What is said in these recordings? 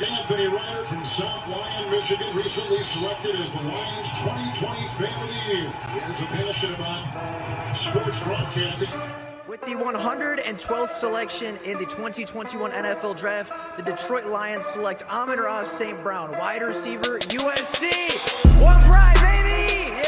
Anthony Ryder from South Lyon, Michigan, recently selected as the Lions 2020 Fan of the Year. He has a passion about sports broadcasting. With the 112th selection in the 2021 NFL Draft, the Detroit Lions select Amon-Ra St. Brown, wide receiver, USC. One pride, baby! Yeah!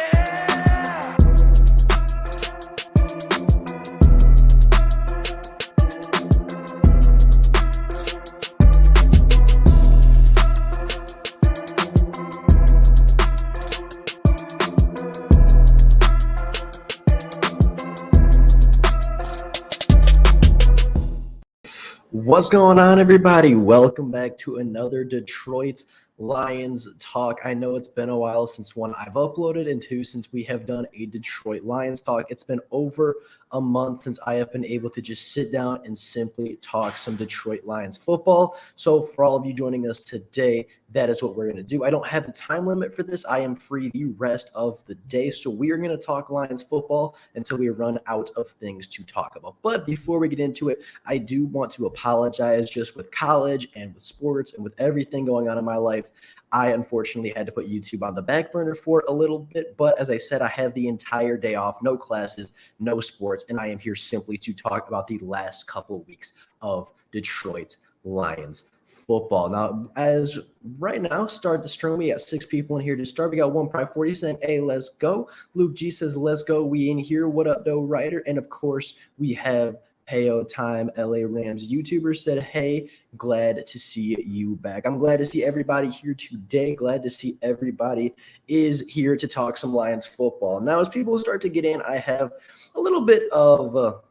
What's going on, everybody? Welcome back to another Detroit Lions talk. I know it's been a while since one I've uploaded and two since we have done a Detroit Lions talk. It's been over a month since I have been able to just sit down and simply talk some Detroit Lions football. So for all of you joining us today, that is what we're going to do. I don't have a time limit for this. I am free the rest of the day. So we are going to talk Lions football until we run out of things to talk about. But before we get into it, I do want to apologize. Just with college and with sports and with everything going on in my life, I unfortunately had to put YouTube on the back burner for a little bit, but as I said, I have the entire day off, no classes, no sports, and I am here simply to talk about the last couple of weeks of Detroit Lions football. Now, as right now, start the stream. We got 6 people in here to start. We got One Pride 40 saying, hey, let's go. Luke G says, let's go. We in here. What up, though, Ryder? And of course, we have Heyo Time, LA Rams YouTuber said, hey, glad to see you back. I'm glad to see everybody here today. Glad to see everybody is here to talk some Lions football. Now, as people start to get in, I have a little bit of,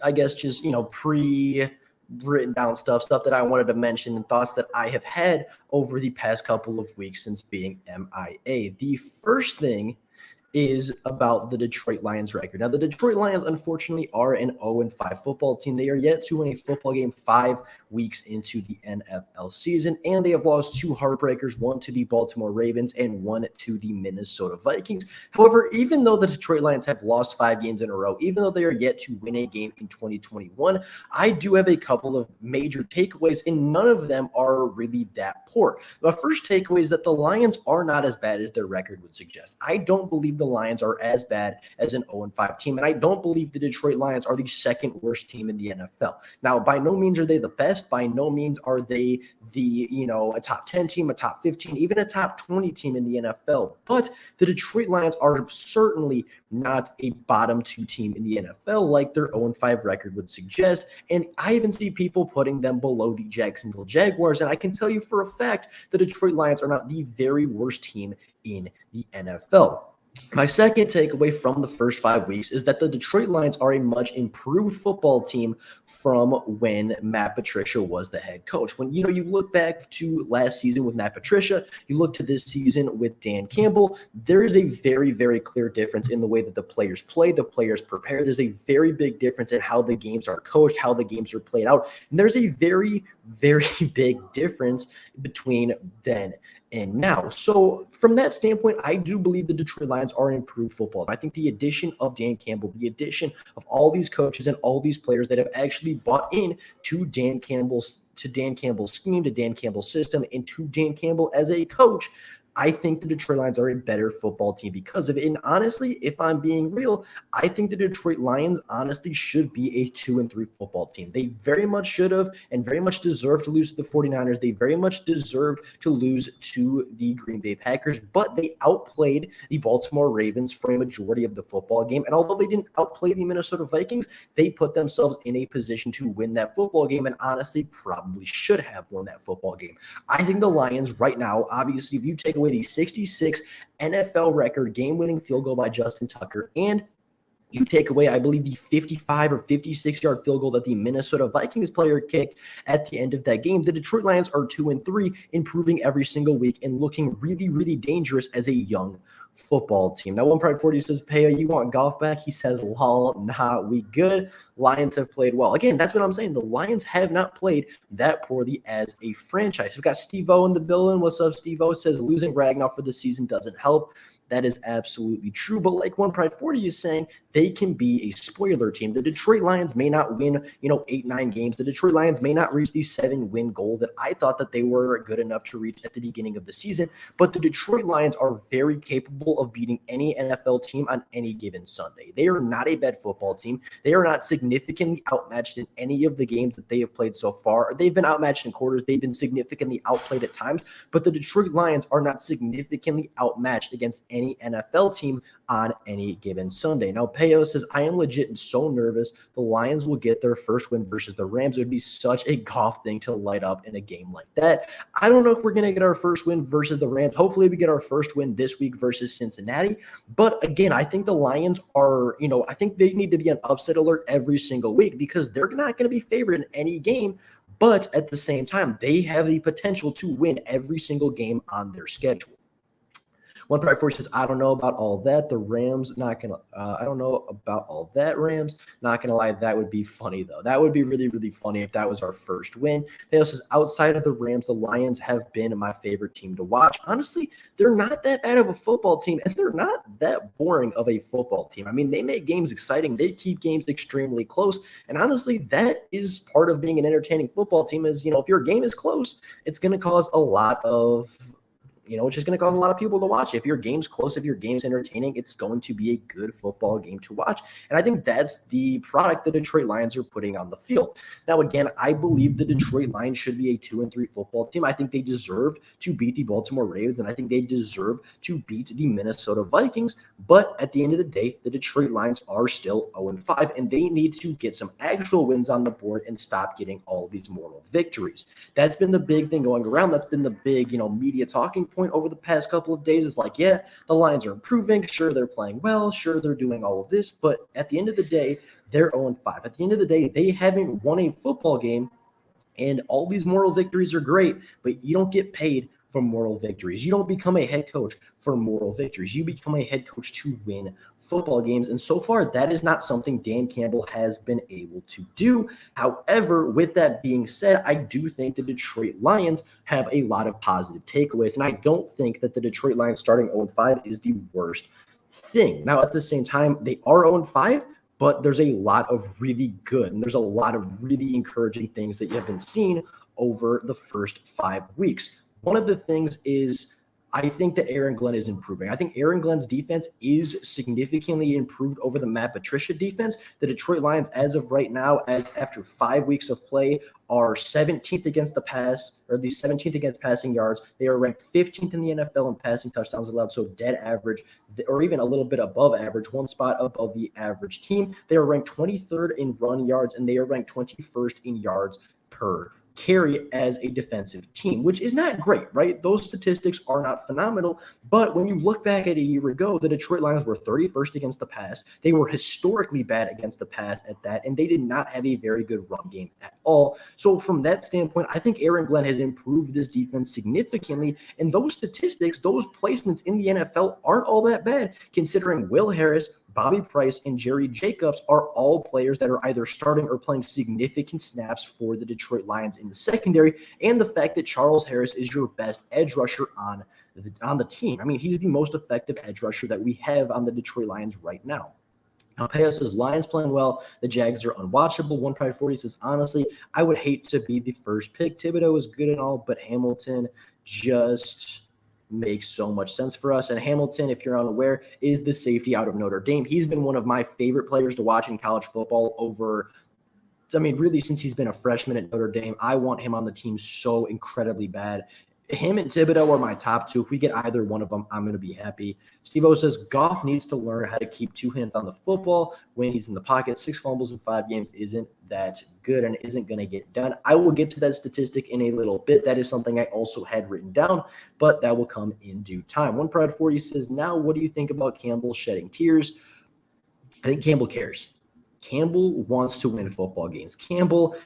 I guess, just, pre-written down stuff that I wanted to mention and thoughts that I have had over the past couple of weeks since being MIA. The first thing is about the Detroit Lions record. Now, the Detroit Lions, unfortunately, are an 0-5 football team. They are yet to win a football game 5 weeks into the NFL season, and they have lost 2 heartbreakers, one to the Baltimore Ravens and one to the Minnesota Vikings. However, even though the Detroit Lions have lost 5 games in a row, even though they are yet to win a game in 2021, I do have a couple of major takeaways, and none of them are really that poor. The first takeaway is that the Lions are not as bad as their record would suggest. I don't believe the Lions are as bad as an 0-5 team, and I don't believe the Detroit Lions are the second worst team in the NFL. Now, by no means are they the best. By no means are they a top 10 team, a top 15, even a top 20 team in the NFL. But the Detroit Lions are certainly not a bottom 2 team in the NFL like their 0-5 record would suggest. And I even see people putting them below the Jacksonville Jaguars. And I can tell you for a fact the Detroit Lions are not the very worst team in the NFL. My second takeaway from the first 5 weeks is that the Detroit Lions are a much improved football team from when Matt Patricia was the head coach. When you look back to last season with Matt Patricia, you look to this season with Dan Campbell, there is a very, very clear difference in the way that the players play, the players prepare. There's a very big difference in how the games are coached, how the games are played out. And there's a very, very big difference between then and now. So from that standpoint, I do believe the Detroit Lions are an improved football. I think the addition of Dan Campbell, the addition of all these coaches and all these players that have actually bought in to Dan Campbell's scheme, to Dan Campbell's system, and to Dan Campbell as a coach, I think the Detroit Lions are a better football team because of it. And honestly, if I'm being real, I think the Detroit Lions honestly should be a 2-3 football team. They very much should have and very much deserve to lose to the 49ers. They very much deserved to lose to the Green Bay Packers, but they outplayed the Baltimore Ravens for a majority of the football game. And although they didn't outplay the Minnesota Vikings, they put themselves in a position to win that football game and honestly probably should have won that football game. I think the Lions right now, obviously, if you take away the 66 NFL record game-winning field goal by Justin Tucker, and you take away, I believe, the 55 or 56-yard field goal that the Minnesota Vikings player kicked at the end of that game, the Detroit Lions are 2-3, improving every single week and looking really, really dangerous as a young football team. Now, One Pride 40 says, Paya, you want golf back? He says, lol, nah, we good. Lions have played well. Again, that's what I'm saying. The Lions have not played that poorly as a franchise. We've got Steve-O in the building. What's up, Steve-O? Says, losing Ragnar for the season doesn't help. that is absolutely true. But like One Pride 40 is saying, they can be a spoiler team. The Detroit Lions may not win, 8-9 games. The Detroit Lions may not reach the 7-win goal that I thought that they were good enough to reach at the beginning of the season. But the Detroit Lions are very capable of beating any NFL team on any given Sunday. They are not a bad football team. They are not significantly outmatched in any of the games that they have played so far. They've been outmatched in quarters. They've been significantly outplayed at times. But the Detroit Lions are not significantly outmatched against any NFL team on any given Sunday. Now, Peo says, I am legit and so nervous. The Lions will get their first win versus the Rams. It would be such a Goff thing to light up in a game like that. I don't know if we're going to get our first win versus the Rams. Hopefully we get our first win this week versus Cincinnati. But again, I think the Lions are, I think they need to be on upset alert every single week because they're not going to be favored in any game. But at the same time, they have the potential to win every single game on their schedule. One Pride 4 says, I don't know about all that. The Rams, not going to, I don't know about all that, Rams. Not going to lie, that would be funny, though. That would be really, really funny if that was our first win. Dale says, outside of the Rams, the Lions have been my favorite team to watch. Honestly, they're not that bad of a football team, and they're not that boring of a football team. I mean, they make games exciting. They keep games extremely close, and honestly, that is part of being an entertaining football team is, if your game is close, it's going to cause a lot of it's just going to cause a lot of people to watch. If your game's close, if your game's entertaining, it's going to be a good football game to watch. And I think that's the product the Detroit Lions are putting on the field. Now, again, I believe the Detroit Lions should be a 2-3 football team. I think they deserved to beat the Baltimore Ravens, and I think they deserve to beat the Minnesota Vikings. But at the end of the day, the Detroit Lions are still 0-5, and they need to get some actual wins on the board and stop getting all these moral victories. That's been the big thing going around. That's been the big, media talking point over the past couple of days is like, yeah, the Lions are improving. Sure, they're playing well. Sure, they're doing all of this. But at the end of the day, they're 0-5. At the end of the day, they haven't won a football game, and all these moral victories are great, but you don't get paid for moral victories. You don't become a head coach for moral victories. You become a head coach to win football games. And so far, that is not something Dan Campbell has been able to do. However, with that being said, I do think the Detroit Lions have a lot of positive takeaways. And I don't think that the Detroit Lions starting 0-5 is the worst thing. Now, at the same time, they are 0-5, but there's a lot of really good and there's a lot of really encouraging things that you have been seeing over the first 5 weeks. One of the things is I think that Aaron Glenn is improving. I think Aaron Glenn's defense is significantly improved over the Matt Patricia defense. The Detroit Lions, as of right now, as after 5 weeks of play, are 17th against the pass, or the 17th against passing yards. They are ranked 15th in the NFL in passing touchdowns allowed, so dead average, or even a little bit above average, one spot above the average team. They are ranked 23rd in run yards, and they are ranked 21st in yards per carry as a defensive team, which is not great, right? Those statistics are not phenomenal, but when you look back at a year ago, the Detroit Lions were 31st against the pass. They were historically bad against the pass at that, and they did not have a very good run game at all. So from that standpoint, I think Aaron Glenn has improved this defense significantly, and those statistics, those placements in the NFL aren't all that bad, considering Will Harris, Bobby Price, and Jerry Jacobs are all players that are either starting or playing significant snaps for the Detroit Lions in the secondary, and the fact that Charles Harris is your best edge rusher on the team. I mean, he's the most effective edge rusher that we have on the Detroit Lions right now. Now, Peo says, Lions playing well. The Jags are unwatchable. One Pride 40 says, honestly, I would hate to be the first pick. Thibodeau is good and all, but Hamilton just makes so much sense for us. And Hamilton, if you're unaware, is the safety out of Notre Dame. He's been one of my favorite players to watch in college football really since he's been a freshman at Notre Dame. I want him on the team so incredibly bad. Him and Thibodeau are my top two. If we get either one of them, I'm going to be happy. Steve-O says, Goff needs to learn how to keep two hands on the football when he's in the pocket. 6 fumbles in 5 games isn't that good and isn't going to get done. I will get to that statistic in a little bit. That is something I also had written down, but that will come in due time. One Pride 40 says, now what do you think about Campbell shedding tears? I think Campbell cares. Campbell wants to win football games. Campbell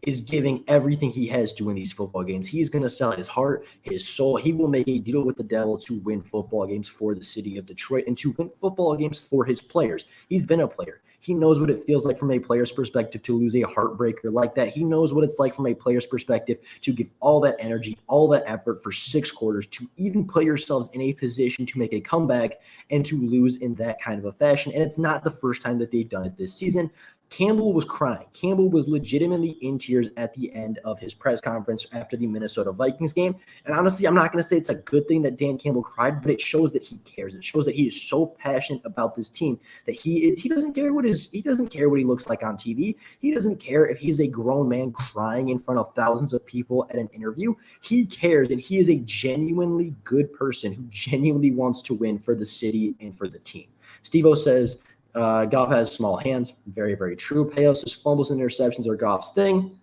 is giving everything he has to win these football games. He is going to sell his heart, his soul. He will make a deal with the devil to win football games for the city of Detroit and to win football games for his players. He's been a player. He knows what it feels like from a player's perspective to lose a heartbreaker like that. He knows what it's like from a player's perspective to give all that energy, all that effort for 6 quarters, to even put yourselves in a position to make a comeback and to lose in that kind of a fashion. And it's not the first time that they've done it this season. Campbell was crying. Campbell was legitimately in tears at the end of his press conference after the Minnesota Vikings game. And honestly, I'm not going to say it's a good thing that Dan Campbell cried, but it shows that he cares. It shows that he is so passionate about this team that he doesn't care what he looks like on TV. He doesn't care if he's a grown man crying in front of thousands of people at an interview. He cares, and he is a genuinely good person who genuinely wants to win for the city and for the team. Steve-O says, Goff has small hands. Very, very true. Peo says fumbles and interceptions are Goff's thing.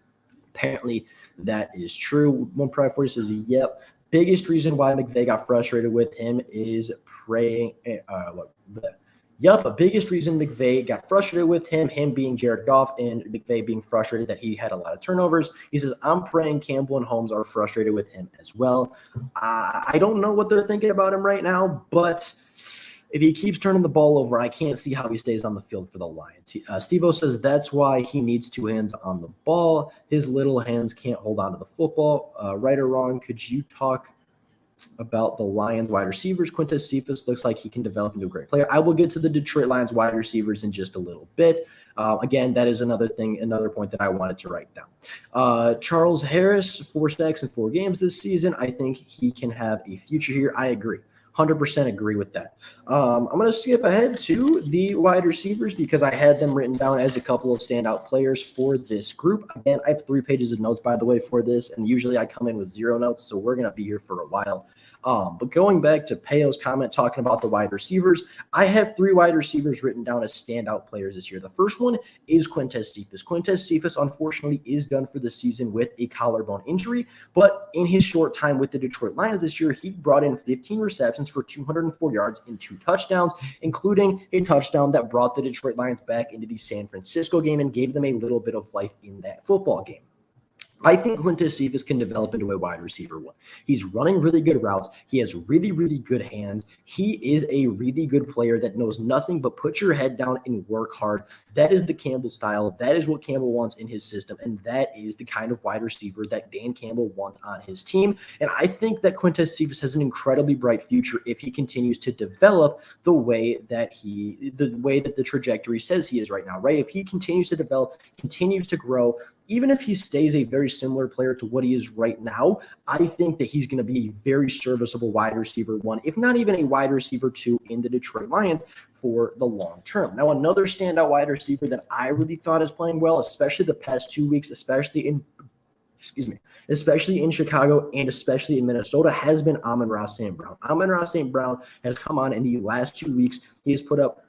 Apparently, that is true. One Pride 40 says, yep. Biggest reason why McVay got frustrated with him is praying. Biggest reason McVay got frustrated with him being Jared Goff, and McVay being frustrated that he had a lot of turnovers. He says, I'm praying Campbell and Holmes are frustrated with him as well. I don't know what they're thinking about him right now, but if he keeps turning the ball over, I can't see how he stays on the field for the Lions. Steve-O says that's why he needs 2 hands on the ball. His little hands can't hold on to the football. Right or wrong, could you talk about the Lions wide receivers? Quintez Cephus looks like he can develop into a great player. I will get to the Detroit Lions wide receivers in just a little bit. Again, that is another point that I wanted to write down. Charles Harris, 4 sacks in 4 games this season. I think he can have a future here. I agree. 100% agree with that. I'm going to skip ahead to the wide receivers because I had them written down as a couple of standout players for this group. Again, I have 3 pages of notes, by the way, for this, and usually I come in with 0 notes, so we're going to be here for a while. But going back to Peo's comment talking about the wide receivers, I have 3 wide receivers written down as standout players this year. The first one is Quintez Cephus. Quintez Cephus, unfortunately, is done for the season with a collarbone injury, but in his short time with the Detroit Lions this year, he brought in 15 receptions for 204 yards and 2 touchdowns, including a touchdown that brought the Detroit Lions back into the San Francisco game and gave them a little bit of life in that football game. I think Quintez Cephus can develop into a wide receiver 1. He's running really good routes. He has really, really good hands. He is a really good player that knows nothing but put your head down and work hard. That is the Campbell style. That is what Campbell wants in his system, and that is the kind of wide receiver that Dan Campbell wants on his team. And I think that Quintez Cephus has an incredibly bright future if he continues to develop the way that the trajectory says he is right now, right? If he continues to develop, continues to grow, even if he stays a very similar player to what he is right now, I think that he's going to be a very serviceable wide receiver 1, if not even a wide receiver 2 in the Detroit Lions for the long term. Now, another standout wide receiver that I really thought is playing well, especially the past 2 weeks, especially in Chicago and especially in Minnesota, has been Amon-Ra St. Brown. Amon-Ra St. Brown has come on in the last 2 weeks. He has put up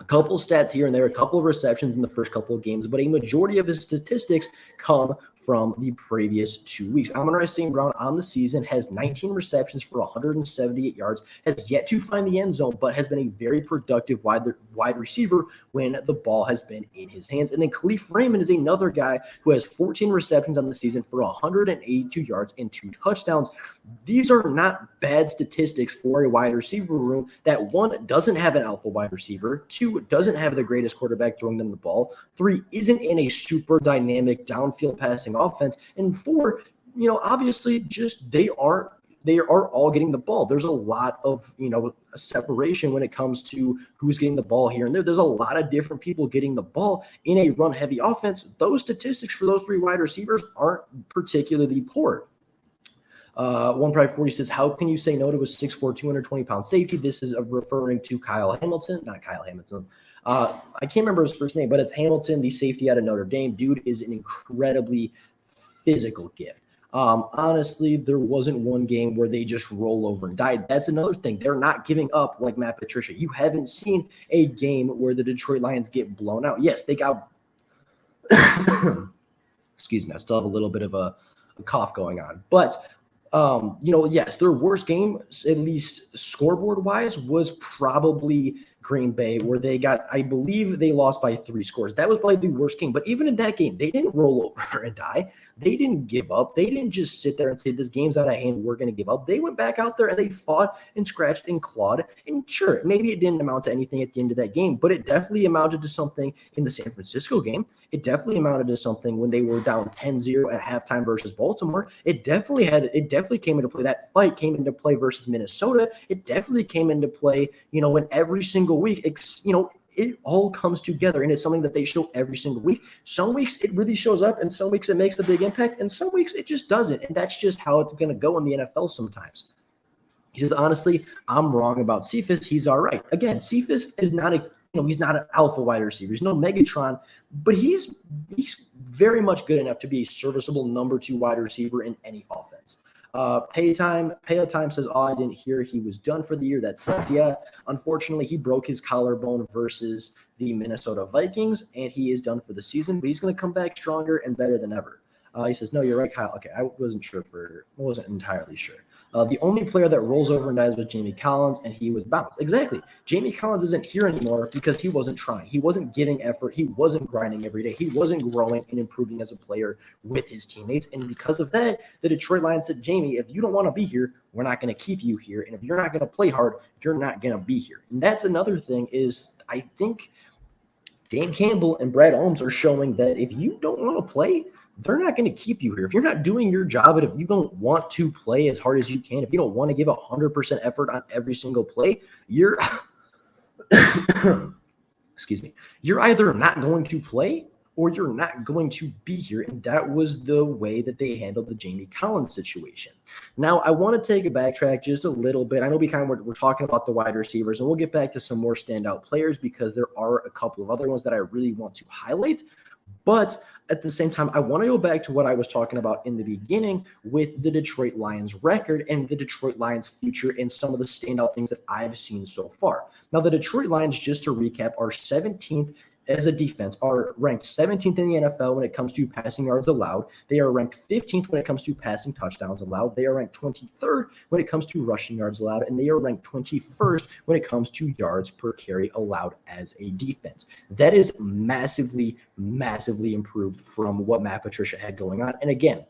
a couple stats here and there, a couple of receptions in the first couple of games, but a majority of his statistics come from the previous 2 weeks. Amon-Ra St. Brown on the season has 19 receptions for 178 yards, has yet to find the end zone, but has been a very productive wide receiver when the ball has been in his hands. And then Khalif Raymond is another guy who has 14 receptions on the season for 182 yards and 2 touchdowns. These are not bad statistics for a wide receiver room that, 1, doesn't have an alpha wide receiver, 2, doesn't have the greatest quarterback throwing them the ball, 3, isn't in a super dynamic downfield passing offense, and 4, obviously just they are all getting the ball. There's a lot of, separation when it comes to who's getting the ball here and there. There's a lot of different people getting the ball in a run-heavy offense. Those statistics for those 3 wide receivers aren't particularly poor. One Pride 40 says, how can you say no to a 6'4", 220-pound safety? This is referring to Kyle Hamilton, not Kyle Hamilton. I can't remember his first name, but it's Hamilton, the safety out of Notre Dame. Dude is an incredibly physical gift. Honestly, there wasn't one game where they just roll over and died. That's another thing. They're not giving up like Matt Patricia. You haven't seen a game where the Detroit Lions get blown out. Yes, they got excuse me, I still have a little bit of a cough going on. But yes, their worst game, at least scoreboard-wise, was probably Green Bay, where I believe they lost by 3 scores. That was probably the worst game. But even in that game, they didn't roll over and die. They didn't give up. They didn't just sit there and say, this game's out of hand, we're going to give up. They went back out there and they fought and scratched and clawed. And sure, maybe it didn't amount to anything at the end of that game, but it definitely amounted to something in the San Francisco game. It definitely amounted to something when they were down 10-0 at halftime versus Baltimore. It definitely came into play. That fight came into play versus Minnesota. It definitely came into play, when every single week, it all comes together, and it's something that they show every single week. Some weeks it really shows up, and some weeks it makes a big impact, and some weeks it just doesn't. And that's just how it's going to go in the NFL sometimes. He says, honestly, I'm wrong about Cephas. He's all right. Again, Cephas is not he's not an alpha wide receiver. He's no Megatron, but he's very much good enough to be a serviceable number 2 wide receiver in any offense. Paytime says, I didn't hear he was done for the year. That sucks. Yeah, unfortunately, he broke his collarbone versus the Minnesota Vikings, and he is done for the season, but he's going to come back stronger and better than ever. He says, no, you're right, Kyle. Okay, I wasn't entirely sure. The only player that rolls over and dies was Jamie Collins, and he was bounced. Exactly. Jamie Collins isn't here anymore because he wasn't trying. He wasn't giving effort. He wasn't grinding every day. He wasn't growing and improving as a player with his teammates. And because of that, the Detroit Lions said, Jamie, if you don't want to be here, we're not going to keep you here. And if you're not going to play hard, you're not going to be here. And that's another thing is I think Dan Campbell and Brad Holmes are showing that if you don't want to play, they're not going to keep you here. If you're not doing your job, and if you don't want to play as hard as you can, if you don't want to give 100% effort on every single play, you're excuse me, you're either not going to play or you're not going to be here. And that was the way that they handled the Jamie Collins situation. Now, I want to take a backtrack just a little bit. I know we're talking about the wide receivers, and we'll get back to some more standout players because there are a couple of other ones that I really want to highlight. But at the same time, I want to go back to what I was talking about in the beginning with the Detroit Lions record and the Detroit Lions future and some of the standout things that I've seen so far. Now, the Detroit Lions, just to recap, are 17th as a defense, are ranked 17th in the NFL when it comes to passing yards allowed. They are ranked 15th when it comes to passing touchdowns allowed. They are ranked 23rd when it comes to rushing yards allowed, and they are ranked 21st when it comes to yards per carry allowed as a defense. That is massively, massively improved from what Matt Patricia had going on. And again,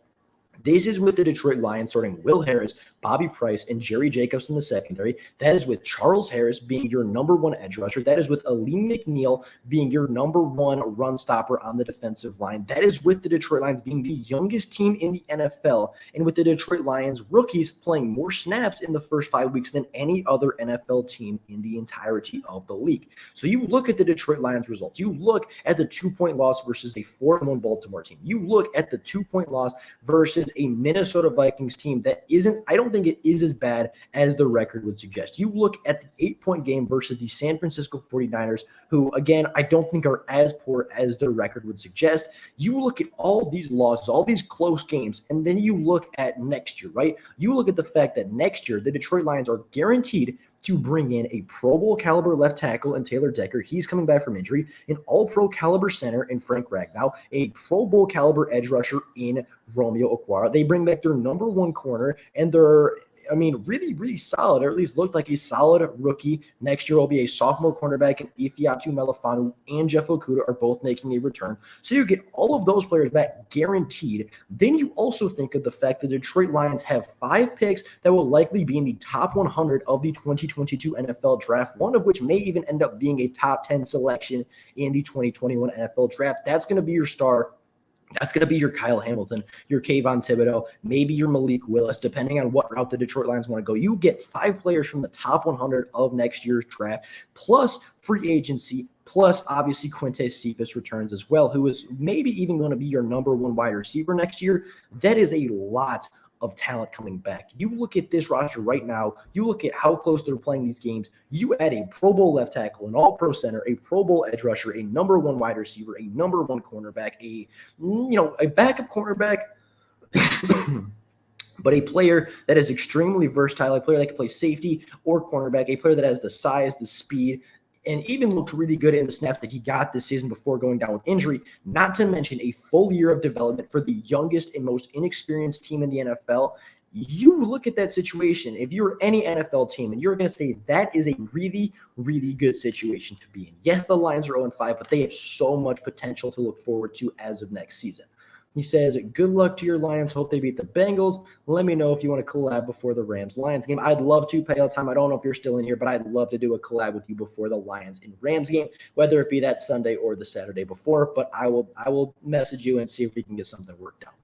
this is with the Detroit Lions starting Will Harris, Bobby Price, and Jerry Jacobs in the secondary. That is with Charles Harris being your number 1 edge rusher. That is with Aleem McNeil being your number 1 run stopper on the defensive line. That is with the Detroit Lions being the youngest team in the NFL, and with the Detroit Lions rookies playing more snaps in the first 5 weeks than any other NFL team in the entirety of the league. So you look at the Detroit Lions results. You look at the 2-point loss versus a 4-1 Baltimore team. You look at the 2-point loss versus a Minnesota Vikings team that I don't think it is as bad as the record would suggest. You look at the 8-point game versus the San Francisco 49ers, who, again, I don't think are as poor as their record would suggest. You look at all these losses, all these close games, and then you look at next year, right? You look at the fact that next year, the Detroit Lions are guaranteed to bring in a Pro Bowl caliber left tackle in Taylor Decker. He's coming back from injury. An all-pro caliber center in Frank Ragnow. A Pro Bowl caliber edge rusher in Romeo Okwara. They bring back their number 1 corner, and they're really, really solid, or at least looked like a solid rookie. Next year will be a sophomore cornerback, and Ifeatu Melifonwu and Jeff Okudah are both making a return. So you get all of those players back guaranteed. Then you also think of the fact that the Detroit Lions have 5 picks that will likely be in the top 100 of the 2022 NFL draft, one of which may even end up being a top 10 selection in the 2021 NFL draft. That's going to be your star. That's going to be your Kyle Hamilton, your Kayvon Thibodeau, maybe your Malik Willis, depending on what route the Detroit Lions want to go. You get 5 players from the top 100 of next year's draft, plus free agency, plus obviously Quintez Cephas returns as well, who is maybe even going to be your number 1 wide receiver next year. That is a lot of talent coming back. You look at this roster right now, you look at how close they're playing these games, you add a Pro Bowl left tackle, an all-pro center, a Pro Bowl edge rusher, a number 1 wide receiver, a number 1 cornerback, a backup cornerback, but a player that is extremely versatile, a player that can play safety or cornerback, a player that has the size, the speed, and even looked really good in the snaps that he got this season before going down with injury, not to mention a full year of development for the youngest and most inexperienced team in the NFL. You look at that situation, if you're any NFL team, and you're going to say that is a really, really good situation to be in. Yes, the Lions are 0-5, but they have so much potential to look forward to as of next season. He says, good luck to your Lions. Hope they beat the Bengals. Let me know if you want to collab before the Rams-Lions game. I'd love to, Peloton. I don't know if you're still in here, but I'd love to do a collab with you before the Lions and Rams game, whether it be that Sunday or the Saturday before. But I will message you and see if we can get something worked out.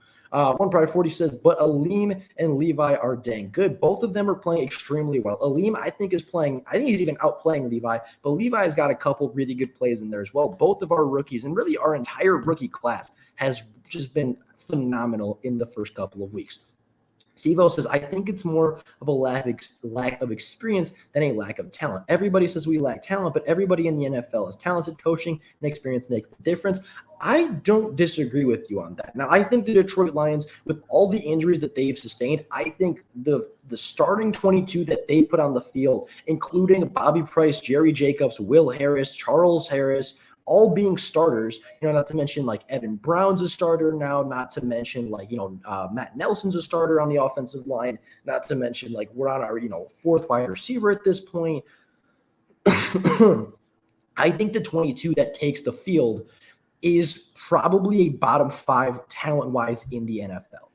One Pride 40 says, but Aleem and Levi are dang good. Both of them are playing extremely well. Aleem, I think he's even outplaying Levi, but Levi's got a couple really good plays in there as well. Both of our rookies, and really our entire rookie class, has just been phenomenal in the first couple of weeks. Steve-O says, I think it's more of a lack of experience than a lack of talent. Everybody says we lack talent, but everybody in the NFL is talented. Coaching and experience makes the difference. I don't disagree with you on that. Now, I think the Detroit Lions, with all the injuries that they've sustained, I think the starting 22 that they put on the field, including Bobby Price, Jerry Jacobs, Will Harris, Charles Harris, all being starters, not to mention like Evan Brown's a starter now, not to mention like, Matt Nelson's a starter on the offensive line, not to mention like we're on our, fourth wide receiver at this point. I think the 22 that takes the field is probably a bottom 5 talent-wise in the NFL.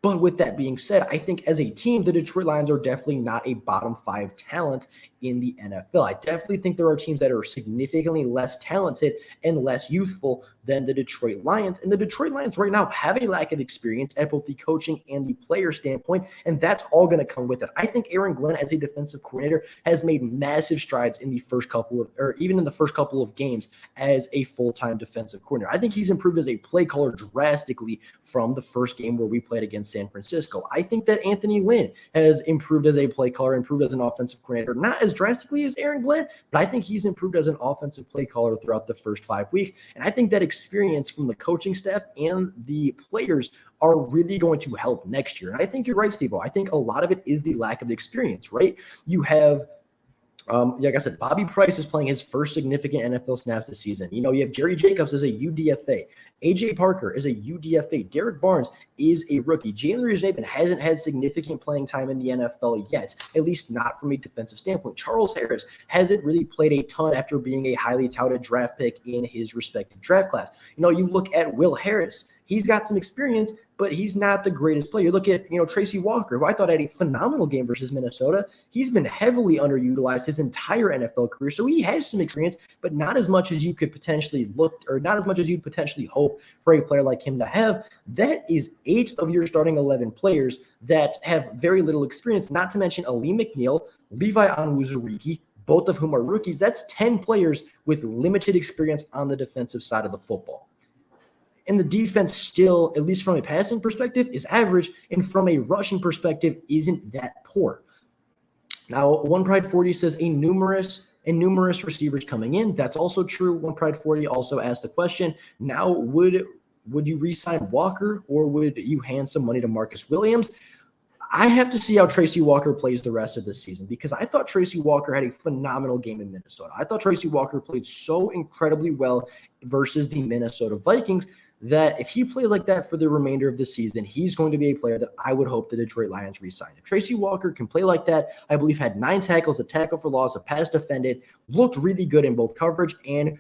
But with that being said, I think as a team, the Detroit Lions are definitely not a bottom 5 talent in the NFL. I definitely think there are teams that are significantly less talented and less youthful than the Detroit Lions. And the Detroit Lions right now have a lack of experience at both the coaching and the player standpoint, and that's all going to come with it. I think Aaron Glenn, as a defensive coordinator, has made massive strides in the first couple of games as a full-time defensive coordinator. I think he's improved as a play caller drastically from the first game where we played against San Francisco. I think that Anthony Lynn has improved as a play caller, improved as an offensive coordinator, not as drastically as Aaron Glenn, but I think he's improved as an offensive play caller throughout the first 5 weeks. And I think that experience from the coaching staff and the players are really going to help next year. And I think you're right, Steve-O. I think a lot of it is the lack of experience, right? You have like I said, Bobby Price is playing his first significant NFL snaps this season. You have Jerry Jacobs as a UDFA. A.J. Parker is a UDFA. Derek Barnes is a rookie. Jalen Reeves-Maybin hasn't had significant playing time in the NFL yet, at least not from a defensive standpoint. Charles Harris hasn't really played a ton after being a highly touted draft pick in his respective draft class. You look at Will Harris. He's got some experience, but he's not the greatest player. You look at, Tracy Walker, who I thought had a phenomenal game versus Minnesota. He's been heavily underutilized his entire NFL career. So he has some experience, but not as much as you could potentially not as much as you'd potentially hope for a player like him to have. That is 8 of your starting 11 players that have very little experience, not to mention Ali McNeil, Levi Onwuzurike, both of whom are rookies. That's 10 players with limited experience on the defensive side of the football. And the defense still, at least from a passing perspective, is average, and from a rushing perspective, isn't that poor. Now, One Pride 40 says numerous receivers coming in. That's also true. One Pride 40 also asked the question, now would you re-sign Walker, or would you hand some money to Marcus Williams? I have to see how Tracy Walker plays the rest of the season, because I thought Tracy Walker had a phenomenal game in Minnesota. I thought Tracy Walker played so incredibly well versus the Minnesota Vikings that if he plays like that for the remainder of the season, he's going to be a player that I would hope the Detroit Lions re-sign. If Tracy Walker can play like that, I believe had 9 tackles, a tackle for loss, a pass defended, looked really good in both coverage and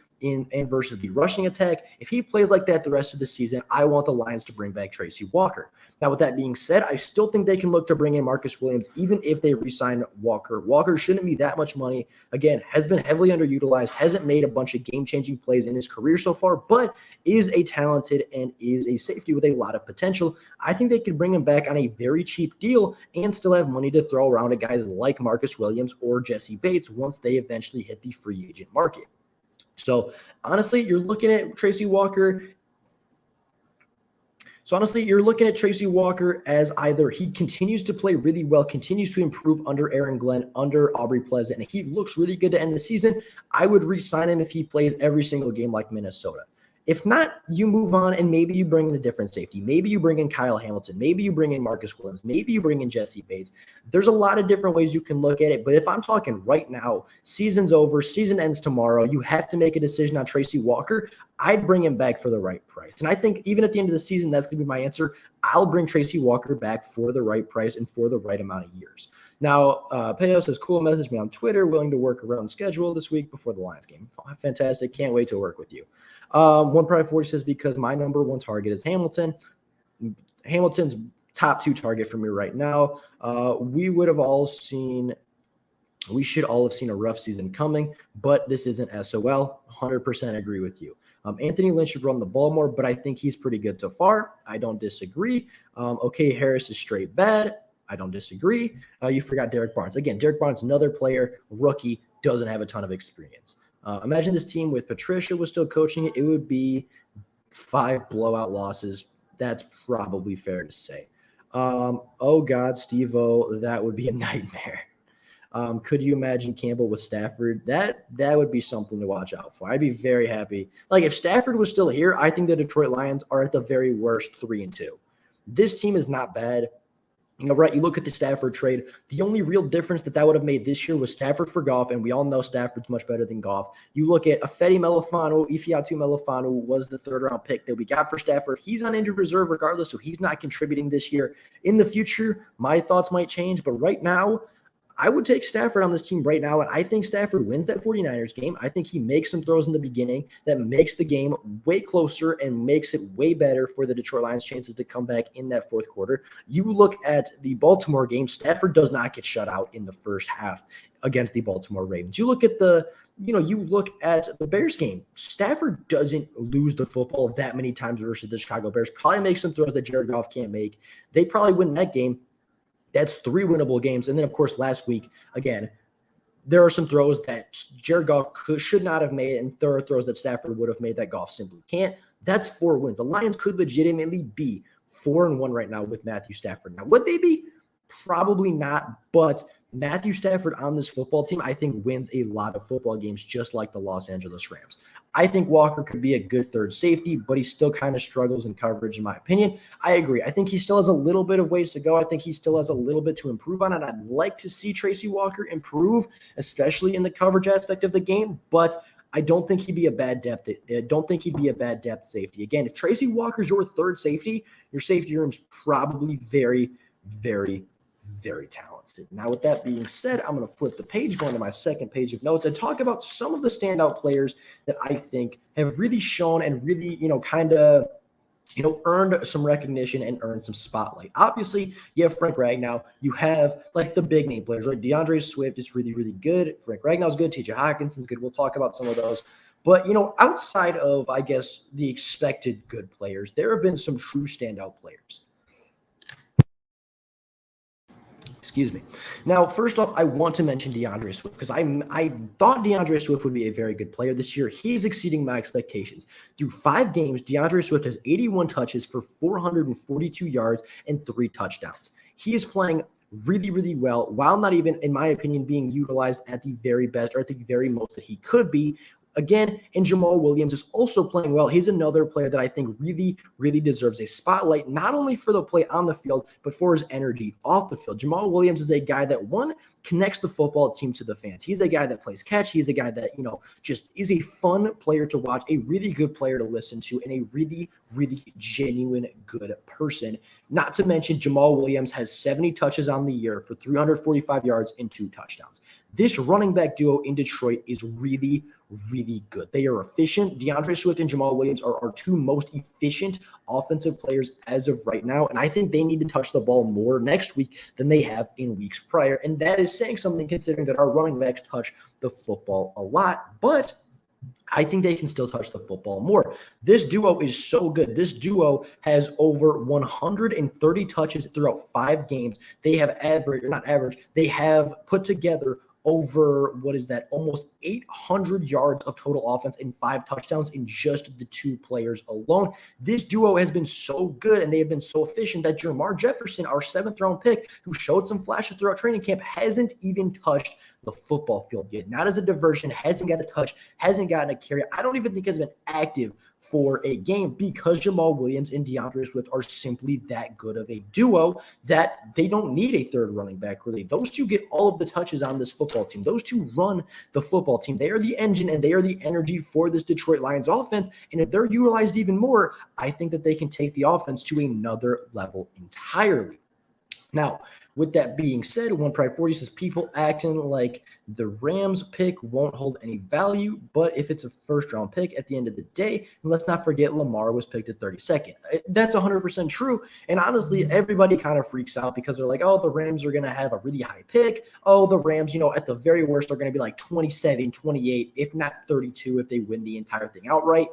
versus the rushing attack. If he plays like that the rest of the season, I want the Lions to bring back Tracy Walker. Now, with that being said, I still think they can look to bring in Marcus Williams, even if they re-sign Walker. Walker shouldn't be that much money. Again, has been heavily underutilized, hasn't made a bunch of game-changing plays in his career so far, but is a talented and is a safety with a lot of potential. I think they could bring him back on a very cheap deal and still have money to throw around at guys like Marcus Williams or Jesse Bates once they eventually hit the free agent market. So honestly, you're looking at Tracy Walker as either he continues to play really well, continues to improve under Aaron Glenn, under Aubrey Pleasant, and he looks really good to end the season. I would re-sign him if he plays every single game like Minnesota. If not, you move on and maybe you bring in a different safety. Maybe you bring in Kyle Hamilton. Maybe you bring in Marcus Williams. Maybe you bring in Jesse Bates. There's a lot of different ways you can look at it. But if I'm talking right now, season's over, season ends tomorrow, you have to make a decision on Tracy Walker, I'd bring him back for the right price. And I think even at the end of the season, that's going to be my answer. I'll bring Tracy Walker back for the right price and for the right amount of years. Now, Peo says, cool, message me on Twitter, willing to work around the schedule this week before the Lions game. Fantastic. Can't wait to work with you. One Pride 40 says, because my number one target is Hamilton. Hamilton's top 2 target for me right now. We should all have seen a rough season coming, but this isn't SOL. 100% agree with you. Anthony Lynn should run the ball more, but I think he's pretty good so far. I don't disagree. Okay, Harris is straight bad. I don't disagree. You forgot Derek Barnes. Again, Derek Barnes, another player, rookie, doesn't have a ton of experience. Imagine this team with Patricia was still coaching it. It would be 5 blowout losses. That's probably fair to say. Oh, God, Steve-O, that would be a nightmare. Could you imagine Campbell with Stafford? That would be something to watch out for. I'd be very happy. Like, if Stafford was still here, I think the Detroit Lions are at the very worst 3-2. This team is not bad. Right, you look at the Stafford trade, the only real difference that would have made this year was Stafford for Goff, and we all know Stafford's much better than Goff. You look at Ifeatu Melifonwu was the 3rd-round pick that we got for Stafford. He's on injured reserve regardless, so he's not contributing this year. In the future, my thoughts might change, but right now, I would take Stafford on this team right now, and I think Stafford wins that 49ers game. I think he makes some throws in the beginning that makes the game way closer and makes it way better for the Detroit Lions' chances to come back in that 4th quarter. You look at the Baltimore game, Stafford does not get shut out in the first half against the Baltimore Ravens. You look at the Bears game, Stafford doesn't lose the football that many times versus the Chicago Bears. Probably makes some throws that Jared Goff can't make. They probably win that game. That's 3 winnable games. And then, of course, last week, again, there are some throws that Jared Goff should not have made, and there are throws that Stafford would have made that Goff simply can't. That's 4 wins. The Lions could legitimately be 4-1 right now with Matthew Stafford. Now, would they be? Probably not, but Matthew Stafford on this football team, I think, wins a lot of football games just like the Los Angeles Rams. I think Walker could be a good 3rd safety, but he still kind of struggles in coverage, in my opinion. I agree. I think he still has a little bit of ways to go. I think he still has a little bit to improve on, and I'd like to see Tracy Walker improve, especially in the coverage aspect of the game, but I don't think he'd be a bad depth. I don't think he'd be a bad depth safety. Again, if Tracy Walker's your 3rd safety, your safety room's probably very, very, very talented. Now, with that being said, I'm going to flip the page, going to my 2nd page of notes, and talk about some of the standout players that I think have really shown and really, earned some recognition and earned some spotlight. Obviously, you have Frank Ragnow. You have, like, the big-name players, like DeAndre Swift is really, really good. Frank Ragnow's good. TJ Hawkinson's good. We'll talk about some of those. But, outside of, I guess, the expected good players, there have been some true standout players. Excuse me. Now, first off, I want to mention DeAndre Swift because I thought DeAndre Swift would be a very good player this year. He's exceeding my expectations. Through 5 games, DeAndre Swift has 81 touches for 442 yards and 3 touchdowns. He is playing really, really well while not even, in my opinion, being utilized at the very best or at the very most that he could be. Again, and Jamal Williams is also playing well. He's another player that I think really, really deserves a spotlight, not only for the play on the field, but for his energy off the field. Jamal Williams is a guy that, one, connects the football team to the fans. He's a guy that plays catch. He's a guy that, just is a fun player to watch, a really good player to listen to, and a really, really genuine good person. Not to mention, Jamal Williams has 70 touches on the year for 345 yards and 2 touchdowns. This running back duo in Detroit is really, really good. They are efficient. DeAndre Swift and Jamal Williams are our 2 most efficient offensive players as of right now, and I think they need to touch the ball more next week than they have in weeks prior, and that is saying something considering that our running backs touch the football a lot, but I think they can still touch the football more. This duo is so good. This duo has over 130 touches throughout 5 games. They have they have put together over, almost 800 yards of total offense and 5 touchdowns in just the 2 players alone. This duo has been so good and they have been so efficient that Jermar Jefferson, our 7th-round pick, who showed some flashes throughout training camp, hasn't even touched the football field yet. Not as a diversion, hasn't got a touch, hasn't gotten a carry. I don't even think has been active for a game because Jamal Williams and DeAndre Swift are simply that good of a duo that they don't need a third running back, really. Those two get all of the touches on this football team. Those two run the football team. They are the engine and they are the energy for this Detroit Lions offense. And if they're utilized even more, I think that they can take the offense to another level entirely. Now, with that being said, One Pride 40 says people acting like the Rams pick won't hold any value, but if it's a first-round pick at the end of the day, and let's not forget Lamar was picked at 32nd. That's 100% true, and honestly, everybody kind of freaks out because they're like, oh, the Rams are going to have a really high pick. Oh, the Rams, at the very worst, are going to be like 27, 28, if not 32 if they win the entire thing outright.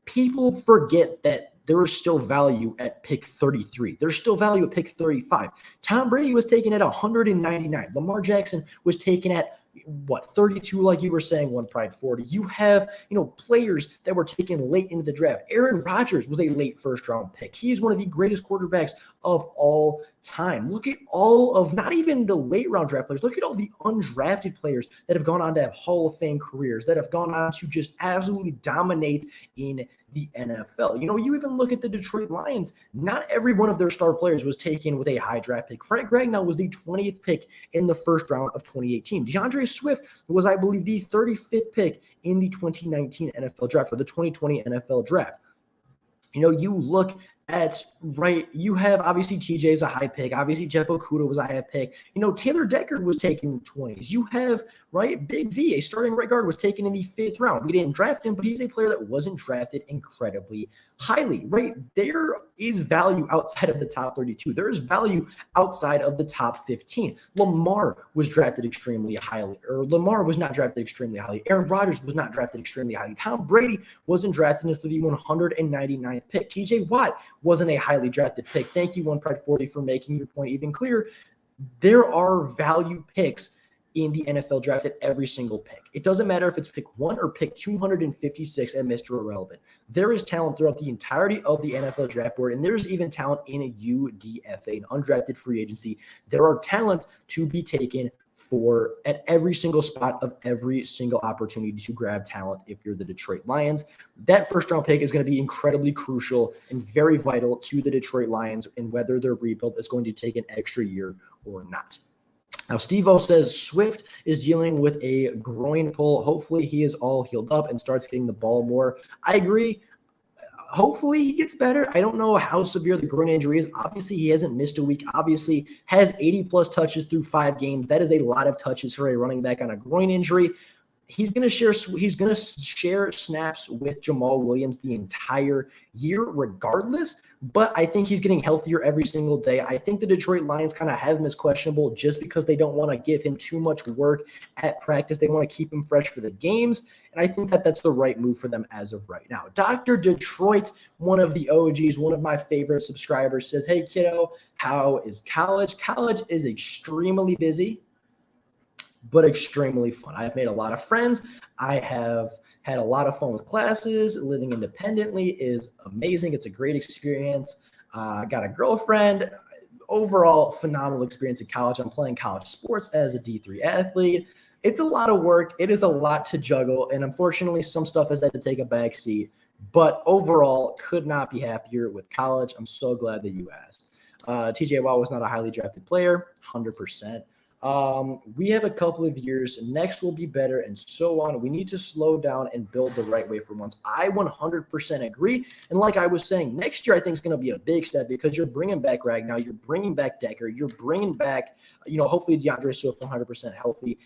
People forget that there is still value at pick 33. There's still value at pick 35. Tom Brady was taken at 199. Lamar Jackson was taken at 32, like you were saying, One Pride 40. You have, players that were taken late into the draft. Aaron Rodgers was a late first-round pick. He's one of the greatest quarterbacks of all time. Look at all of, not even the late-round draft players, look at all the undrafted players that have gone on to have Hall of Fame careers, that have gone on to just absolutely dominate in the NFL. You even look at the Detroit Lions. Not every one of their star players was taken with a high draft pick. Frank Ragnow was the 20th pick in the first round of 2018. DeAndre Swift was, I believe, the 35th pick in the 2019 NFL draft, or the 2020 NFL draft. You look at, you have obviously TJ is a high pick. Obviously, Jeff Okudah was a high pick. Taylor Decker was taken in the 20s. You have, Big V, a starting right guard, was taken in the 5th round. We didn't draft him, but he's a player that wasn't drafted incredibly highly, There is value outside of the top 32. There is value outside of the top 15. Lamar was drafted extremely highly, or Lamar was not drafted extremely highly. Aaron Rodgers was not drafted extremely highly. Tom Brady wasn't drafted until the 199th pick. TJ Watt wasn't a highly drafted pick. Thank you, One Pride 40, for making your point even clearer. There are value picks in the NFL draft at every single pick. It doesn't matter if it's pick 1 or pick 256 at Mr. Irrelevant. There is talent throughout the entirety of the NFL draft board, and there's even talent in a UDFA, an undrafted free agency. There are talents to be taken for at every single spot of every single opportunity to grab talent if you're the Detroit Lions. That first-round pick is going to be incredibly crucial and very vital to the Detroit Lions, and whether their rebuild is going to take an extra year or not. Now, Steve-O says Swift is dealing with a groin pull. Hopefully he is all healed up and starts getting the ball more. I agree. Hopefully he gets better. I don't know how severe the groin injury is. Obviously, he hasn't missed a week. Obviously, has 80-plus touches through 5 games. That is a lot of touches for a running back on a groin injury. He's going to share snaps with Jamal Williams the entire year regardless, but I think he's getting healthier every single day. I think the Detroit Lions kind of have him as questionable just because they don't want to give him too much work at practice. They want to keep him fresh for the games, and I think that that's the right move for them as of right now. Dr. Detroit, one of the OGs, one of my favorite subscribers, says, hey, kiddo, how is college? College is extremely busy, but extremely fun. I've made a lot of friends. I have had a lot of fun with classes. Living independently is amazing. It's a great experience. I got a girlfriend. Overall, phenomenal experience at college. I'm playing college sports as a D3 athlete. It's a lot of work. It is a lot to juggle, and unfortunately, some stuff has had to take a back seat. But overall, could not be happier with college. I'm so glad that you asked. TJ Watt was not a highly drafted player, 100%. We have a couple of years. Next will be better, and so on. We need to slow down and build the right way for once. I 100% agree. And like I was saying, next year I think is going to be a big step because you're bringing back Ragnow, you're bringing back Decker, you're bringing back, hopefully DeAndre Swift 100% healthy.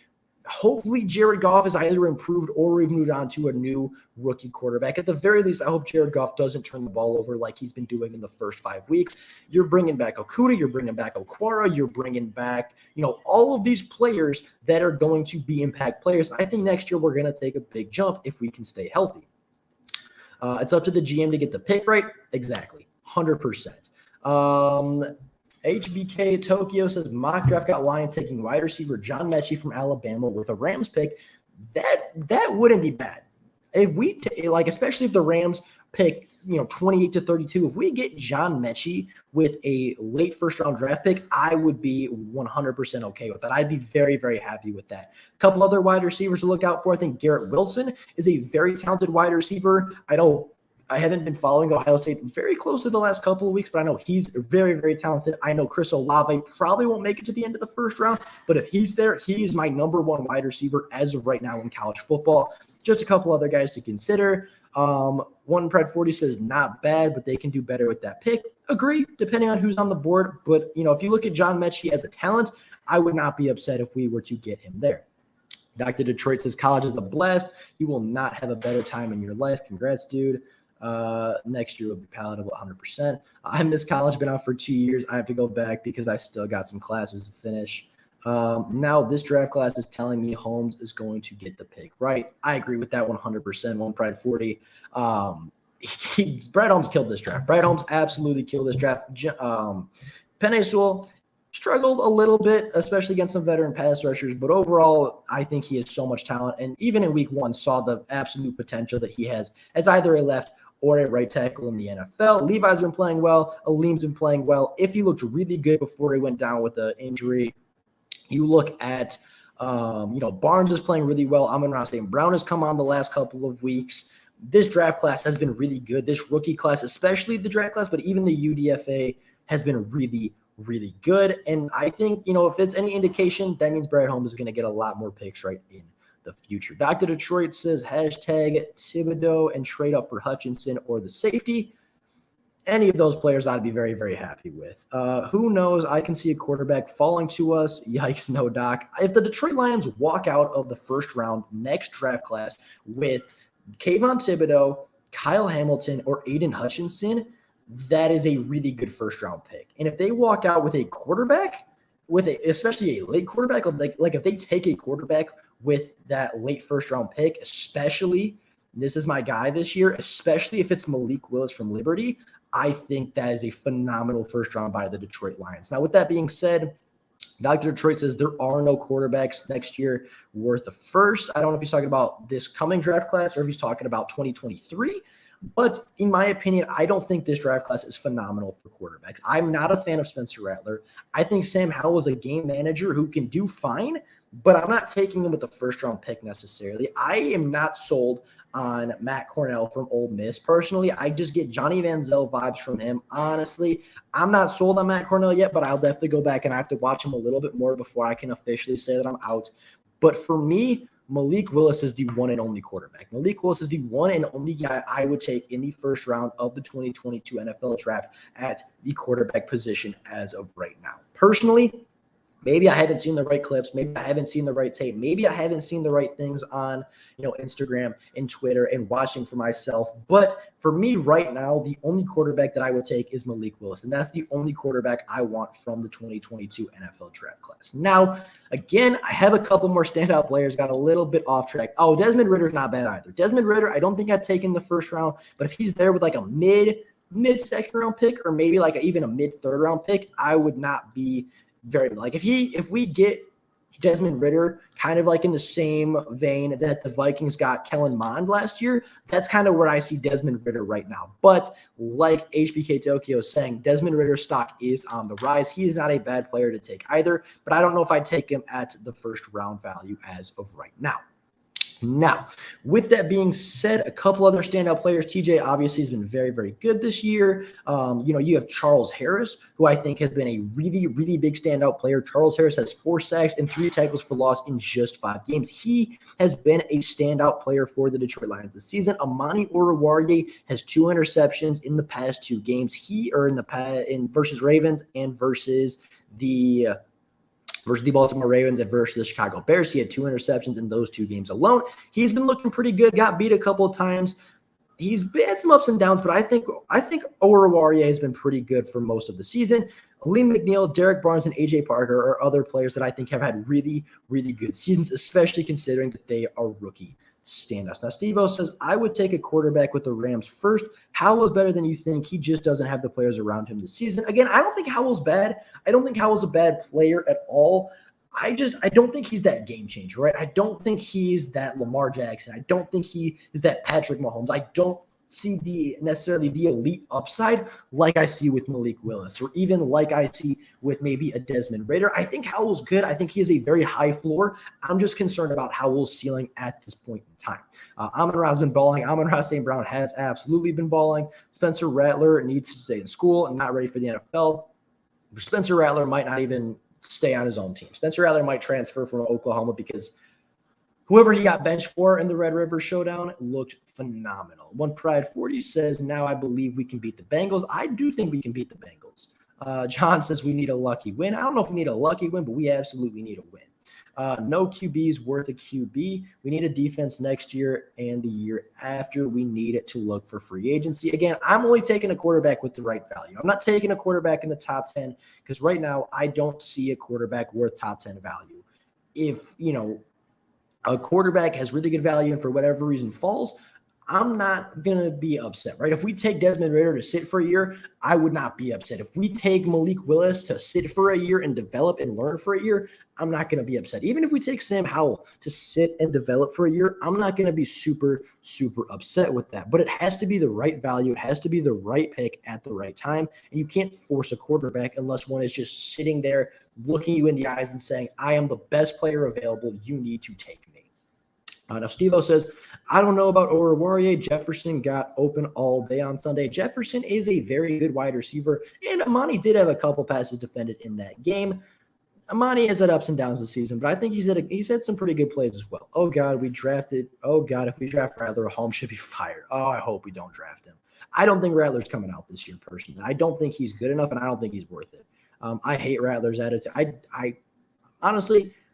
Hopefully Jared Goff is either improved or we've moved on to a new rookie quarterback. At the very least, I hope Jared Goff doesn't turn the ball over like he's been doing in the first 5 weeks. You're bringing back Okudah. You're bringing back Okwara. You're bringing back, all of these players that are going to be impact players. I think next year we're going to take a big jump if we can stay healthy. It's up to the GM to get the pick right. Exactly. 100%. HBK Tokyo says mock draft got Lions taking wide receiver John Mechie from Alabama with a Rams pick. That wouldn't be bad. If we especially if the Rams pick 28 to 32, if we get John Mechie with a late first round draft pick, I would be 100% okay with that. I'd be very, very happy with that. A couple other wide receivers to look out for. I think Garrett Wilson is a very talented wide receiver. I don't I haven't been following Ohio State very closely the last couple of weeks, but I know he's very, very talented. I know Chris Olave probably won't make it to the end of the first round, but if he's there, he's my number one wide receiver as of right now in college football. Just a couple other guys to consider. One Pred 40 says not bad, but they can do better with that pick. Agree, depending on who's on the board. But, if you look at John Mechie as a talent, I would not be upset if we were to get him there. Dr. Detroit says college is a blast. You will not have a better time in your life. Congrats, dude. Next year will be palatable 100%. I missed college, been out for 2 years. I have to go back because I still got some classes to finish. Now this draft class is telling me Holmes is going to get the pick, right? I agree with that 100%. One Pride 40. Brad Holmes killed this draft. Brad Holmes absolutely killed this draft. Penei Sewell struggled a little bit, especially against some veteran pass rushers, but overall, I think he has so much talent. And even in week one, saw the absolute potential that he has as either a left or a right tackle in the NFL. Levi's been playing well. Aleem's been playing well. If he looked really good before he went down with an injury, you look at, Barnes is playing really well. Amon-Ra St. Brown has come on the last couple of weeks. This draft class has been really good. This rookie class, especially the draft class, but even the UDFA has been really, really good. And I think, if it's any indication, that means Brad Holmes is going to get a lot more picks right in the future. Dr. Detroit says hashtag Thibodeau and trade up for Hutchinson or the safety. Any of those players I'd be very, very happy with. Who knows? I can see a quarterback falling to us. Yikes, no, Doc. If the Detroit Lions walk out of the first round next draft class with Kayvon Thibodeau, Kyle Hamilton, or Aiden Hutchinson, that is a really good first-round pick. And if they walk out with a quarterback, especially a late quarterback, like if they take a quarterback with that late first-round pick, especially, this is my guy this year, especially if it's Malik Willis from Liberty, I think that is a phenomenal first-round by the Detroit Lions. Now, with that being said, Dr. Detroit says there are no quarterbacks next year worth a first. I don't know if he's talking about this coming draft class or if he's talking about 2023. But in my opinion, I don't think this draft class is phenomenal for quarterbacks. I'm not a fan of Spencer Rattler. I think Sam Howell is a game manager who can do fine, but I'm not taking him with the first-round pick necessarily. I am not sold on Matt Cornell from Ole Miss. Personally, I just get Johnny Manziel vibes from him. Honestly, I'm not sold on Matt Cornell yet, but I'll definitely go back and I have to watch him a little bit more before I can officially say that I'm out. But for me, Malik Willis is the one and only quarterback. Malik Willis is the one and only guy I would take in the first round of the 2022 NFL draft at the quarterback position as of right now. Personally, maybe I haven't seen the right clips. Maybe I haven't seen the right tape. Maybe I haven't seen the right things on, Instagram and Twitter and watching for myself. But for me right now, the only quarterback that I would take is Malik Willis. And that's the only quarterback I want from the 2022 NFL draft class. Now, again, I have a couple more standout players. Got a little bit off track. Oh, Desmond Ritter's not bad either. Desmond Ridder, I don't think I'd take in the first round. But if he's there with like a mid-second round pick or maybe like even a mid-third round pick, I would not be very like if we get Desmond Ridder kind of like in the same vein that the Vikings got Kellen Mond last year, that's kind of where I see Desmond Ridder right now. But like HBK Tokyo is saying, Desmond Ridder's stock is on the rise. He is not a bad player to take either, but I don't know if I'd take him at the first round value as of right now. Now, with that being said, a couple other standout players. TJ obviously has been very, very good this year. You have Charles Harris, who I think has been a really, really big standout player. Charles Harris has 4 sacks and 3 tackles for loss in just 5 games. He has been a standout player for the Detroit Lions this season. Amani Oruwariye has 2 interceptions in the past 2 games. In versus Ravens and versus the Baltimore Ravens and versus the Chicago Bears. He had 2 interceptions in those 2 games alone. He's been looking pretty good, got beat a couple of times. He's had some ups and downs, but I think Oruwariye has been pretty good for most of the season. Aleem McNeil, Derek Barnes, and A.J. Parker are other players that I think have had really, really good seasons, especially considering that they are rookie standouts. Now, Steve-O says, I would take a quarterback with the Rams first. Howell's better than you think. He just doesn't have the players around him this season. Again, I don't think Howell's bad. I don't think Howell's a bad player at all. I don't think he's that game changer, right? I don't think he's that Lamar Jackson. I don't think he is that Patrick Mahomes. I don't see necessarily the elite upside like I see with Malik Willis, or even like I see with maybe a Desmond Ridder. I think Howell's good. I think he has a very high floor. I'm just concerned about Howell's ceiling at this point in time. Amon-Ra has been balling. Amon-Ra St. Brown has absolutely been balling. Spencer Rattler needs to stay in school and not ready for the NFL. Spencer Rattler might not even stay on his own team. Spencer Rattler might transfer from Oklahoma because whoever he got benched for in the Red River Showdown looked phenomenal. One Pride 40 says, now I believe we can beat the Bengals. I do think we can beat the Bengals. John says we need a lucky win. I don't know if we need a lucky win, but we absolutely need a win. No QB is worth a QB. We need a defense next year and the year after. We need it to look for free agency. Again, I'm only taking a quarterback with the right value. I'm not taking a quarterback in the top 10 because right now I don't see a quarterback worth top 10 value. If, a quarterback has really good value and for whatever reason falls, I'm not going to be upset, right? If we take Desmond Ridder to sit for a year, I would not be upset. If we take Malik Willis to sit for a year and develop and learn for a year, I'm not going to be upset. Even if we take Sam Howell to sit and develop for a year, I'm not going to be super, super upset with that. But it has to be the right value. It has to be the right pick at the right time. And you can't force a quarterback unless one is just sitting there looking you in the eyes and saying, I am the best player available. You need to take me. Now, Steve-O says, I don't know about Oruwariye. Jefferson got open all day on Sunday. Jefferson is a very good wide receiver, and Amani did have a couple passes defended in that game. Amani has had ups and downs this season, but I think he's had some pretty good plays as well. Oh, God, if we draft Rattler, Holmes should be fired. Oh, I hope we don't draft him. I don't think Rattler's coming out this year, personally. I don't think he's good enough, and I don't think he's worth it. I hate Rattler's attitude. I honestly –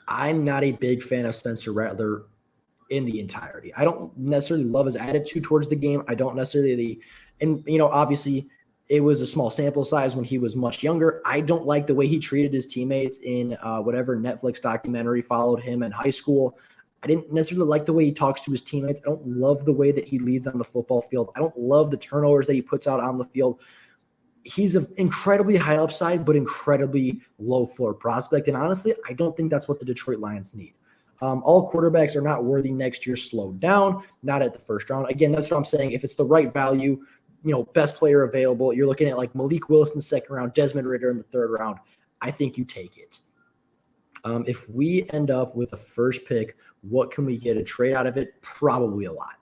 I'm not a big fan of Spencer Rattler in the entirety. I don't necessarily love his attitude towards the game. I don't necessarily obviously it was a small sample size when he was much younger. I don't like the way he treated his teammates in whatever Netflix documentary followed him in high school. I didn't necessarily like the way he talks to his teammates. I don't love the way that he leads on the football field. I don't love the turnovers that he puts out on the field. He's an incredibly high upside, but incredibly low floor prospect. And honestly, I don't think that's what the Detroit Lions need. All quarterbacks are not worthy next year. Slowed down, not at the first round. Again, that's what I'm saying. If it's the right value, best player available, you're looking at like Malik Willis in the second round, Desmond Ridder in the third round. I think you take it. If we end up with a first pick, what can we get a trade out of it? Probably a lot.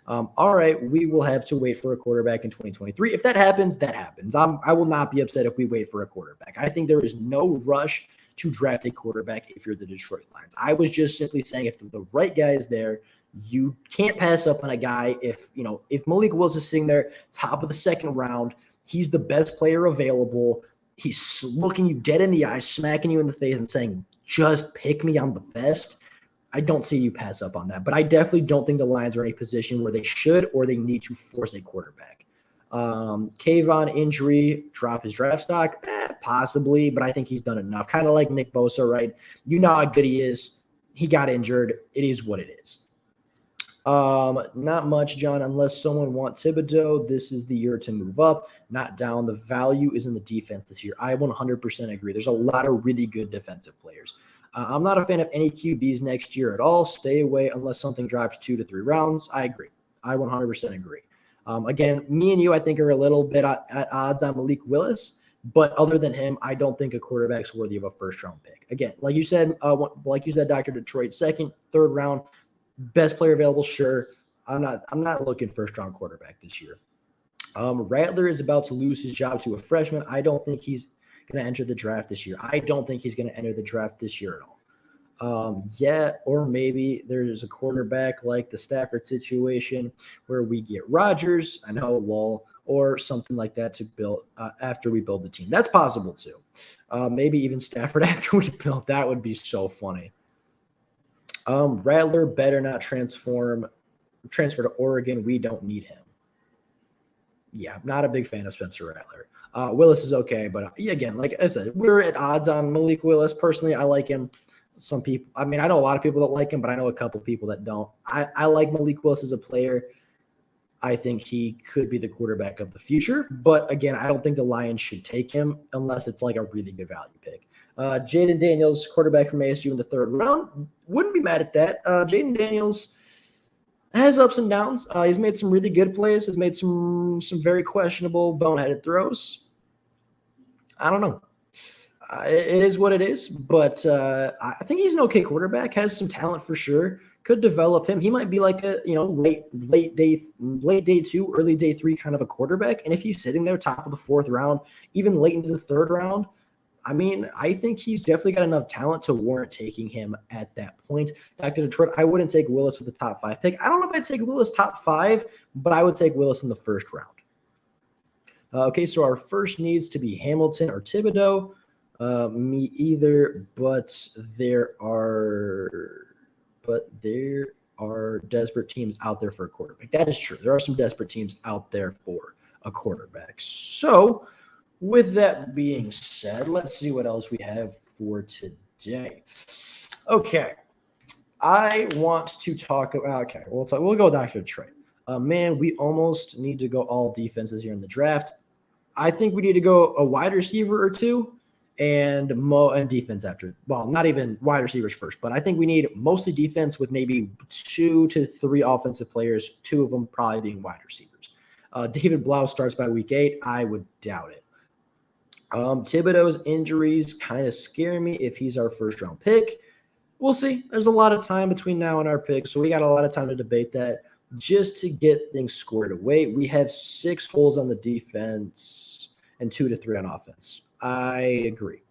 All right, we will have to wait for a quarterback in 2023. If that happens, that happens. I will not be upset if we wait for a quarterback. I think there is no rush to draft a quarterback if you're the Detroit Lions. I was just simply saying if the right guy is there, you can't pass up on a guy. If Malik Willis is sitting there, top of the second round, he's the best player available. He's looking you dead in the eye, smacking you in the face and saying, just pick me, I'm the best. I don't see you pass up on that, but I definitely don't think the Lions are in a position where they should or they need to force a quarterback. Kayvon injury, drop his draft stock? Possibly, but I think he's done enough. Kind of like Nick Bosa, right? You know how good he is. He got injured. It is what it is. Not much, John, unless someone wants Thibodeau. This is the year to move up, not down. The value is in the defense this year. I 100% agree. There's a lot of really good defensive players. I'm not a fan of any QBs next year at all. Stay away unless something drops 2 to 3 rounds. I agree. I 100% agree. Again, me and you, I think, are a little bit at odds on Malik Willis. But other than him, I don't think a quarterback's worthy of a first-round pick. Again, like you said, Dr. Detroit, second, third round, best player available, sure. I'm not looking first-round quarterback this year. Rattler is about to lose his job to a freshman. I don't think he's going to enter the draft this year. I don't think he's going to enter the draft this year at all. Or maybe there's a quarterback like the Stafford situation where we get Rodgers, I know, Wall, or something like that to build after we build the team. That's possible too. Maybe even Stafford after we build. That would be so funny. Rattler better not transfer to Oregon. We don't need him. Yeah, I'm not a big fan of Spencer Rattler. Willis is okay, but again, like I said, we're at odds on Malik Willis. Personally, I like him. Some people, I know a lot of people that like him, but I know a couple people that don't. I like Malik Willis as a player. I think he could be the quarterback of the future. But again, I don't think the Lions should take him unless it's like a really good value pick. Jaden Daniels, quarterback from ASU in the third round. Wouldn't be mad at that. Jaden Daniels, has ups and downs. He's made some really good plays. Has made some very questionable, boneheaded throws. I don't know. It is what it is, but I think he's an okay quarterback. Has some talent for sure. Could develop him. He might be like a late day 2, early day 3 kind of a quarterback. And if he's sitting there top of the 4th round, even late into the 3rd round, I mean, I think he's definitely got enough talent to warrant taking him at that point. Back to Detroit, I wouldn't take Willis with the top 5 pick. I don't know if I'd take Willis top 5, but I would take Willis in the 1st round. Okay, so our first needs to be Hamilton or Thibodeaux. Me either, but there are desperate teams out there for a quarterback. That is true. There are some desperate teams out there for a quarterback. So, with that being said, let's see what else we have for today. Okay, I want to talk about. Okay, we'll go back to Detroit. Man, we almost need to go all defenses here in the draft. I think we need to go a wide receiver or 2. And defense after. Well, not even wide receivers first, but I think we need mostly defense with maybe 2 to 3 offensive players, 2 of them probably being wide receivers. David Blau starts by week 8. I would doubt it. Thibodeau's injuries kind of scare me if he's our 1st round pick. We'll see. There's a lot of time between now and our pick, so we got a lot of time to debate that. Just to get things squared away, we have 6 holes on the defense and 2 to 3 on offense. I agree.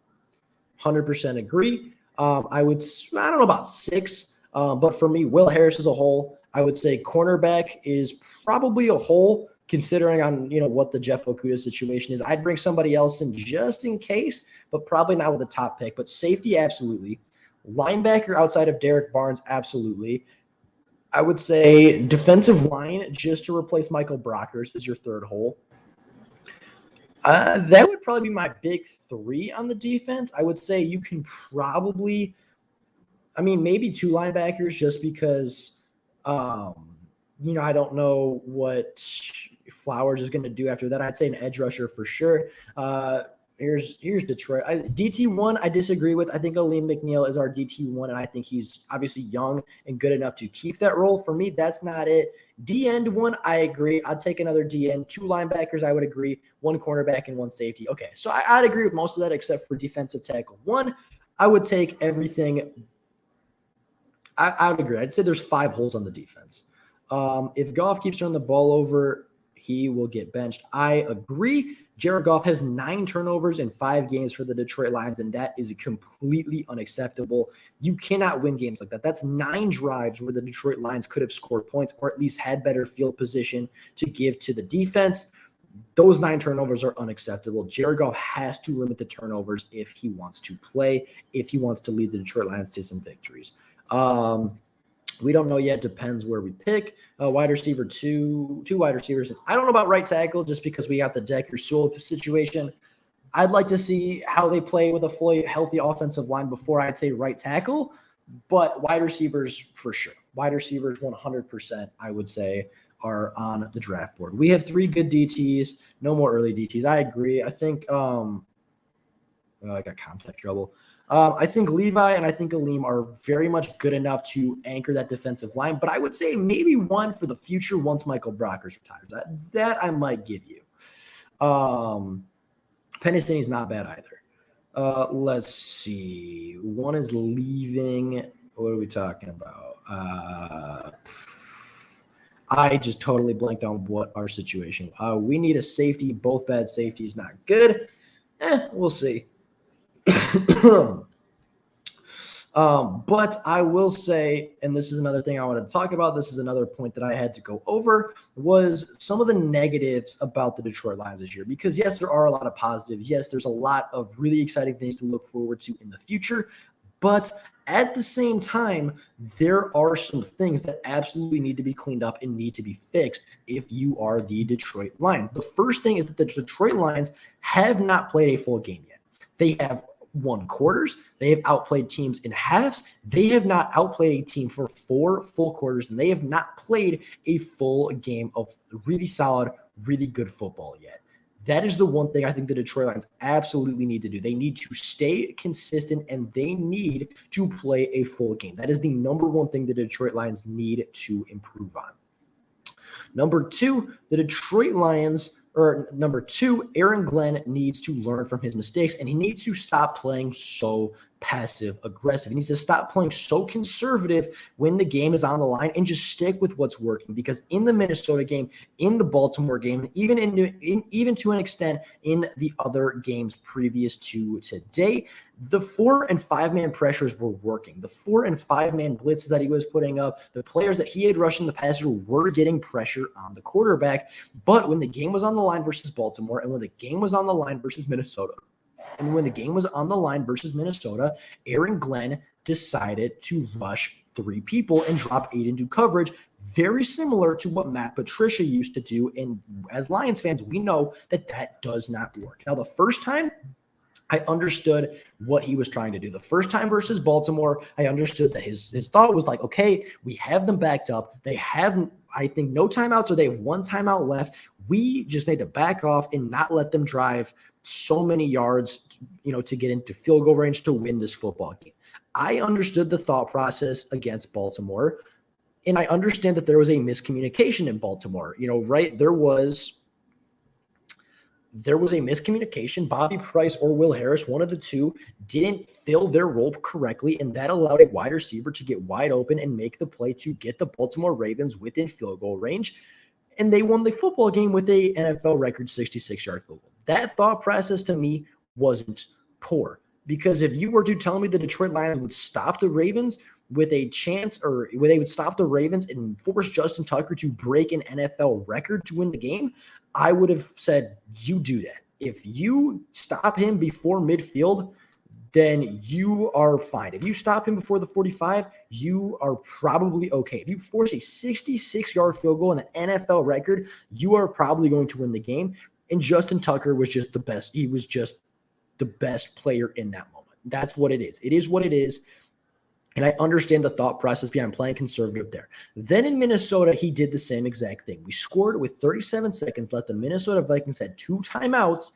100% agree. I don't know about 6, but for me, Will Harris is a hole. I would say cornerback is probably a hole considering on what the Jeff Okudah situation is. I'd bring somebody else in just in case, but probably not with the top pick. But safety, absolutely. Linebacker outside of Derek Barnes, absolutely. I would say defensive line just to replace Michael Brockers is your 3rd hole. That would probably be my big 3 on the defense. I would say you can probably, maybe 2 linebackers just because, I don't know what Flowers is going to do after that. I'd say an edge rusher for sure. Here's Detroit. DT1, I disagree with. I think Aleem McNeil is our DT1, and I think he's obviously young and good enough to keep that role. For me, that's not it. D-end 1, I agree. I'd take another D-end. 2 linebackers, I would agree. 1 cornerback and 1 safety. Okay, so I'd agree with most of that except for defensive tackle. 1, I would take everything. I would agree. I'd say there's 5 holes on the defense. If Goff keeps turning the ball over, he will get benched. I agree. Jared Goff has 9 turnovers in 5 games for the Detroit Lions, and that is completely unacceptable. You cannot win games like that. That's 9 drives where the Detroit Lions could have scored points or at least had better field position to give to the defense. Those 9 turnovers are unacceptable. Jared Goff has to limit the turnovers if he wants to play, if he wants to lead the Detroit Lions to some victories. We don't know yet. Depends where we pick. Wide receiver, 2 wide receivers. I don't know about right tackle just because we got the Decker Sewell situation. I'd like to see how they play with a fully healthy offensive line before I'd say right tackle, but wide receivers for sure. Wide receivers 100%, I would say, are on the draft board. We have 3 good DTs, no more early DTs. I agree. I think I got contact trouble. I think Levi and I think Aleem are very much good enough to anchor that defensive line, but I would say maybe 1 for the future once Michael Brockers retires. That I might give you. Penny is not bad either. Let's see. 1 is leaving. What are we talking about? I just totally blanked on what our situation. We need a safety. Both bad safeties, not good. We'll see. But I will say, and this is another thing I wanted to talk about, this is another point that I had to go over, was some of the negatives about the Detroit Lions this year. Because yes, there are a lot of positives. Yes, there's a lot of really exciting things to look forward to in the future. But at the same time, there are some things that absolutely need to be cleaned up and need to be fixed if you are the Detroit Lions. The first thing is that the Detroit Lions have not played a full game yet. They have won quarters. They have outplayed teams in halves. They have not outplayed a team for 4 full quarters, and they have not played a full game of really solid, really good football yet. That is the one thing I think the Detroit Lions absolutely need to do. They need to stay consistent and they need to play a full game. That is the number one thing the Detroit Lions need to improve on. Number two, Aaron Glenn needs to learn from his mistakes, and he needs to stop playing so passive aggressive. He needs to stop playing so conservative when the game is on the line and just stick with what's working. Because in the Minnesota game, in the Baltimore game, even to an extent in the other games previous to today, the 4 and 5 man pressures were working. The 4 and 5 man blitzes that he was putting up, the players that he had rushed in the passer were getting pressure on the quarterback. But when the game was on the line versus Baltimore, and when the game was on the line versus Minnesota, Aaron Glenn decided to rush 3 people and drop 8 into coverage, very similar to what Matt Patricia used to do. And as Lions fans, we know that does not work. Now, the first time, I understood what he was trying to do. The first time versus Baltimore, I understood that his thought was like, okay, we have them backed up. They have, I think, no timeouts, or they have 1 timeout left. We just need to back off and not let them drive so many yards, to get into field goal range to win this football game. I understood the thought process against Baltimore, and I understand that there was a miscommunication in Baltimore. Right? There was a miscommunication. Bobby Price or Will Harris, one of the two, didn't fill their role correctly, and that allowed a wide receiver to get wide open and make the play to get the Baltimore Ravens within field goal range. And they won the football game with a NFL record 66-yard field goal. That thought process to me wasn't poor, because if you were to tell me the Detroit Lions would stop the Ravens with a chance, or they would stop the Ravens and force Justin Tucker to break an NFL record to win the game, I would have said, you do that. If you stop him before midfield, then you are fine. If you stop him before the 45, you are probably okay. If you force a 66-yard field goal and an NFL record, you are probably going to win the game. And Justin Tucker was just the best. He was just the best player in that moment. That's what it is. It is what it is. And I understand the thought process behind playing conservative there. Then in Minnesota, he did the same exact thing. We scored with 37 seconds left. The Minnesota Vikings had 2 timeouts,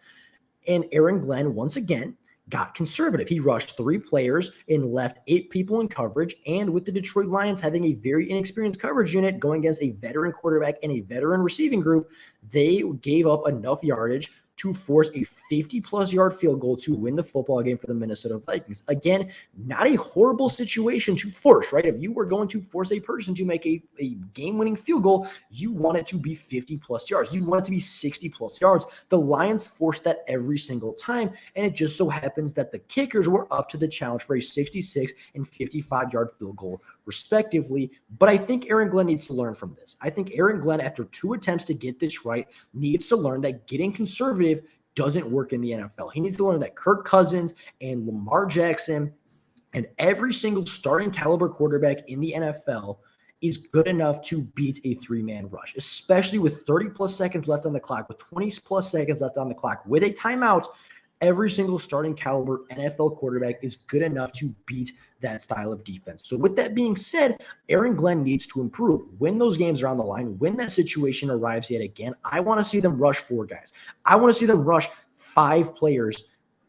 and Aaron Glenn, once again, got conservative. He rushed 3 players and left 8 people in coverage. And with the Detroit Lions having a very inexperienced coverage unit going against a veteran quarterback and a veteran receiving group, they gave up enough yardage to force a 50-plus yard field goal to win the football game for the Minnesota Vikings. Again, not a horrible situation to force, right? If you were going to force a person to make a game-winning field goal, you want it to be 50-plus yards. You want it to be 60-plus yards. The Lions forced that every single time, and it just so happens that the kickers were up to the challenge for a 66 and 55-yard field goal, respectively. But I think Aaron Glenn needs to learn from this. I think Aaron Glenn, after 2 attempts to get this right, needs to learn that getting conservative doesn't work in the NFL. He needs to learn that Kirk Cousins and Lamar Jackson and every single starting caliber quarterback in the NFL is good enough to beat a 3-man rush, especially with 30-plus seconds left on the clock, with 20-plus seconds left on the clock, with a timeout. Every single starting caliber NFL quarterback is good enough to beat that style of defense. So with that being said, Aaron Glenn needs to improve. When those games are on the line, when that situation arrives yet again, I want to see them rush 4 guys. I want to see them rush 5 players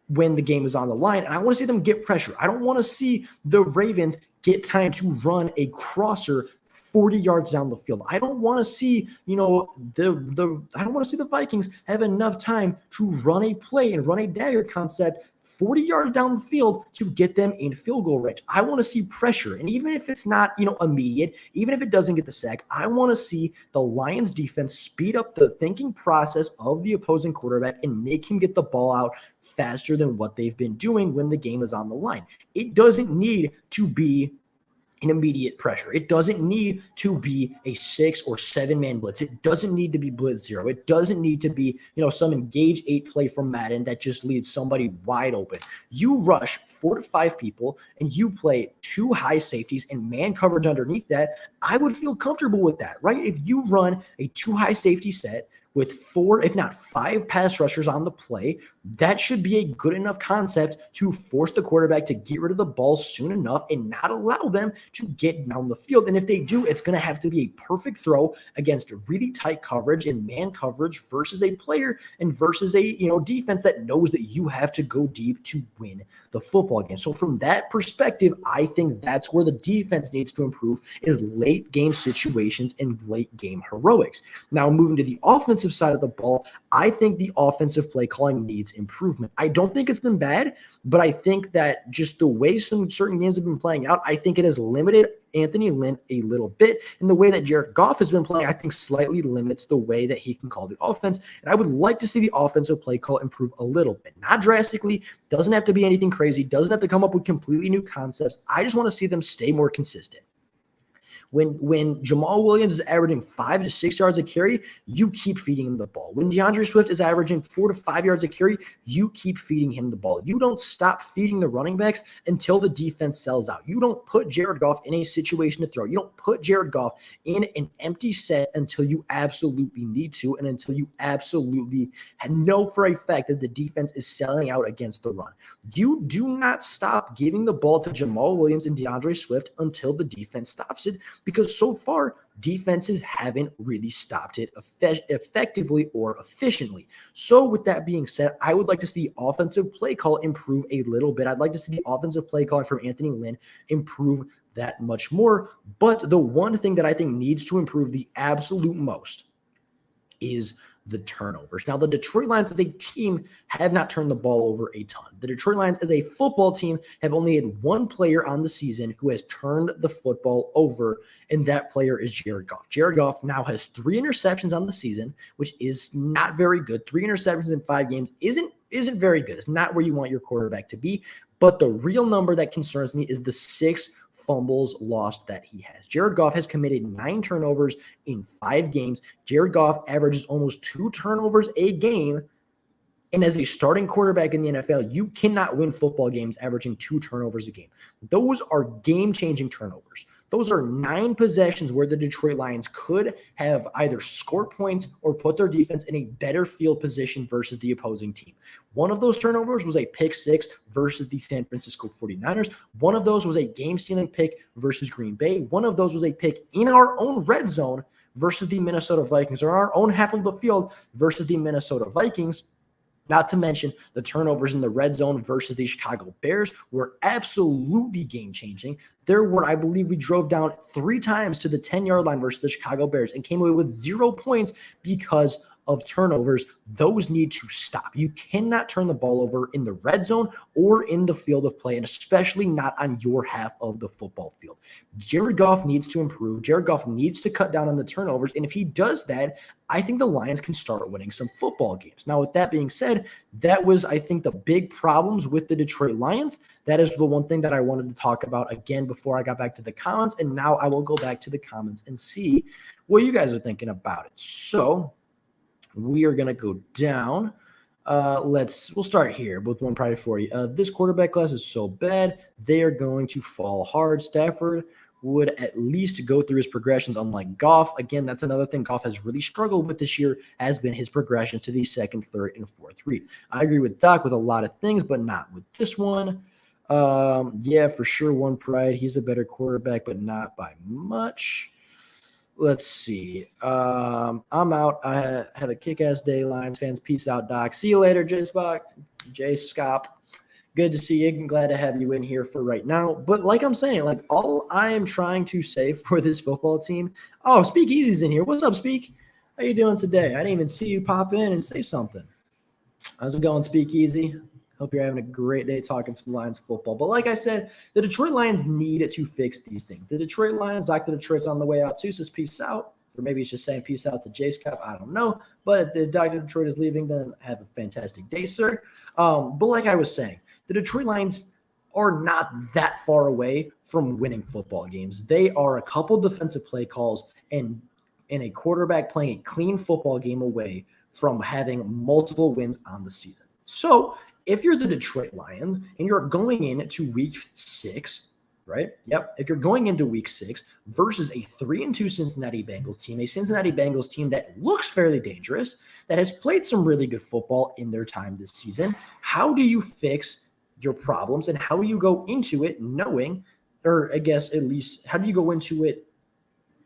when the game is on the line, and I want to see them get pressure. I don't want to see the Ravens get time to run a crosser 40 yards down the field. I don't want to see, I don't want to see the Vikings have enough time to run a play and run a dagger concept 40 yards down the field to get them in field goal range. I want to see pressure. And even if it's not, immediate, even if it doesn't get the sack, I want to see the Lions defense speed up the thinking process of the opposing quarterback and make him get the ball out faster than what they've been doing when the game is on the line. It doesn't need to be an immediate pressure. It doesn't need to be a 6 or 7-man blitz. It doesn't need to be blitz 0. It doesn't need to be, some engage 8 play from Madden that just leaves somebody wide open. You rush 4 to 5 people and you play 2 high safeties and man coverage underneath that. I would feel comfortable with that, right? If you run a 2 high safety set with 4, if not 5 pass rushers on the play, that should be a good enough concept to force the quarterback to get rid of the ball soon enough and not allow them to get down the field. And if they do, it's going to have to be a perfect throw against really tight coverage and man coverage versus a player and versus a defense that knows that you have to go deep to win the football game. So from that perspective, I think that's where the defense needs to improve, is late game situations and late game heroics. Now, moving to the offensive side of the ball, I think the offensive play calling needs improvement. I don't think it's been bad, but I think that just the way some certain games have been playing out, I think it has limited Anthony Lynn a little bit. And the way that Jared Goff has been playing, I think slightly limits the way that he can call the offense. And I would like to see the offensive play call improve a little bit. Not drastically, doesn't have to be anything crazy, doesn't have to come up with completely new concepts. I just want to see them stay more consistent. When Jamal Williams is averaging 5 to 6 yards a carry, you keep feeding him the ball. When DeAndre Swift is averaging 4 to 5 yards a carry, you keep feeding him the ball. You don't stop feeding the running backs until the defense sells out. You don't put Jared Goff in a situation to throw. You don't put Jared Goff in an empty set until you absolutely need to and until you absolutely know for a fact that the defense is selling out against the run. You do not stop giving the ball to Jamal Williams and DeAndre Swift until the defense stops it, because so far, defenses haven't really stopped it effectively or efficiently. So with that being said, I would like to see the offensive play call improve a little bit. I'd like to see the offensive play call from Anthony Lynn improve that much more. But the one thing that I think needs to improve the absolute most is the turnovers. Now, the Detroit Lions as a team have not turned the ball over a ton. The Detroit Lions as a football team have only had one player on the season who has turned the football over, and that player is Jared Goff. Jared Goff now has 3 interceptions on the season, which is not very good. 3 interceptions in 5 games isn't very good. It's not where you want your quarterback to be. But the real number that concerns me is the 6 fumbles lost that he has. Jared Goff has committed 9 turnovers in 5 games. Jared Goff averages almost 2 turnovers a game. And as a starting quarterback in the NFL, you cannot win football games averaging 2 turnovers a game. Those are game-changing turnovers. Those are 9 possessions where the Detroit Lions could have either scored points or put their defense in a better field position versus the opposing team. One of those turnovers was a pick 6 versus the San Francisco 49ers. One of those was a game-stealing pick versus Green Bay. One of those was a pick in our own red zone versus the Minnesota Vikings, or our own half of the field versus the Minnesota Vikings. Not to mention the turnovers in the red zone versus the Chicago Bears were absolutely game-changing. There were, I believe, we drove down 3 times to the 10-yard line versus the Chicago Bears and came away with 0 points because of turnovers. Those need to stop. You cannot turn the ball over in the red zone or in the field of play, and especially not on your half of the football field. Jared Goff needs to improve. Jared Goff needs to cut down on the turnovers, and if he does that, I think the Lions can start winning some football games. Now, with that being said, that was, I think, the big problems with the Detroit Lions. That is the one thing that I wanted to talk about again before I got back to the comments, and now I will go back to the comments and see what you guys are thinking about it. So we are going to go down. We'll start here with one probably for you. This quarterback class is so bad, they are going to fall hard. Stafford would at least go through his progressions, unlike Goff. Again, that's another thing Goff has really struggled with this year, has been his progression to the 2nd, 3rd, and 4th read. I agree with Doc with a lot of things, but not with this one. Yeah, for sure, one pride. He's a better quarterback, but not by much. Let's see. I'm out. I have a kick-ass day, Lions fans. Peace out, Doc. See you later, J. Scop. Good to see you. I'm glad to have you in here for right now. But like I'm saying, like all I am trying to say for this football team. Oh, Speak Easy's in here. What's up, Speak? How you doing today? I didn't even see you pop in and say something. How's it going, Speak Easy? Hope you're having a great day talking some Lions football. But like I said, the Detroit Lions need to fix these things. The Detroit Lions, Dr. Detroit's on the way out too, says peace out. Or maybe he's just saying peace out to Jace Cup. I don't know. But if Dr. Detroit is leaving, then have a fantastic day, sir. But like I was saying, the Detroit Lions are not that far away from winning football games. They are a couple defensive play calls and a quarterback playing a clean football game away from having multiple wins on the season. So if you're the Detroit Lions and you're going into week 6, right? Yep. If you're going into week 6 versus a 3-2 Cincinnati Bengals team, a Cincinnati Bengals team that looks fairly dangerous, that has played some really good football in their time this season, how do you fix your problems and how do you go into it knowing, or I guess at least, how do you go into it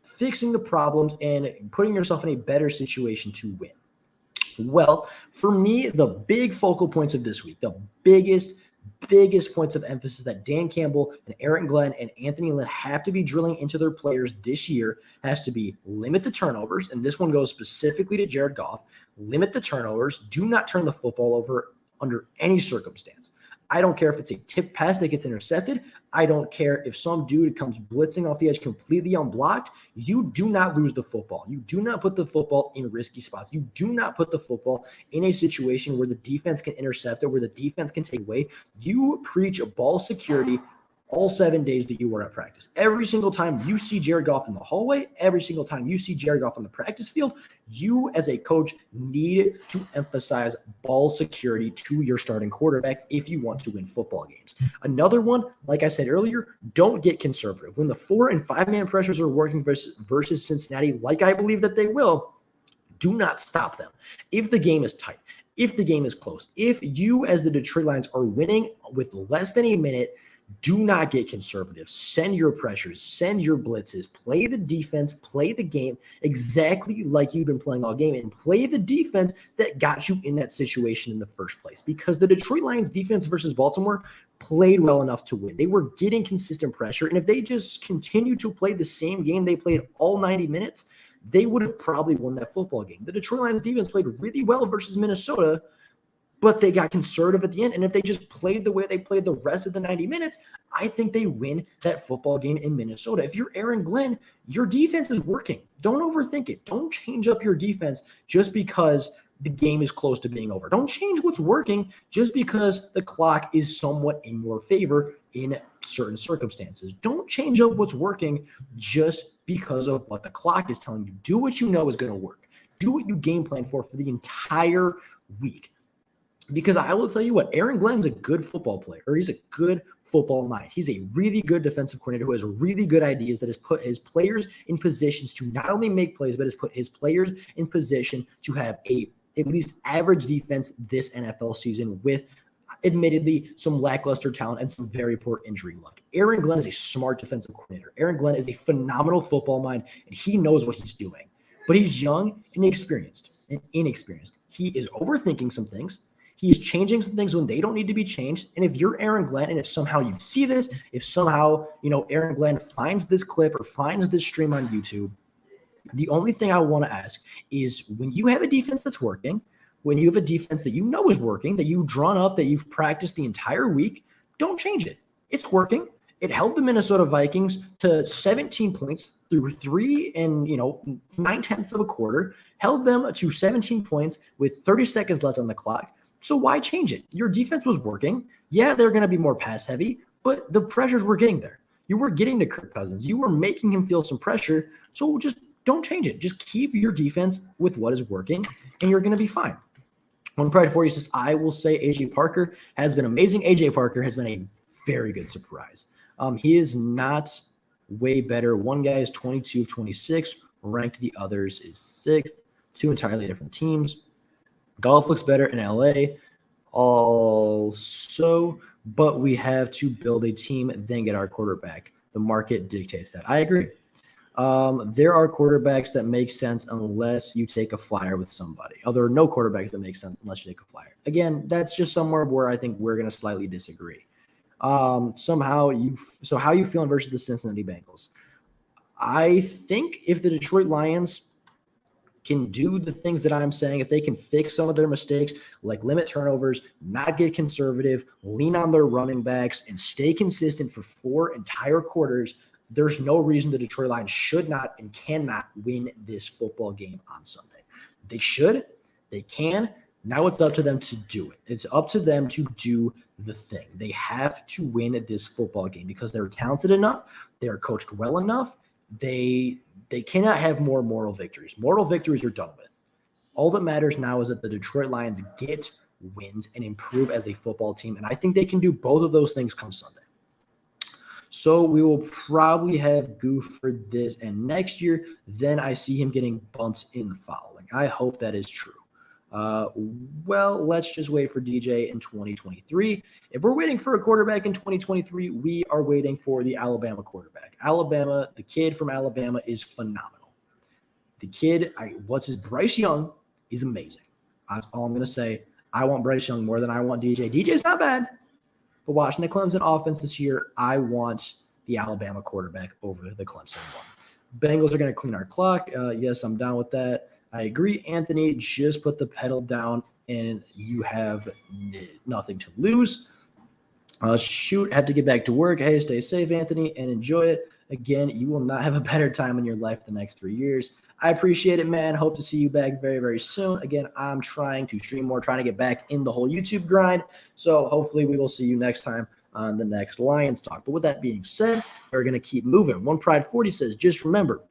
fixing the problems and putting yourself in a better situation to win? Well, for me, the big focal points of this week, the biggest points of emphasis that Dan Campbell and Aaron Glenn and Anthony Lynn have to be drilling into their players this year has to be limit the turnovers. And this one goes specifically to Jared Goff. Limit the turnovers. Do not turn the football over under any circumstance. I don't care if it's a tip pass that gets intercepted. I don't care if some dude comes blitzing off the edge completely unblocked. You do not lose the football. You do not put the football in risky spots. You do not put the football in a situation where the defense can intercept it, where the defense can take away. You preach ball security all 7 days that you were at practice. Every single time you see Jared Goff in the hallway, every single time you see Jared Goff on the practice field, you as a coach need to emphasize ball security to your starting quarterback if you want to win football games. Another one, like I said earlier, don't get conservative. When the 4 and 5 man pressures are working versus Cincinnati, like I believe that they will, do not stop them. If the game is tight, if the game is close, if you as the Detroit Lions are winning with less than a minute, do not get conservative. Send your pressures, send your blitzes, play the defense, play the game exactly like you've been playing all game, and play the defense that got you in that situation in the first place. Because the Detroit Lions defense versus Baltimore played well enough to win. They were getting consistent pressure, and if they just continued to play the same game they played all 90 minutes, they would have probably won that football game. The Detroit Lions defense played really well versus Minnesota, but they got conservative at the end. And if they just played the way they played the rest of the 90 minutes, I think they win that football game in Minnesota. If you're Aaron Glenn, your defense is working. Don't overthink it. Don't change up your defense just because the game is close to being over. Don't change what's working just because the clock is somewhat in your favor in certain circumstances. Don't change up what's working just because of what the clock is telling you. Do what you know is going to work. Do what you game plan for the entire week. Because I will tell you what, Aaron Glenn's a good football player, or he's a good football mind. He's a really good defensive coordinator who has really good ideas that has put his players in positions to not only make plays, but has put his players in position to have a at least average defense this NFL season with admittedly some lackluster talent and some very poor injury luck. Aaron Glenn is a smart defensive coordinator. Aaron Glenn is a phenomenal football mind, and he knows what he's doing. But he's young and inexperienced. He is overthinking some things. He is changing some things when they don't need to be changed. And if you're Aaron Glenn, and if somehow you see this, if somehow, Aaron Glenn finds this clip or finds this stream on YouTube, the only thing I want to ask is when you have a defense that's working, when you have a defense that you know is working, that you've drawn up, that you've practiced the entire week, don't change it. It's working. It held the Minnesota Vikings to 17 points through 3 and 9/10 of a quarter, held them to 17 points with 30 seconds left on the clock. So why change it? Your defense was working. Yeah, they're going to be more pass heavy, but the pressures were getting there. You were getting to Kirk Cousins. You were making him feel some pressure. So just don't change it. Just keep your defense with what is working, and you're going to be fine. On Pride 40 says, I will say AJ Parker has been amazing. AJ Parker has been a very good surprise. He is not way better. One guy is 22 of 26, ranked the others is 6th. Two entirely different teams. Golf looks better in LA also, but we have to build a team, then get our quarterback. The market dictates that. I agree. There are quarterbacks that make sense unless you take a flyer with somebody. There are no quarterbacks that make sense unless you take a flyer. Again, that's just somewhere where I think we're going to slightly disagree. So how you feeling versus the Cincinnati Bengals? I think if the Detroit Lions can do the things that I'm saying, if they can fix some of their mistakes, like limit turnovers, not get conservative, lean on their running backs, and stay consistent for 4 entire quarters, there's no reason the Detroit Lions should not and cannot win this football game on Sunday. They should, they can. Now it's up to them to do it. It's up to them to do the thing. They have to win this football game because they're talented enough, they are coached well enough, they cannot have more moral victories. Moral victories are done with. All that matters now is that the Detroit Lions get wins and improve as a football team, and I think they can do both of those things come Sunday. So we will probably have Goof for this and next year. Then I see him getting bumped in the following. I hope that is true. Well, let's just wait for DJ in 2023. If we're waiting for a quarterback in 2023, we are waiting for the Alabama quarterback. Alabama, the kid from Alabama is phenomenal. The kid, Bryce Young is amazing. That's all I'm going to say. I want Bryce Young more than I want DJ. DJ's not bad, but watching the Clemson offense this year, I want the Alabama quarterback over the Clemson one. Bengals are going to clean our clock. Yes, I'm down with that. I agree, Anthony. Just put the pedal down, and you have nothing to lose. Have to get back to work. Hey, stay safe, Anthony, and enjoy it. Again, you will not have a better time in your life the next 3 years. I appreciate it, man. Hope to see you back very, very soon. Again, I'm trying to stream more, trying to get back in the whole YouTube grind. So hopefully we will see you next time on the next Lions Talk. But with that being said, we're going to keep moving. One Pride 40 says, just remember,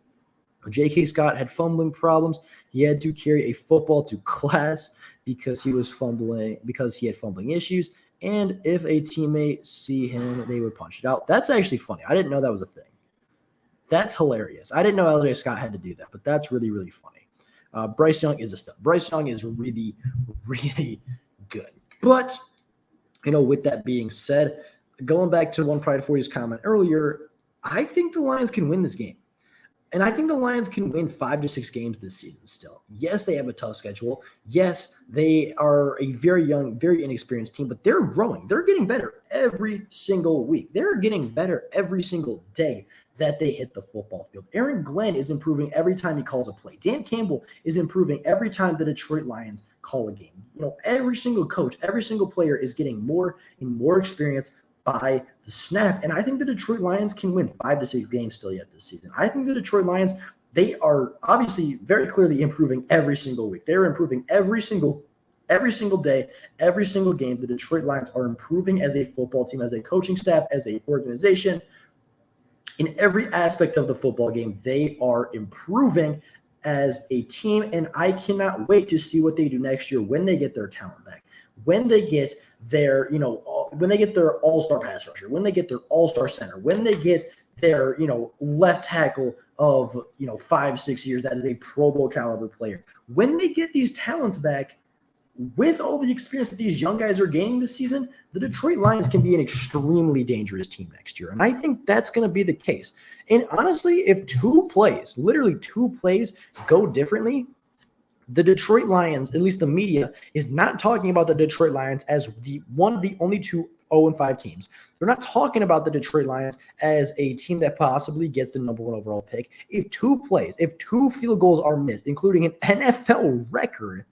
J.K. Scott had fumbling problems. He had to carry a football to class because he had fumbling issues. And if a teammate see him, they would punch it out. That's actually funny. I didn't know that was a thing. That's hilarious. I didn't know LJ Scott had to do that, but that's really, really funny. Bryce Young is a stud. Bryce Young is really, really good. But, with that being said, going back to One Pride 40's comment earlier, I think the Lions can win this game. And I think the Lions can win 5 to 6 games this season still. Yes, they have a tough schedule. Yes, they are a very young, very inexperienced team, but they're growing. They're getting better every single week. They're getting better every single day that they hit the football field. Aaron Glenn is improving every time he calls a play. Dan Campbell is improving every time the Detroit Lions call a game. Every single coach, every single player is getting more and more experience by the snap. And I think the Detroit Lions can win 5 to 6 games still yet this season. I think the Detroit Lions, they are obviously very clearly improving every single week. They're improving every single day, every single game. The Detroit Lions are improving as a football team, as a coaching staff, as an organization. In every aspect of the football game, they are improving as a team, and I cannot wait to see what they do next year when they get their talent back, when they get their, when they get their all-star pass rusher, when they get their all-star center, when they get their, left tackle of, 5-6 years, that is a Pro Bowl caliber player. When they get these talents back, with all the experience that these young guys are gaining this season, the Detroit Lions can be an extremely dangerous team next year. And I think that's going to be the case. And honestly, if literally two plays go differently, the Detroit Lions, at least the media, is not talking about the Detroit Lions as one of the only 2 0-5 teams. They're not talking about the Detroit Lions as a team that possibly gets the number 1 overall pick. If 2 field goals are missed, including an NFL record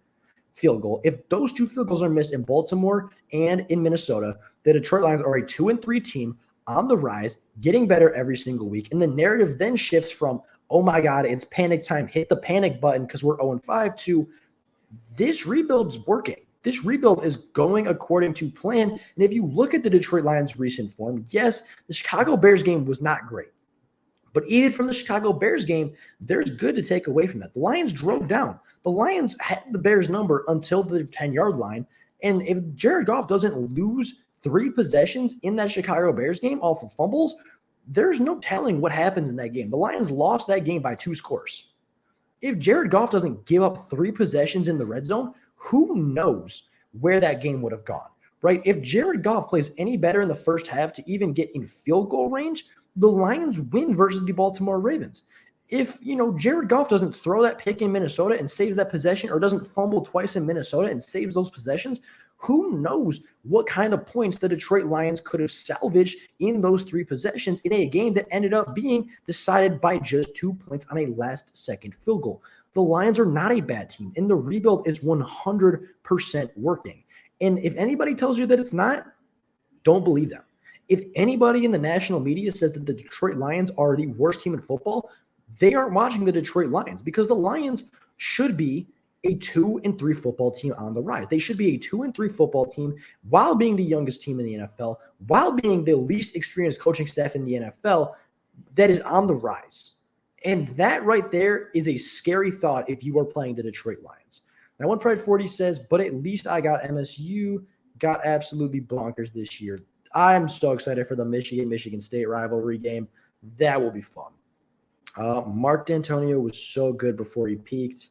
field goal, if those 2 field goals are missed in Baltimore and in Minnesota, the Detroit Lions are a 2-3 team on the rise, getting better every single week. And the narrative then shifts from, oh my God, it's panic time, hit the panic button because we're 0-5, to this rebuild's working. This rebuild is going according to plan. And if you look at the Detroit Lions' recent form, yes, the Chicago Bears game was not great. But even from the Chicago Bears game, there's good to take away from that. The Lions drove down. The Lions had the Bears number until the 10-yard line. And if Jared Goff doesn't lose 3 possessions in that Chicago Bears game off of fumbles, there's no telling what happens in that game. The Lions lost that game by 2 scores. If Jared Goff doesn't give up 3 possessions in the red zone, who knows where that game would have gone, right? If Jared Goff plays any better in the first half to even get in field goal range, the Lions win versus the Baltimore Ravens. If, Jared Goff doesn't throw that pick in Minnesota and saves that possession, or doesn't fumble twice in Minnesota and saves those possessions, who knows what kind of points the Detroit Lions could have salvaged in those 3 possessions in a game that ended up being decided by just 2 points on a last-second field goal. The Lions are not a bad team, and the rebuild is 100% working. And if anybody tells you that it's not, don't believe them. If anybody in the national media says that the Detroit Lions are the worst team in football, they aren't watching the Detroit Lions, because the Lions should be a 2-3 football team on the rise. They should be a 2-3 football team while being the youngest team in the NFL, while being the least experienced coaching staff in the NFL that is on the rise. And that right there is a scary thought if you are playing the Detroit Lions. Now, One Pride 40 says, but at least I got MSU got absolutely bonkers this year. I'm so excited for the Michigan State rivalry game. That will be fun. Mark D'Antonio was so good before he peaked.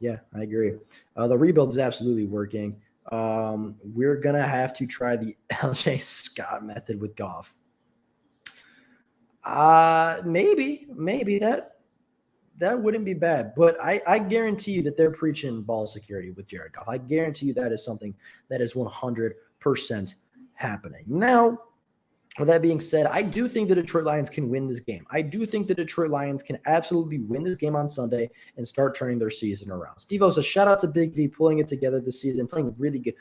Yeah, I agree. The rebuild is absolutely working. We're going to have to try the LJ Scott method with Goff. Maybe that wouldn't be bad, but I guarantee you that they're preaching ball security with Jared Goff. I guarantee you that is something that is 100% happening. Now, with that being said, I do think the Detroit Lions can win this game. I do think the Detroit Lions can absolutely win this game on Sunday and start turning their season around. Steve-O says, shout out to Big V pulling it together this season, playing really good.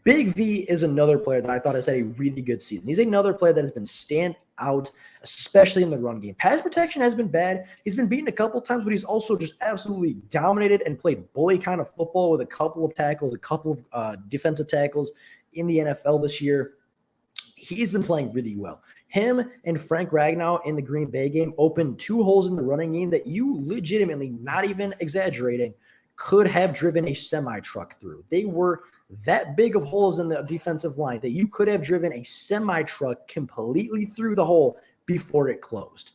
Big V is another player that I thought has had a really good season. He's another player that has been stand out, especially in the run game. Pass protection has been bad. He's been beaten a couple times, but he's also just absolutely dominated and played bully kind of football with a couple of tackles, a couple of defensive tackles in the NFL this year. He's been playing really well. Him and Frank Ragnow in the Green Bay game opened 2 holes in the running game that you legitimately, not even exaggerating, could have driven a semi-truck through. They were that big of holes in the defensive line that you could have driven a semi-truck completely through the hole before it closed.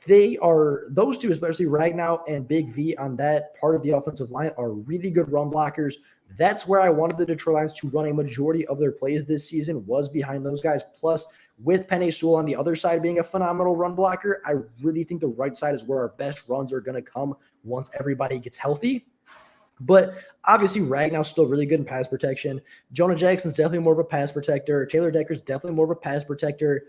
Those two, especially Ragnow and Big V on that part of the offensive line, are really good run blockers. That's where I wanted the Detroit Lions to run a majority of their plays this season, was behind those guys. Plus, with Penei Sewell on the other side being a phenomenal run blocker, I really think the right side is where our best runs are going to come once everybody gets healthy. But obviously, Ragnow's still really good in pass protection. Jonah Jackson's definitely more of a pass protector. Taylor Decker's definitely more of a pass protector.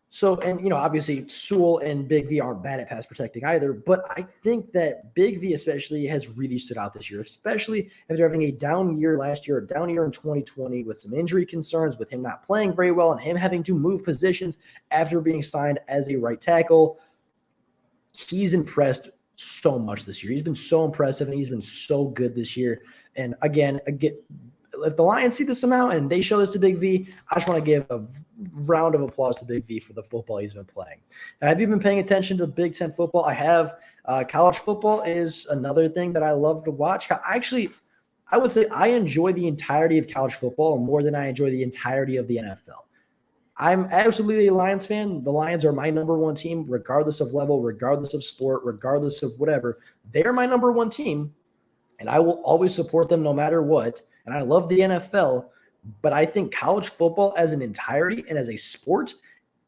So, and, obviously Sewell and Big V aren't bad at pass protecting either, but I think that Big V especially has really stood out this year, especially after having a down year last year, a down year in 2020 with some injury concerns, with him not playing very well and him having to move positions after being signed as a right tackle. He's impressed so much this year. He's been so impressive and he's been so good this year. And again, if the Lions see this amount and they show this to Big V, I just want to give a round of applause to Big V for the football he's been playing. Now, have you been paying attention to Big Ten football? I have. College football is another thing that I love to watch. Actually, I would say I enjoy the entirety of college football more than I enjoy the entirety of the NFL. I'm absolutely a Lions fan. The Lions are my number one team, regardless of level, regardless of sport, regardless of whatever. They're my number one team, and I will always support them no matter what. And I love the NFL, but I think college football as an entirety and as a sport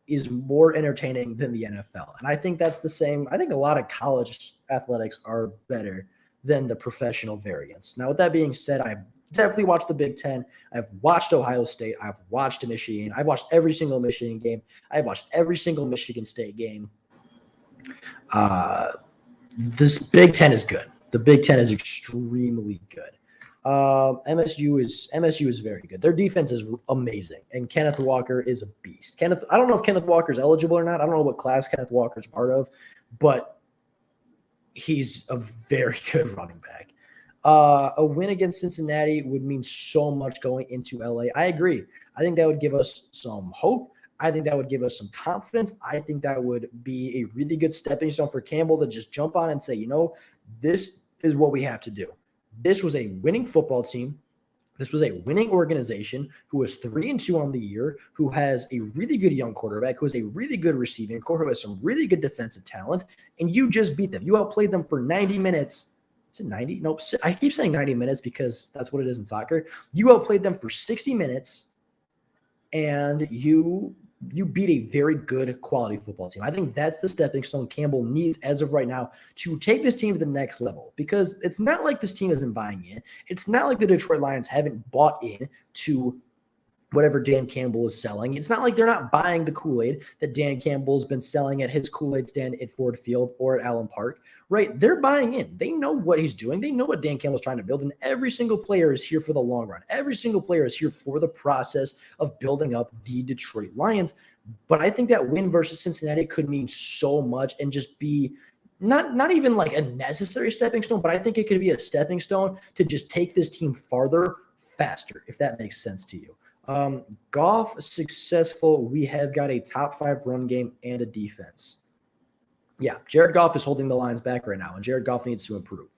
is more entertaining than the NFL. And I think that's the same. I think a lot of college athletics are better than the professional variants. Now, with that being said, I've definitely watched the Big Ten. I've watched Ohio State. I've watched Michigan. I've watched every single Michigan game. I've watched every single Michigan State game. This Big Ten is good. The Big Ten is extremely good. MSU is very good. Their defense is amazing, and Kenneth Walker is a beast. I don't know if Kenneth Walker is eligible or not. I don't know what class Kenneth Walker is part of, but he's a very good running back. A win against Cincinnati would mean so much going into LA. I agree. I think that would give us some hope. I think that would give us some confidence. I think that would be a really good stepping stone for Campbell to just jump on and say, this is what we have to do. This was a winning football team. This was a winning organization who was 3-2 on the year, who has a really good young quarterback, who has a really good receiving core, who has some really good defensive talent, and you just beat them. You outplayed them for 90 minutes. Is it 90? Nope. I keep saying 90 minutes because that's what it is in soccer. You outplayed them for 60 minutes, and you beat a very good quality football team. I think that's the stepping stone Campbell needs as of right now to take this team to the next level, because it's not like this team isn't buying in. It's not like the Detroit Lions haven't bought in to whatever Dan Campbell is selling. It's not like they're not buying the Kool-Aid that Dan Campbell's been selling at his Kool-Aid stand at Ford Field or at Allen Park, right? They're buying in. They know what he's doing. They know what Dan Campbell's trying to build, and every single player is here for the long run. Every single player is here for the process of building up the Detroit Lions. But I think that win versus Cincinnati could mean so much and just be not even like a necessary stepping stone, but I think it could be a stepping stone to just take this team farther, faster, if that makes sense to you. Goff successful. We have got a top 5 run game and a defense. Yeah, Jared Goff is holding the Lions back right now, and Jared Goff needs to improve.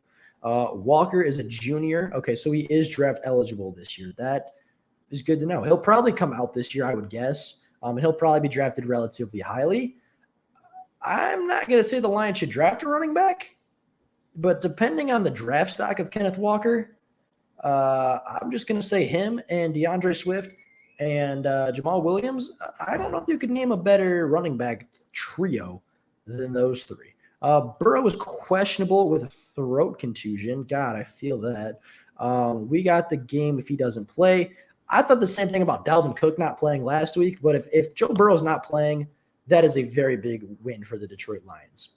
Walker is a junior. Okay, so he is draft eligible this year. That is good to know. He'll probably come out this year, I would guess. And he'll probably be drafted relatively highly. I'm not going to say the Lions should draft a running back, but depending on the draft stock of Kenneth Walker, I'm just going to say him and DeAndre Swift and Jamal Williams. I don't know if you could name a better running back trio than those three. Burrow is questionable with a throat contusion. God, I feel that. We got the game if he doesn't play. I thought the same thing about Dalvin Cook not playing last week, but if Joe Burrow's not playing, that is a very big win for the Detroit Lions.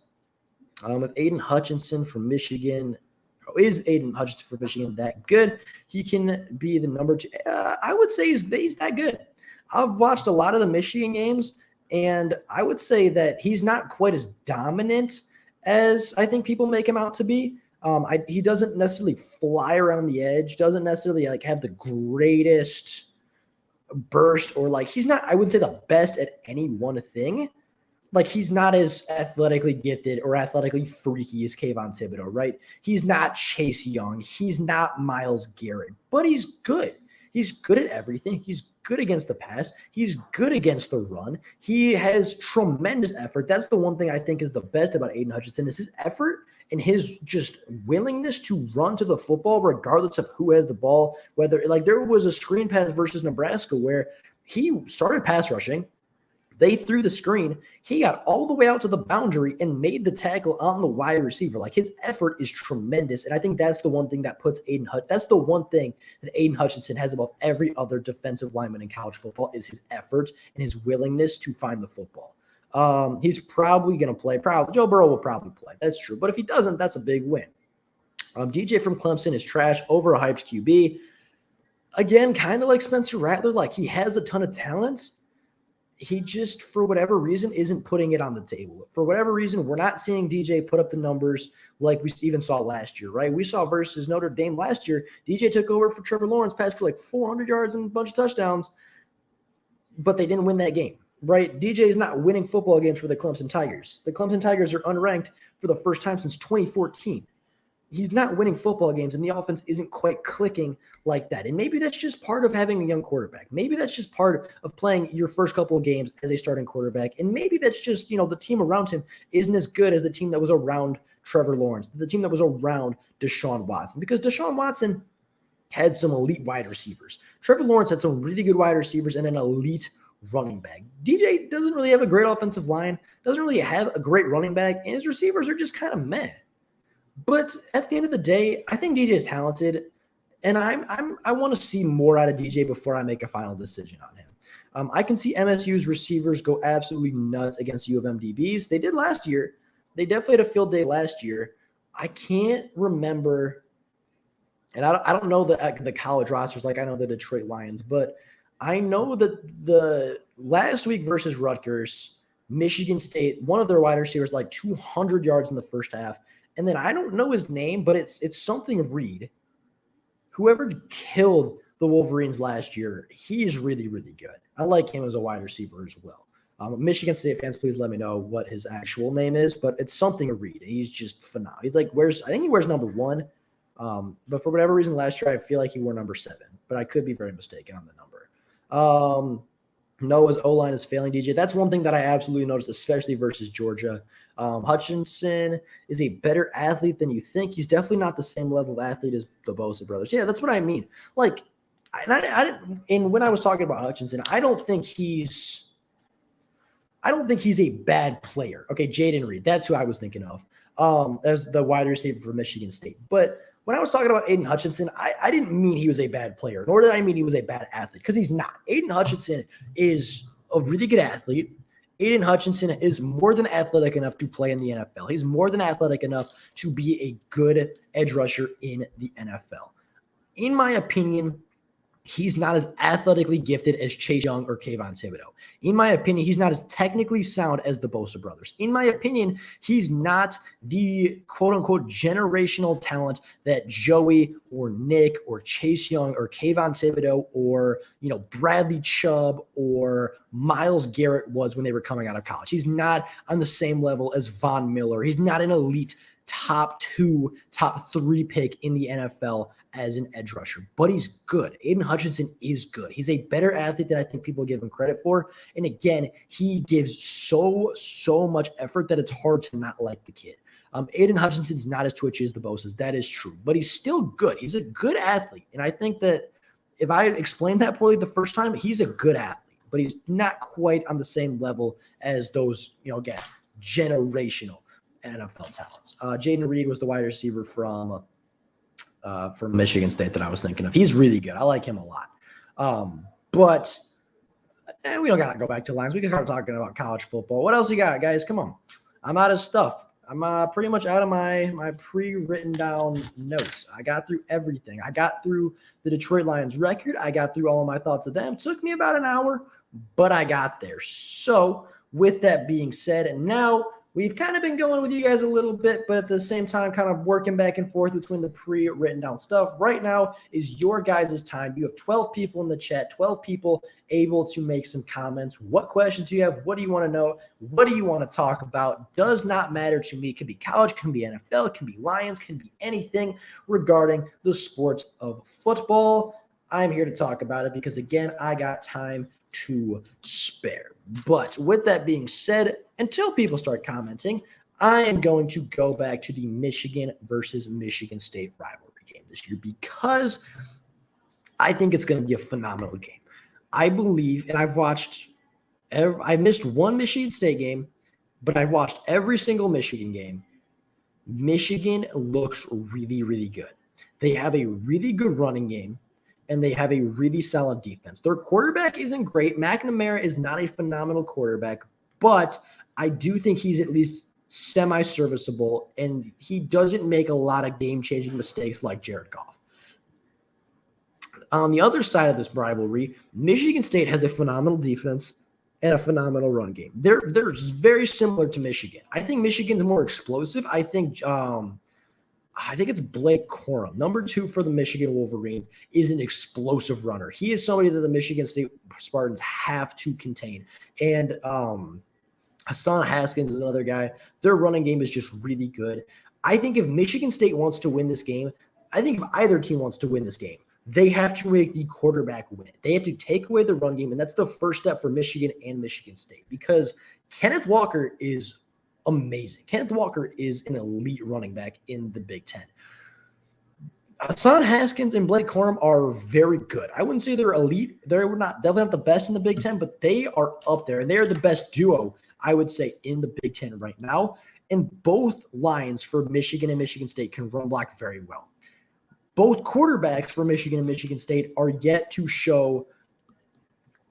With Aiden Hutchinson from Michigan, is Aiden Hutchinson from Michigan that good? He can be the number 2. I would say he's that good. I've watched a lot of the Michigan games, and I would say that he's not quite as dominant as I think people make him out to be. He doesn't necessarily fly around the edge, doesn't necessarily have the greatest burst, or he's not, I wouldn't say the best at any one thing. He's not as athletically gifted or athletically freaky as Kayvon Thibodeaux, right? He's not Chase Young. He's not Myles Garrett, but he's good. He's good at everything. He's good against the pass. He's good against the run. He has tremendous effort. That's the one thing I think is the best about Aiden Hutchinson is his effort and his just willingness to run to the football regardless of who has the ball. Whether there was a screen pass versus Nebraska where he started pass rushing. They threw the screen. He got all the way out to the boundary and made the tackle on the wide receiver. His effort is tremendous. And I think that's the one thing that puts that's the one thing that Aiden Hutchinson has above every other defensive lineman in college football is his effort and his willingness to find the football. He's probably going to play. Joe Burrow will probably play. That's true. But if he doesn't, that's a big win. DJ from Clemson is trash, over a hyped QB. Again, kind of like Spencer Rattler. He has a ton of talent. He just, for whatever reason, isn't putting it on the table. For whatever reason, we're not seeing DJ put up the numbers like we even saw last year, right? We saw versus Notre Dame last year, DJ took over for Trevor Lawrence, passed for 400 yards and a bunch of touchdowns, but they didn't win that game, right? DJ is not winning football games for the Clemson Tigers. The Clemson Tigers are unranked for the first time since 2014. He's not winning football games, and the offense isn't quite clicking like that. And maybe that's just part of having a young quarterback. Maybe that's just part of playing your first couple of games as a starting quarterback. And maybe that's just, the team around him isn't as good as the team that was around Trevor Lawrence, the team that was around Deshaun Watson, because Deshaun Watson had some elite wide receivers. Trevor Lawrence had some really good wide receivers and an elite running back. DJ doesn't really have a great offensive line, doesn't really have a great running back, and his receivers are just kind of meh. But at the end of the day, I think DJ is talented, and I want to see more out of DJ before I make a final decision on him. I can see MSU's receivers go absolutely nuts against U of M DBs. They did last year. They definitely had a field day last year. I can't remember, and I don't know the college rosters like I know the Detroit Lions, but I know that the last week versus Rutgers, Michigan State, one of their wide receivers 200 yards in the first half. And then I don't know his name, but it's something Reed. Whoever killed the Wolverines last year, he's really, really good. I like him as a wide receiver as well. Michigan State fans, please let me know what his actual name is, but it's something Reed. He's just phenomenal. He's I think he wears number 1. But for whatever reason last year, I feel like he wore number 7, but I could be very mistaken on the number. Noah's O-line is failing DJ. That's one thing that I absolutely noticed, especially versus Georgia. Hutchinson is a better athlete than you think. He's definitely not the same level of athlete as the Bosa brothers. Yeah, that's what I mean. And when I was talking about Hutchinson, I don't think he's a bad player. Okay, Jaden Reed, that's who I was thinking of as the wide receiver for Michigan State. But when I was talking about Aiden Hutchinson, I didn't mean he was a bad player, nor did I mean he was a bad athlete, because he's not. Aiden Hutchinson is a really good athlete. Aiden Hutchinson is more than athletic enough to play in the NFL. He's more than athletic enough to be a good edge rusher in the NFL. In my opinion, he's not as athletically gifted as Chase Young or Kayvon Thibodeaux. In my opinion, he's not as technically sound as the Bosa brothers. In my opinion, he's not the quote-unquote generational talent that Joey or Nick or Chase Young or Kayvon Thibodeaux or, Bradley Chubb or Myles Garrett was when they were coming out of college. He's not on the same level as Von Miller. He's not an elite top 2, top 3 pick in the NFL as an edge rusher, but he's good. Aiden Hutchinson is good. He's a better athlete than I think people give him credit for. And again, he gives so much effort that it's hard to not like the kid. Aiden Hutchinson's not as twitchy as the Bosa's. That is true, but he's still good. He's a good athlete. And I think that if I explained that poorly the first time, he's a good athlete, but he's not quite on the same level as those, again, generational NFL talents. Jaden Reed was the wide receiver from Michigan State that I was thinking of. He's really good. I like him a lot. But we don't got to go back to lines. We can start talking about college football. What else you got, guys? Come on. I'm out of stuff. I'm pretty much out of my pre-written down notes. I got through everything. I got through the Detroit Lions record. I got through all of my thoughts of them. It took me about an hour, but I got there. So with that being said, now we've kind of been going with you guys a little bit, but at the same time, kind of working back and forth between the pre-written down stuff. Right now is your guys' time. You have 12 people in the chat, 12 people able to make some comments. What questions do you have? What do you want to know? What do you want to talk about? Does not matter to me. It can be college, can be NFL, can be Lions, can be anything regarding the sport of football. I'm here to talk about it because, again, I got time to spare. But with that being said, until people start commenting, I am going to go back to the Michigan versus Michigan State rivalry game this year because I think it's going to be a phenomenal game. I believe, and I missed one Michigan State game, but I've watched every single Michigan game. Michigan looks really, really good. They have a really good running game, and they have a really solid defense. Their quarterback isn't great. McNamara is not a phenomenal quarterback, but I do think he's at least semi-serviceable, and he doesn't make a lot of game-changing mistakes like Jared Goff. On the other side of this rivalry, Michigan State has a phenomenal defense and a phenomenal run game. They're very similar to Michigan. I think Michigan's more explosive. I think it's Blake Corum. Number 2 for the Michigan Wolverines is an explosive runner. He is somebody that the Michigan State Spartans have to contain. And Hassan Haskins is another guy. Their running game is just really good. I think if Michigan State wants to win this game, I think if either team wants to win this game, they have to make the quarterback win it. They have to take away the run game, and that's the first step for Michigan and Michigan State because Kenneth Walker is amazing. Kenneth Walker is an elite running back in the Big Ten. Hassan Haskins and Blake Corum are very good. I wouldn't say they're elite. They're definitely not the best in the Big Ten, but they are up there, and they are the best duo, I would say, in the Big Ten right now. And both lines for Michigan and Michigan State can run block very well. Both quarterbacks for Michigan and Michigan State are yet to show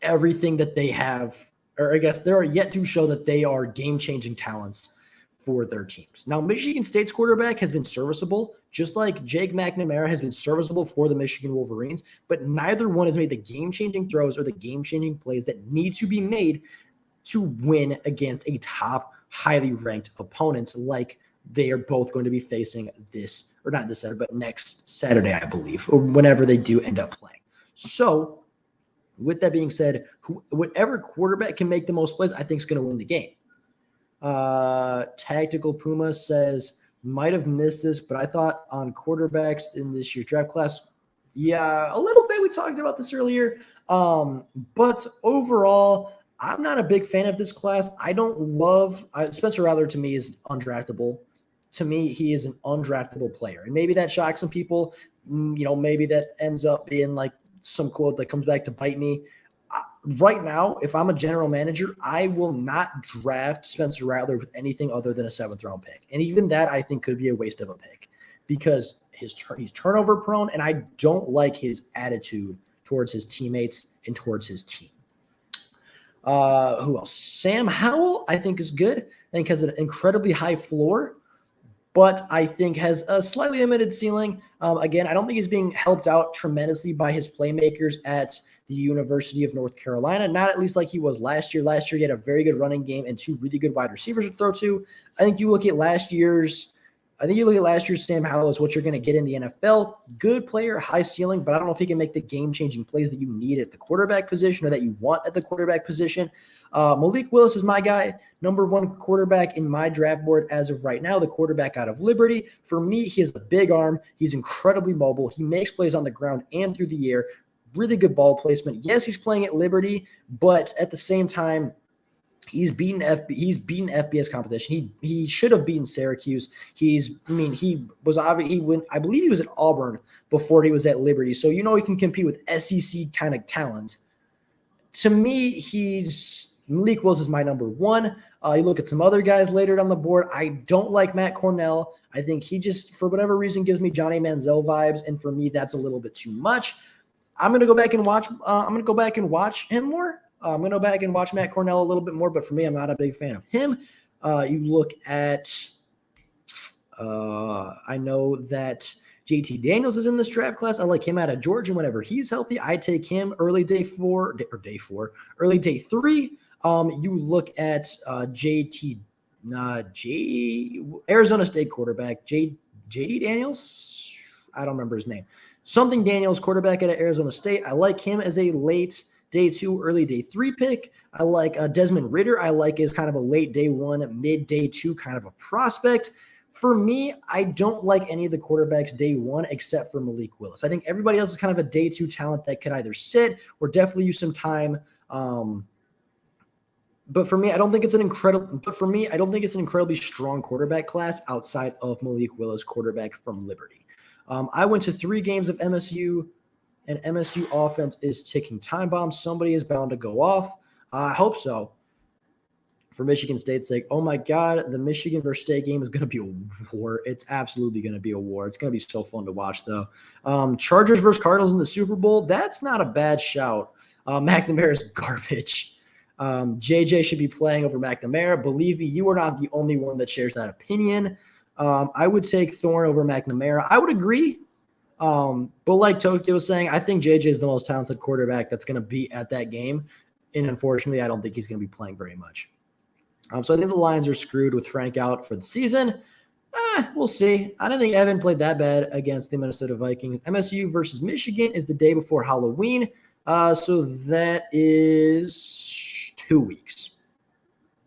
everything that they have, or I guess they are yet to show that they are game-changing talents for their teams. Now, Michigan State's quarterback has been serviceable, just like Jake McNamara has been serviceable for the Michigan Wolverines, but neither one has made the game-changing throws or the game-changing plays that need to be made to win against a top, highly ranked opponents like they are both going to be facing this, or not this Saturday, but next Saturday, I believe, or whenever they do end up playing. So with that being said, whatever quarterback can make the most plays, I think is going to win the game. Tactical Puma says, might have missed this, but I thought on quarterbacks in this year's draft class, yeah, a little bit. We talked about this earlier. But overall, I'm not a big fan of this class. I don't love Spencer Rattler. To me, is undraftable. To me, he is an undraftable player. And maybe that shocks some people. Maybe that ends up being like some quote that comes back to bite me. Right now, if I'm a general manager, I will not draft Spencer Rattler with anything other than a 7th-round pick. And even that, I think, could be a waste of a pick because he's turnover prone, and I don't like his attitude towards his teammates and towards his team. Who else? Sam Howell, I think, is good. I think has an incredibly high floor, but I think has a slightly limited ceiling. Again, I don't think he's being helped out tremendously by his playmakers at the University of North Carolina, not at least like he was last year. Last year, he had a very good running game and 2 really good wide receivers to throw to. I think you look at last year's Sam Howell is what you're going to get in the NFL. Good player, high ceiling, but I don't know if he can make the game-changing plays that you need at the quarterback position or that you want at the quarterback position. Malik Willis is my guy. Number one quarterback in my draft board as of right now, the quarterback out of Liberty. For me, he has a big arm. He's incredibly mobile. He makes plays on the ground and through the air. Really good ball placement. Yes, he's playing at Liberty, but at the same time, he's beaten FBS competition. He should have beaten Syracuse. He was obviously I believe he was at Auburn before he was at Liberty. So he can compete with SEC kind of talent. To me, Malik Willis is my number one. You look at some other guys later on the board. I don't like Matt Cornell. I think he just, for whatever reason, gives me Johnny Manziel vibes, and for me, that's a little bit too much. I'm gonna go back and watch. I'm gonna go back and watch him more. I'm gonna go back and watch Matt Cornell a little bit more, but for me, I'm not a big fan of him. You look at. I know that JT Daniels is in this draft class. I like him out of Georgia. Whenever he's healthy, I take him early day three. You look at Arizona State quarterback JD Daniels. I don't remember his name. Something Daniels, quarterback at Arizona State. I like him as a late day 2, early day 3 pick. I like Desmond Ridder. I like as kind of a late day 1, mid day 2 kind of a prospect. For me, I don't like any of the quarterbacks day 1 except for Malik Willis. I think everybody else is kind of a day 2 talent that could either sit or definitely use some time. But for me, I don't think it's an incredibly strong quarterback class outside of Malik Willis, quarterback from Liberty. I went to 3 games of MSU, and MSU offense is ticking time bombs. Somebody is bound to go off. I hope so. For Michigan State's sake, oh my God, the Michigan versus State game is going to be a war. It's absolutely going to be a war. It's going to be so fun to watch, though. Chargers versus Cardinals in the Super Bowl, that's not a bad shout. McNamara is garbage. JJ should be playing over McNamara. Believe me, you are not the only one that shares that opinion. I would take Thorne over McNamara. I would agree. But like Tokyo was saying, I think JJ is the most talented quarterback that's going to be at that game. And unfortunately, I don't think he's going to be playing very much. So I think the Lions are screwed with Frank out for the season. We'll see. I don't think Evan played that bad against the Minnesota Vikings. MSU versus Michigan is the day before Halloween. So that is 2 weeks.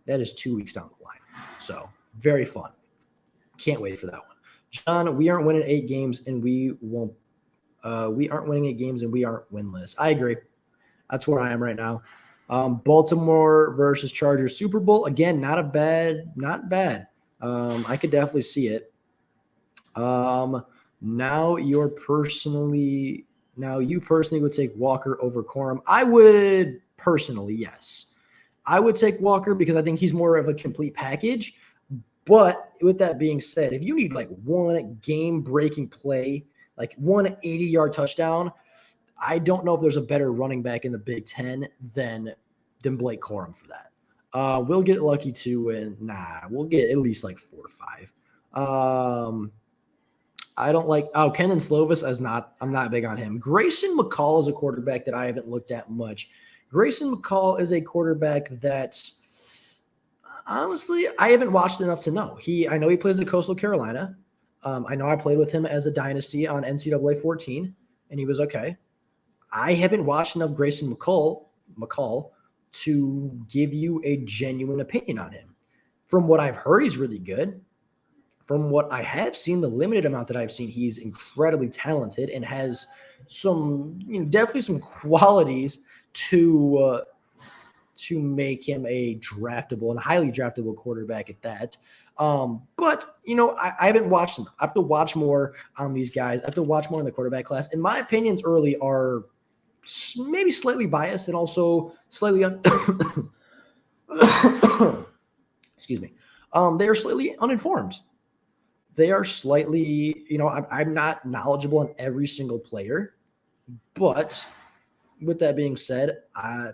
That is 2 weeks down the line. So very fun. Can't wait for that one. John, we aren't winning 8 games and we won't. We aren't winning 8 games and we aren't winless. I agree. That's where I am right now. Baltimore versus Chargers Super Bowl. Again, not bad. I could definitely see it. Now you personally would take Walker over Corum. I would personally, yes. I would take Walker because I think he's more of a complete package. But with that being said, if you need like one game-breaking play, like one 80-yard touchdown, I don't know if there's a better running back in the Big Ten than Blake Corum for that. We'll get lucky too, and we'll get at least like 4 or 5. I don't like Kenan Slovis I'm not big on him. Grayson McCall is a quarterback that I haven't looked at much. Grayson McCall is a quarterback that honestly I haven't watched enough to know. I know he plays at Coastal Carolina. I know I played with him as a dynasty on NCAA 14, and he was okay. I haven't watched enough Grayson McCall to give you a genuine opinion on him. From what I've heard, he's really good. From what I have seen, the limited amount that I've seen, he's incredibly talented and has some, definitely some qualities to make him a draftable and highly draftable quarterback at that. But I haven't watched them. I have to watch more on these guys. I have to watch more in the quarterback class. And my opinions early are maybe slightly biased and also slightly excuse me. They are slightly uninformed. They are slightly, I'm not knowledgeable on every single player, but with that being said,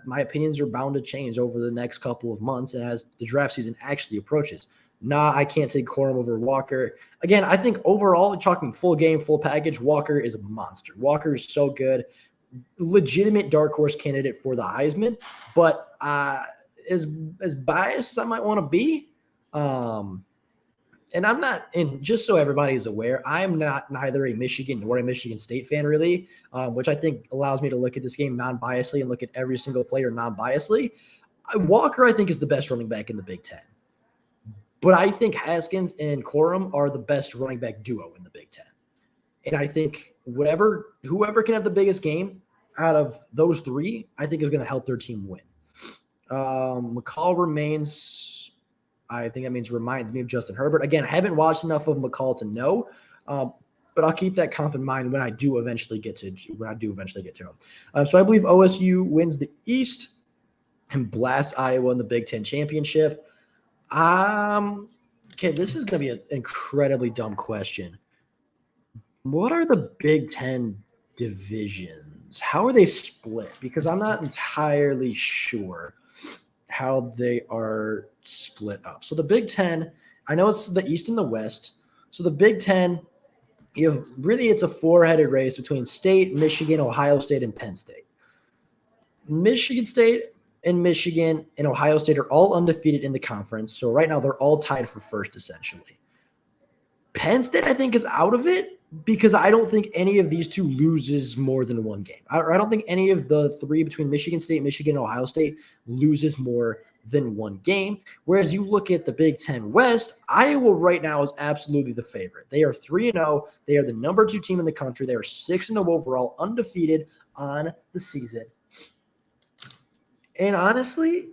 my opinions are bound to change over the next couple of months and as the draft season actually approaches. I can't take Corum over Walker. Again, I think overall, talking full game, full package, Walker is a monster. Walker is so good. Legitimate dark horse candidate for the Heisman, but as biased as I might want to be, and I'm not, and just so everybody is aware, I'm neither a Michigan nor a Michigan State fan really, which I think allows me to look at this game non-biasedly and look at every single player non-biasedly. Walker, I think, is the best running back in the Big Ten. But I think Haskins and Corum are the best running back duo in the Big Ten. And I think whoever can have the biggest game out of those three, I think is going to help their team win. McCall remains, I think that means reminds me of Justin Herbert. Again, I haven't watched enough of McCall to know, but I'll keep that comp in mind when I do eventually get to him. So I believe OSU wins the East and blasts Iowa in the Big Ten championship. Okay, this is going to be an incredibly dumb question. What are the Big Ten divisions? How are they split? Because I'm not entirely sure how they are split up. So the Big Ten, I know it's the East and the West. So the Big Ten, it's a four-headed race between State, Michigan, Ohio State, and Penn State. Michigan State and Michigan and Ohio State are all undefeated in the conference. So right now they're all tied for first, essentially. Penn State, I think, is out of it because I don't think any of these two loses more than one game. I don't think any of the three between Michigan State, Michigan, and Ohio State loses more than one game. Whereas you look at the Big Ten West, Iowa right now is absolutely the favorite. They are 3-0. They are the number 2 team in the country. They are 6-0 overall, undefeated on the season. And honestly,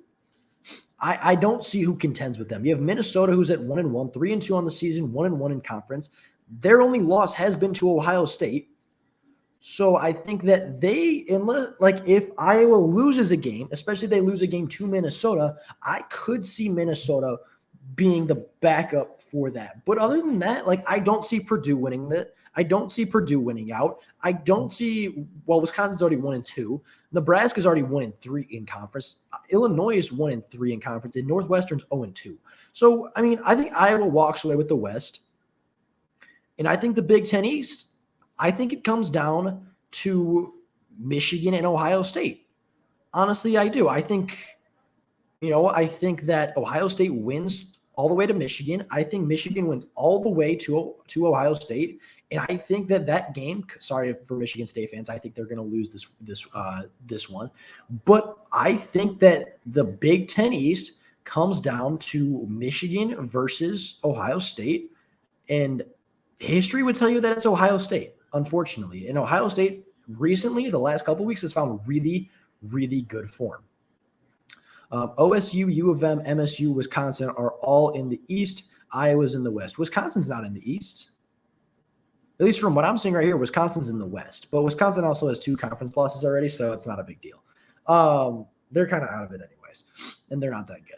I don't see who contends with them. You have Minnesota, who's at 1-1, 3-2 on the season, 1-1 in conference. Their only loss has been to Ohio State. So I think that if Iowa loses a game, especially if they lose a game to Minnesota, I could see Minnesota being the backup for that. But other than that, I don't see Purdue winning that. I don't see Purdue winning out. I don't see – Wisconsin's already 1-2. Nebraska's already 1-3 in conference. Illinois is 1-3 in conference, and Northwestern's 0-2. So, I think Iowa walks away with the West. And I think the Big Ten East, I think it comes down to Michigan and Ohio State. Honestly, I do. I think that Ohio State wins all the way to Michigan. I think Michigan wins all the way to Ohio State. And I think that game, sorry for Michigan State fans, I think they're going to lose this one. But I think that the Big Ten East comes down to Michigan versus Ohio State. And history would tell you that it's Ohio State, unfortunately. And Ohio State recently, the last couple of weeks, has found really, really good form. OSU, U of M, MSU, Wisconsin are all in the East. Iowa's in the West. Wisconsin's not in the East. At least from what I'm seeing right here, Wisconsin's in the West. But Wisconsin also has 2 conference losses already, so it's not a big deal. They're kind of out of it anyways, and they're not that good.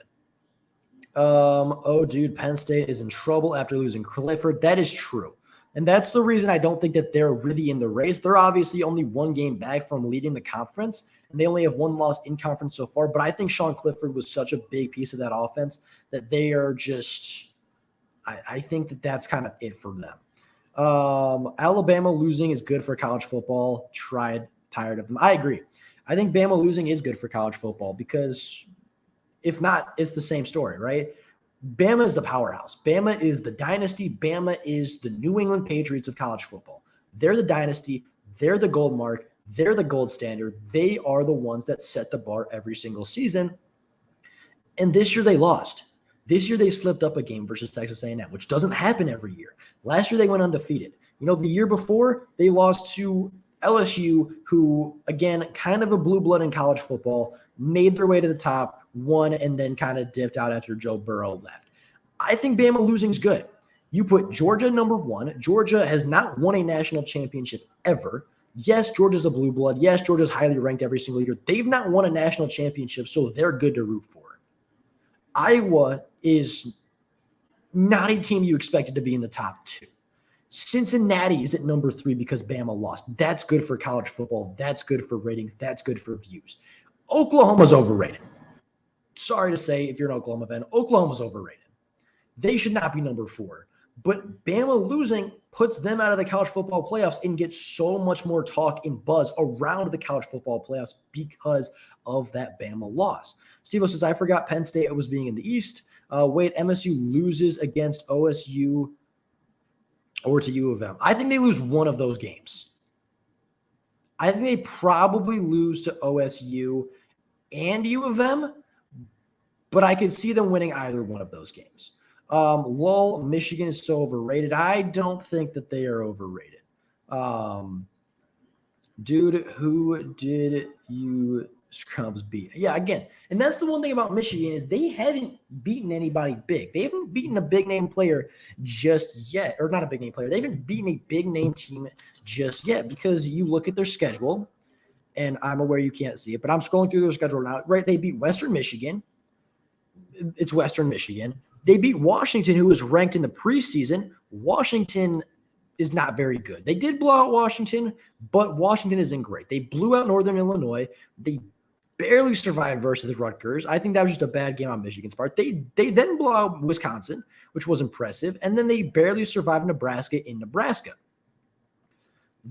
Penn State is in trouble after losing Clifford. That is true. And that's the reason I don't think that they're really in the race. They're obviously only 1 game back from leading the conference, and they only have 1 loss in conference so far. But I think Sean Clifford was such a big piece of that offense that they are just – I think that that's kind of it for them. Alabama losing is good for college football. Tired of them. I agree. I think Bama losing is good for college football because if not, it's the same story, right? Bama is the powerhouse. Bama is the dynasty. Bama is the New England Patriots of college football. They're the dynasty. They're the gold mark. They're the gold standard. They are the ones that set the bar every single season. And this year they lost. This year they slipped up a game versus Texas A&M, which doesn't happen every year. Last year they went undefeated. The year before they lost to LSU, who, again, kind of a blue blood in college football, made their way to the top, won, and then kind of dipped out after Joe Burrow left. I think Bama losing is good. You put Georgia number 1. Georgia has not won a national championship ever. Yes, Georgia's a blue blood. Yes, Georgia's highly ranked every single year. They've not won a national championship, so they're good to root for. Iowa is not a team you expected to be in the top 2. Cincinnati is at number 3 because Bama lost. That's good for college football. That's good for ratings. That's good for views. Oklahoma's overrated. Sorry to say, if you're an Oklahoma fan, Oklahoma's overrated. They should not be number 4. But Bama losing puts them out of the college football playoffs and gets so much more talk and buzz around the college football playoffs because of that Bama loss. Steve says, I forgot Penn State was being in the East. Wait, MSU loses against OSU or to U of M. I think they lose one of those games. I think they probably lose to OSU and U of M, but I could see them winning either one of those games. Lol, Michigan is so overrated. I don't think that they are overrated. Dude, who did you scrubs beat? Yeah, again, and that's the one thing about Michigan is they haven't beaten anybody big. They haven't beaten a big name player just yet, or not a big name player. They haven't beaten a big name team just yet because you look at their schedule, and I'm aware you can't see it, but I'm scrolling through their schedule now. Right, they beat Western Michigan. It's Western Michigan. They beat Washington, who was ranked in the preseason. Washington is not very good. They did blow out Washington, but Washington isn't great. They blew out Northern Illinois. They barely survived versus Rutgers. I think that was just a bad game on Michigan's part. They then blow out Wisconsin, which was impressive, and then they barely survived Nebraska in Nebraska.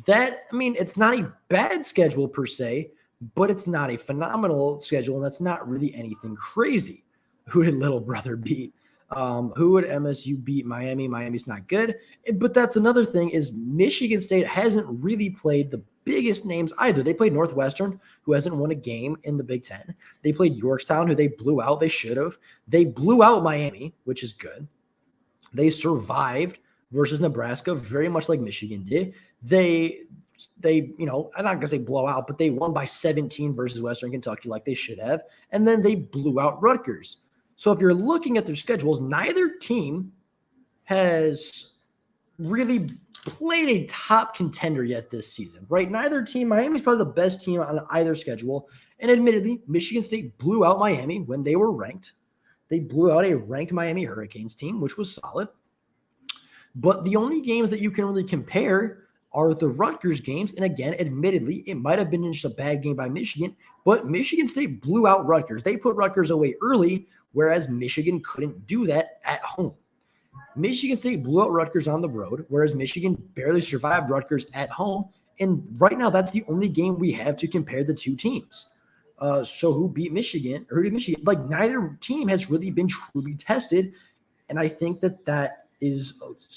It's not a bad schedule per se, but it's not a phenomenal schedule, and that's not really anything crazy. Who did Little Brother beat? Who would MSU beat Miami? Miami's not good. But that's another thing is Michigan State hasn't really played the biggest names either. They played Northwestern, who hasn't won a game in the Big Ten. They played Yorktown, who they blew out. They should have. They blew out Miami, which is good. They survived versus Nebraska, very much like Michigan did. They I'm not going to say blow out, but they won by 17 versus Western Kentucky like they should have. And then they blew out Rutgers. So if you're looking at their schedules, neither team has really played a top contender yet this season, right? Neither team, Miami's probably the best team on either schedule. And admittedly, Michigan State blew out Miami when they were ranked. They blew out a ranked Miami Hurricanes team, which was solid. But the only games that you can really compare are the Rutgers games. And again, admittedly, it might have been just a bad game by Michigan, but Michigan State blew out Rutgers. They put Rutgers away early, whereas Michigan couldn't do that at home. Michigan State blew out Rutgers on the road, whereas Michigan barely survived Rutgers at home. And right now, that's the only game we have to compare the two teams. So who beat Michigan? Or who did Michigan? Like, neither team has really been truly tested. And I think that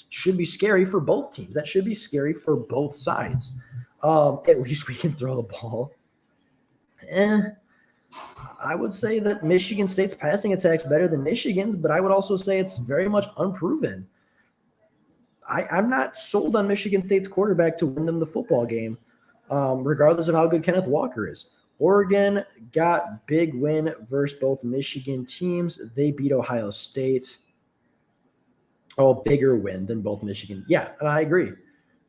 should be scary for both teams. That should be scary for both sides. At least we can throw the ball. I would say that Michigan State's passing attack's better than Michigan's, but I would also say it's very much unproven. I'm not sold on Michigan State's quarterback to win them the football game, regardless of how good Kenneth Walker is. Oregon got big win versus both Michigan teams. They beat Ohio State. Oh, bigger win than both Michigan. Yeah, and I agree.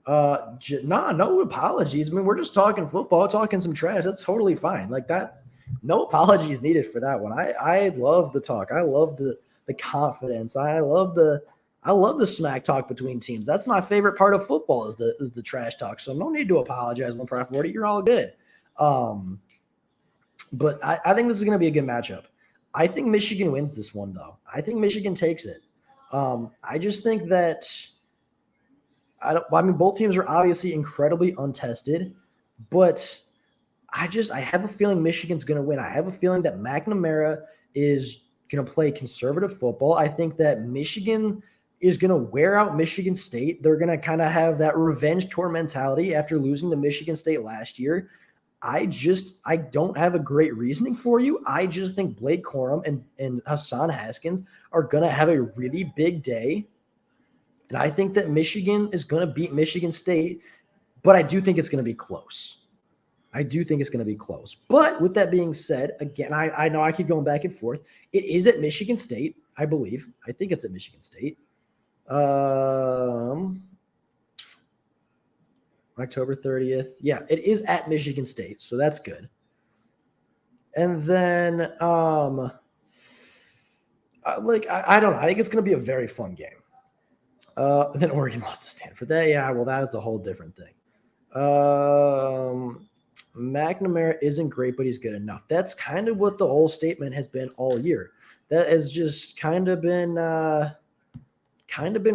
No apologies. I mean, we're just talking football, talking some trash. That's totally fine. Like that. No apologies needed for that one. I love the talk. I love the confidence. I love the smack talk between teams. That's my favorite part of football is the trash talk. So no need to apologize when Prof 40. You're all good. But I think this is going to be a good matchup. I think Michigan wins this one, though. I think Michigan takes it. I just think that both teams are obviously incredibly untested, but I have a feeling Michigan's going to win. I have a feeling that McNamara is going to play conservative football. I think that Michigan is going to wear out Michigan State. They're going to kind of have that revenge tour mentality after losing to Michigan State last year. I don't have a great reasoning for you. I just think Blake Corum and Hassan Haskins are going to have a really big day. And I think that Michigan is going to beat Michigan State, but I do think it's going to be close. But with that being said, again, I know I keep going back and forth. It is at Michigan State, I believe. I think it's at Michigan State. October 30th. Yeah, it is at Michigan State, so that's good. And then, I don't know. I think it's going to be a very fun game. Then Oregon lost to Stanford. Yeah, well, that is a whole different thing. McNamara isn't great, but he's good enough. That's kind of what the whole statement has been all year. That has just kind of been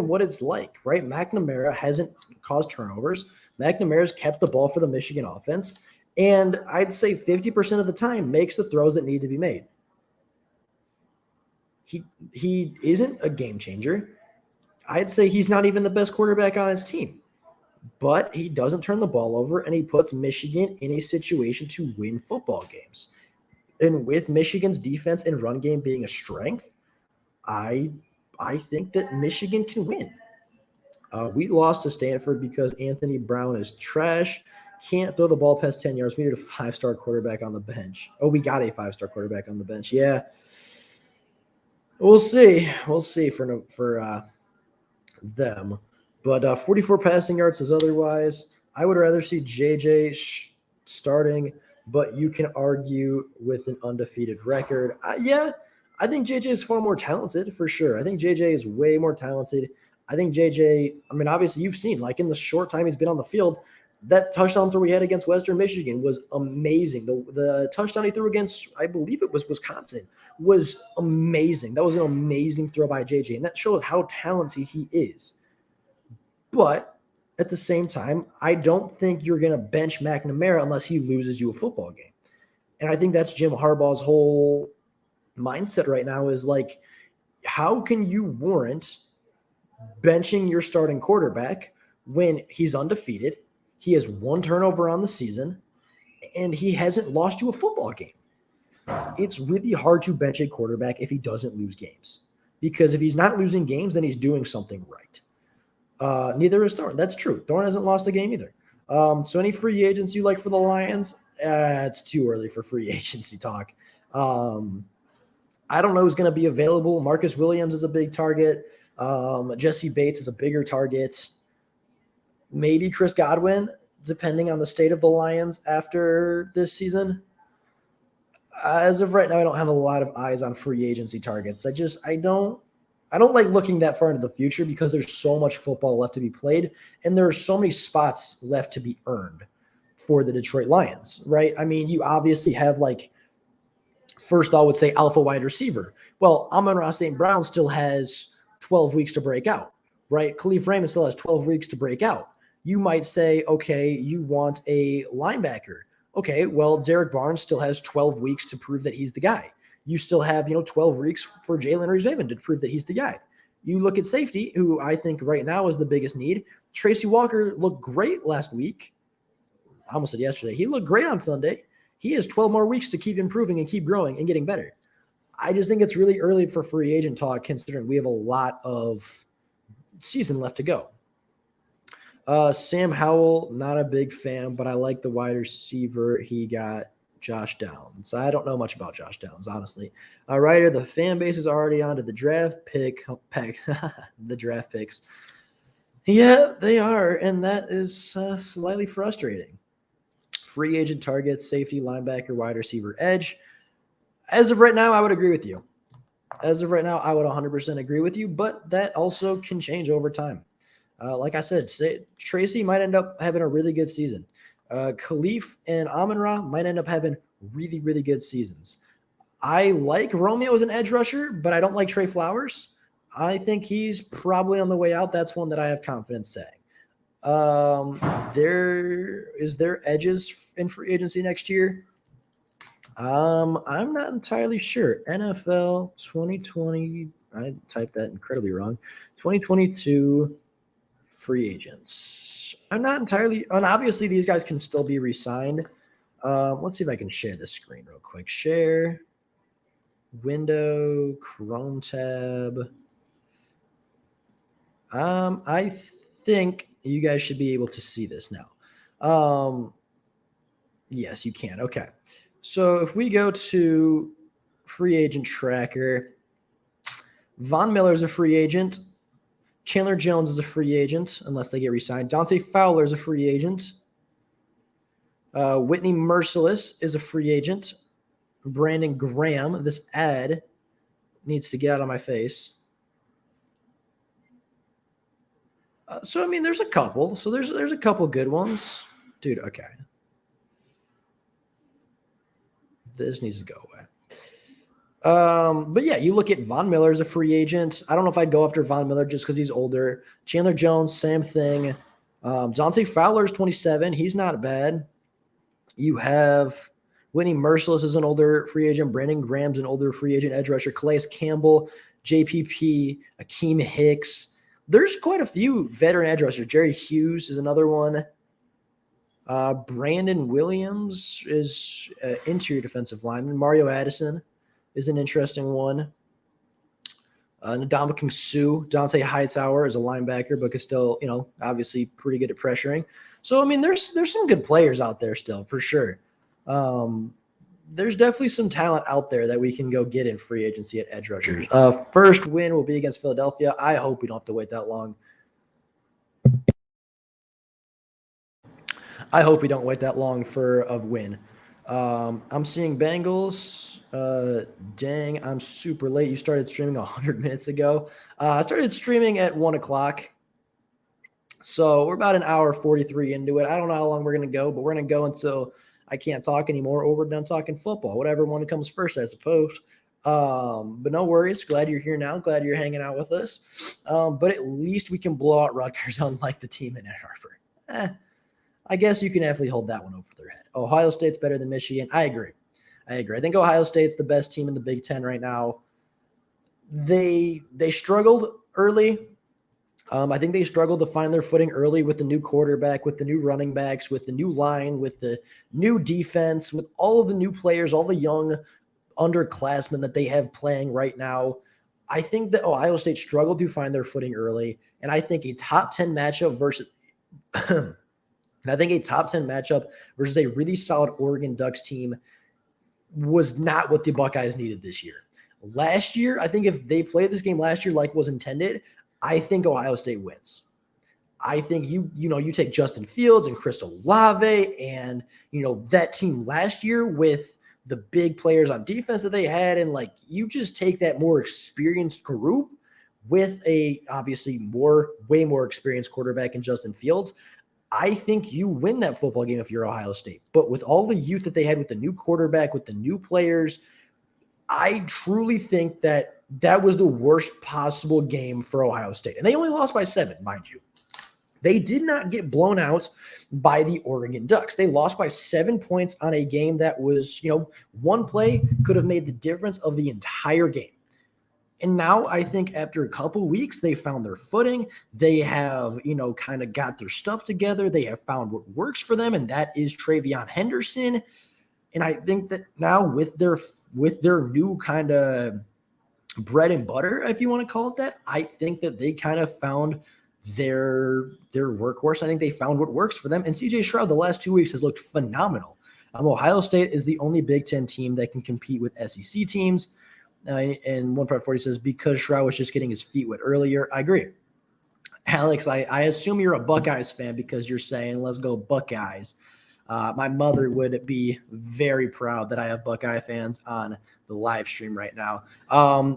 what it's like, right? McNamara hasn't caused turnovers. McNamara's kept the ball for the Michigan offense, and I'd say 50% of the time makes the throws that need to be made. He isn't a game changer. I'd say he's not even the best quarterback on his team. But he doesn't turn the ball over, and he puts Michigan in a situation to win football games. And with Michigan's defense and run game being a strength, I think that Michigan can win. We lost to Stanford because Anthony Brown is trash. Can't throw the ball past 10 yards. We need a 5-star quarterback on the bench. Oh, we got a 5-star quarterback on the bench. Yeah. We'll see. We'll see for them. But 44 passing yards is otherwise. I would rather see JJ starting, but you can argue with an undefeated record. Yeah, I think JJ is far more talented for sure. I think JJ is way more talented. I think JJ, I mean, obviously you've seen, like in the short time he's been on the field, that touchdown throw he had against Western Michigan was amazing. The touchdown he threw against, I believe it was Wisconsin, was amazing. That was an amazing throw by JJ, and that shows how talented he is. But at the same time, I don't think you're going to bench McNamara unless he loses you a football game. And I think that's Jim Harbaugh's whole mindset right now is like, how can you warrant benching your starting quarterback when he's undefeated, he has 1 turnover on the season, and he hasn't lost you a football game? It's really hard to bench a quarterback if he doesn't lose games. Because if he's not losing games, then he's doing something right. Neither is Thorne. That's true. Thorne hasn't lost a game either. So any free agents you like for the Lions? It's too early for free agency talk. I don't know who's going to be available. Marcus Williams is a big target. Jesse Bates is a bigger target. Maybe Chris Godwin, depending on the state of the Lions after this season. As of right now, I don't have a lot of eyes on free agency targets. I don't like looking that far into the future because there's so much football left to be played, and there are so many spots left to be earned for the Detroit Lions, right? I mean, you obviously have like, first I would say alpha wide receiver. Well, Amon-Ra St. Brown still has 12 weeks to break out, right? Khalif Raymond still has 12 weeks to break out. You might say, okay, you want a linebacker. Okay, well, Derek Barnes still has 12 weeks to prove that he's the guy. You still have, 12 weeks for Jalen Reeves-Maybin to prove that he's the guy. You look at safety, who I think right now is the biggest need. Tracy Walker looked great last week. I almost said yesterday. He looked great on Sunday. He has 12 more weeks to keep improving and keep growing and getting better. I just think it's really early for free agent talk considering we have a lot of season left to go. Sam Howell, not a big fan, but I like the wide receiver. He got Josh Downs. I don't know much about Josh Downs, honestly. All right, the fan base is already on to the draft the draft picks. Yeah, they are, and that is slightly frustrating. Free agent targets, safety, linebacker, wide receiver, edge. As of right now, I would agree with you. As of right now, I would 100% agree with you, but that also can change over time. Like I said, Tracy might end up having a really good season. Khalif and Amon-Ra might end up having really, really good seasons. I like Romeo as an edge rusher, but I don't like Trey Flowers. I think he's probably on the way out. That's one that I have confidence saying. Is there edges in free agency next year? I'm not entirely sure. NFL 2020, I typed that incredibly wrong. 2022 free agents. I'm not entirely, and obviously these guys can still be re-signed. Let's see if I can share this screen real quick. Share, window, Chrome tab. I think you guys should be able to see this now. Yes, you can. Okay. So if we go to free agent tracker, Von Miller is a free agent. Chandler Jones is a free agent, unless they get re-signed. Dante Fowler is a free agent. Whitney Merciless is a free agent. Brandon Graham, this ad needs to get out of my face. So, I mean, there's a couple. So there's a couple good ones. Dude, okay. This needs to go away. But yeah, you look at Von Miller as a free agent. I don't know if I'd go after Von Miller just because he's older. Chandler Jones, same thing. Dante Fowler is 27. He's not bad. You have Whitney Merciless is an older free agent. Brandon Graham's an older free agent edge rusher. Calais Campbell, JPP, Akeem Hicks. There's quite a few veteran edge rushers. Jerry Hughes is another one. Brandon Williams is interior defensive lineman. Mario Addison is an interesting one. Ndamukong Suh, Dante Hightower is a linebacker, but is still, obviously pretty good at pressuring. So, I mean, there's some good players out there still, for sure. There's definitely some talent out there that we can go get in free agency at edge rushers. First win will be against Philadelphia. I hope we don't have to wait that long. I hope we don't wait that long for a win. I'm seeing Bengals. Dang, I'm super late. You started streaming 100 minutes ago. I started streaming at 1 o'clock. So we're about an hour 43 into it. I don't know how long we're going to go, but we're going to go until I can't talk anymore or we're done talking football. Whatever one comes first, I suppose. But no worries. Glad you're here now. Glad you're hanging out with us. But at least we can blow out Rutgers, unlike the team in Ann Arbor. I guess you can definitely hold that one over their head. Ohio State's better than Michigan. I agree. I think Ohio State's the best team in the Big Ten right now. They struggled early. I think they struggled to find their footing early with the new quarterback, with the new running backs, with the new line, with the new defense, with all of the new players, all the young underclassmen that they have playing right now. I think that Ohio State struggled to find their footing early, and I think a top 10 matchup versus and I think a top 10 matchup versus a really solid Oregon Ducks team was not what the Buckeyes needed this year. Last year, I think if they played this game last year like was intended, I think Ohio State wins. I think you take Justin Fields and Chris Olave and, that team last year with the big players on defense that they had, and you just take that more experienced group with a obviously way more experienced quarterback in Justin Fields. I think you win that football game if you're Ohio State. But with all the youth that they had with the new quarterback, with the new players, I truly think that was the worst possible game for Ohio State. And they only lost by 7, mind you. They did not get blown out by the Oregon Ducks. They lost by 7 points on a game that was, one play could have made the difference of the entire game. And now I think after a couple weeks, they found their footing. They have, kind of got their stuff together. They have found what works for them, and that is TreVeyon Henderson. And I think that now with their new kind of bread and butter, if you want to call it that, I think that they kind of found their workhorse. I think they found what works for them. And CJ Stroud the last 2 weeks has looked phenomenal. Ohio State is the only Big Ten team that can compete with SEC teams. And one part 40 says, because Stroud was just getting his feet wet earlier. I agree. Alex, I assume you're a Buckeyes fan because you're saying, let's go Buckeyes. My mother would be very proud that I have Buckeye fans on the live stream right now.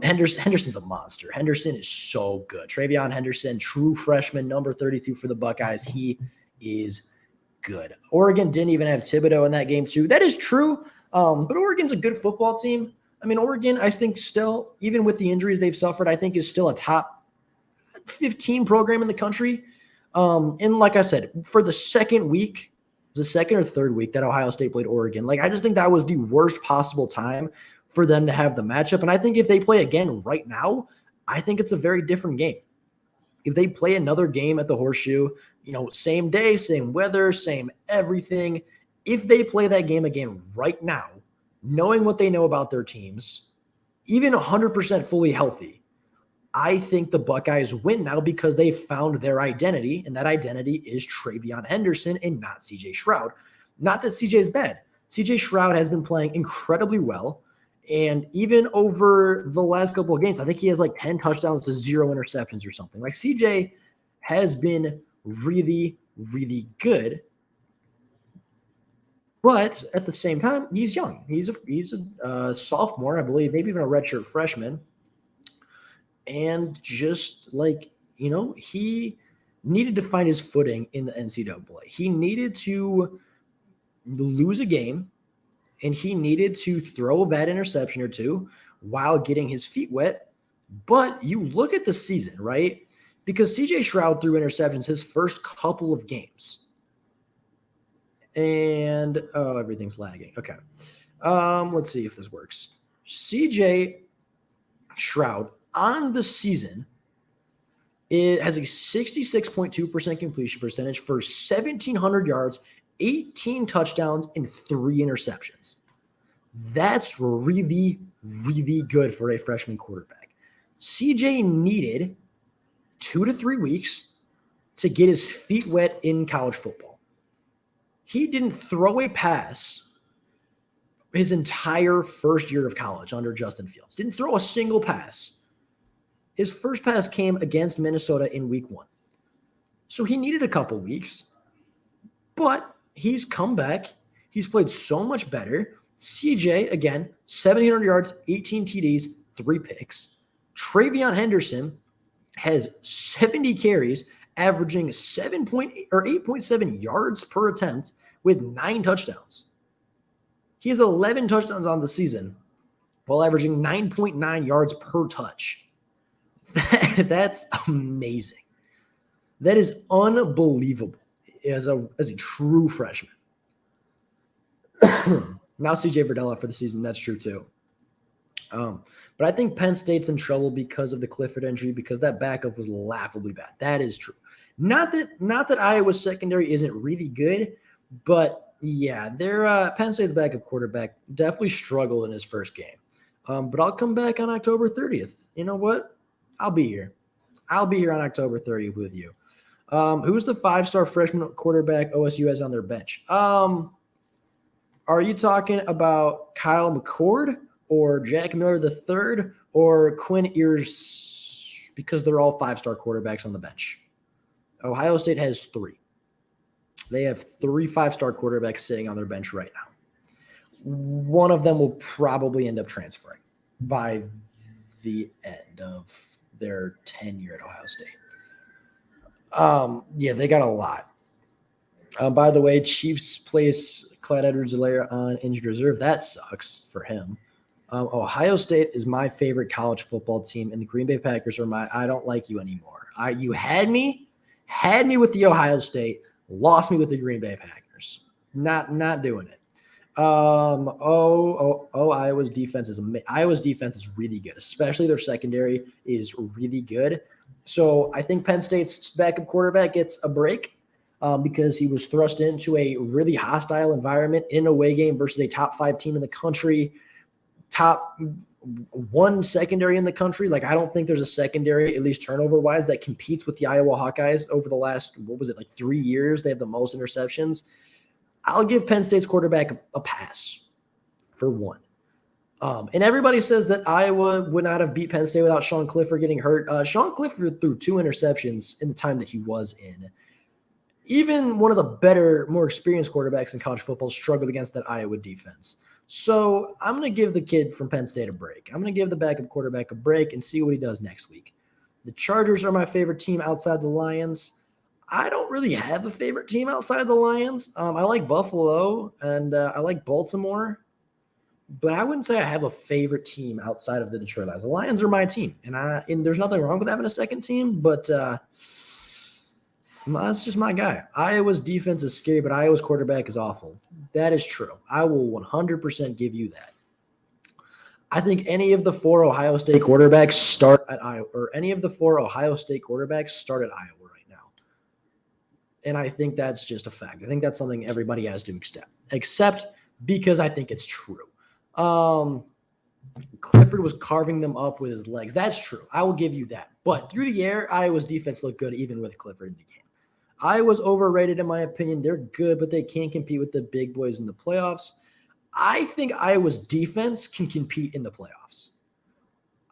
Henderson's a monster. Henderson is so good. TreVeyon Henderson, true freshman, number 32 for the Buckeyes. He is good. Oregon didn't even have Thibodeau in that game too. That is true. But Oregon's a good football team. I mean, Oregon, I think still, even with the injuries they've suffered, I think is still a top 15 program in the country. And like I said, for the second week, the second or third week that Ohio State played Oregon, I just think that was the worst possible time for them to have the matchup. And I think if they play again right now, I think it's a very different game. If they play another game at the Horseshoe, same day, same weather, same everything, if they play that game again right now, knowing what they know about their teams, even 100% fully healthy, I think the Buckeyes win now because they found their identity, and that identity is TreVeyon Henderson and not CJ Stroud. Not that CJ is bad. CJ Stroud has been playing incredibly well, and even over the last couple of games, I think he has 10 touchdowns to 0 interceptions or something. CJ has been really, really good. But at the same time, he's young. He's a sophomore, I believe, maybe even a redshirt freshman. And just he needed to find his footing in the NCAA. He needed to lose a game, and he needed to throw a bad interception or two while getting his feet wet. But you look at the season, right? Because CJ Stroud threw interceptions his first couple of games. And everything's lagging. Okay. Let's see if this works. CJ Stroud on the season, it has a 66.2% completion percentage for 1,700 yards, 18 touchdowns and 3 interceptions. That's really, really good for a freshman quarterback. CJ needed 2 to 3 weeks to get his feet wet in college football. He didn't throw a pass his entire first year of college under Justin Fields. Didn't throw a single pass. His first pass came against Minnesota in week 1. So he needed a couple weeks, but he's come back. He's played so much better. CJ, again, 1,700 yards, 18 TDs, 3 picks. Travion Henderson has 70 carries, averaging 8.7 yards per attempt with 9 touchdowns. He has 11 touchdowns on the season while averaging 9.9 yards per touch. That's amazing. That is unbelievable as a true freshman. Now CJ Verdell for the season. That's true too. But I think Penn State's in trouble because of the Clifford injury, because that backup was laughably bad. That is true. Not that Iowa's secondary isn't really good, but yeah, their Penn State's backup quarterback definitely struggled in his first game. But I'll come back on October 30th. You know what? I'll be here. I'll be here on October 30th with you. Who's the 5-star freshman quarterback OSU has on their bench? Are you talking about Kyle McCord or Jack Miller III or Quinn Ewers? Because they're all 5-star quarterbacks on the bench. Ohio State has 3. They have 3 5-star quarterbacks sitting on their bench right now. One of them will probably end up transferring by the end of their tenure at Ohio State. Yeah, they got a lot. By the way, Chiefs place Clyde Edwards-Helaire on injured reserve. That sucks for him. Ohio State is my favorite college football team, and the Green Bay Packers are I don't like you anymore. You had me with the Ohio State, lost me with the Green Bay Packers. Not doing it. Iowa's defense is really good, especially their secondary is really good. So I think Penn State's backup quarterback gets a break because he was thrust into a really hostile environment in an away game versus a top 5 team in the country, top 1 secondary in the country. Like, I don't think there's a secondary, at least turnover-wise, that competes with the Iowa Hawkeyes over the last, 3 years. They have the most interceptions. I'll give Penn State's quarterback a pass for 1. And everybody says that Iowa would not have beat Penn State without Sean Clifford getting hurt. Sean Clifford threw 2 interceptions in the time that he was in. Even one of the better, more experienced quarterbacks in college football struggled against that Iowa defense. So I'm going to give the kid from Penn State a break. I'm going to give the backup quarterback a break and see what he does next week. The Chargers are my favorite team outside the Lions. I don't really have a favorite team outside the Lions. I like Buffalo and I like Baltimore. But I wouldn't say I have a favorite team outside of the Detroit Lions. The Lions are my team, and there's nothing wrong with having a second team, but that's just my guy. Iowa's defense is scary, but Iowa's quarterback is awful. That is true. I will 100% give you that. I think any of the 4 Ohio State quarterbacks start at Iowa, or any of the 4 Ohio State quarterbacks start at Iowa right now. And I think that's just a fact. I think that's something everybody has to accept because I think it's true. Clifford was carving them up with his legs. That's true. I will give you that. But through the air, Iowa's defense looked good even with Clifford in the game. Iowa's overrated in my opinion. They're good, but they can't compete with the big boys in the playoffs. I think Iowa's defense can compete in the playoffs.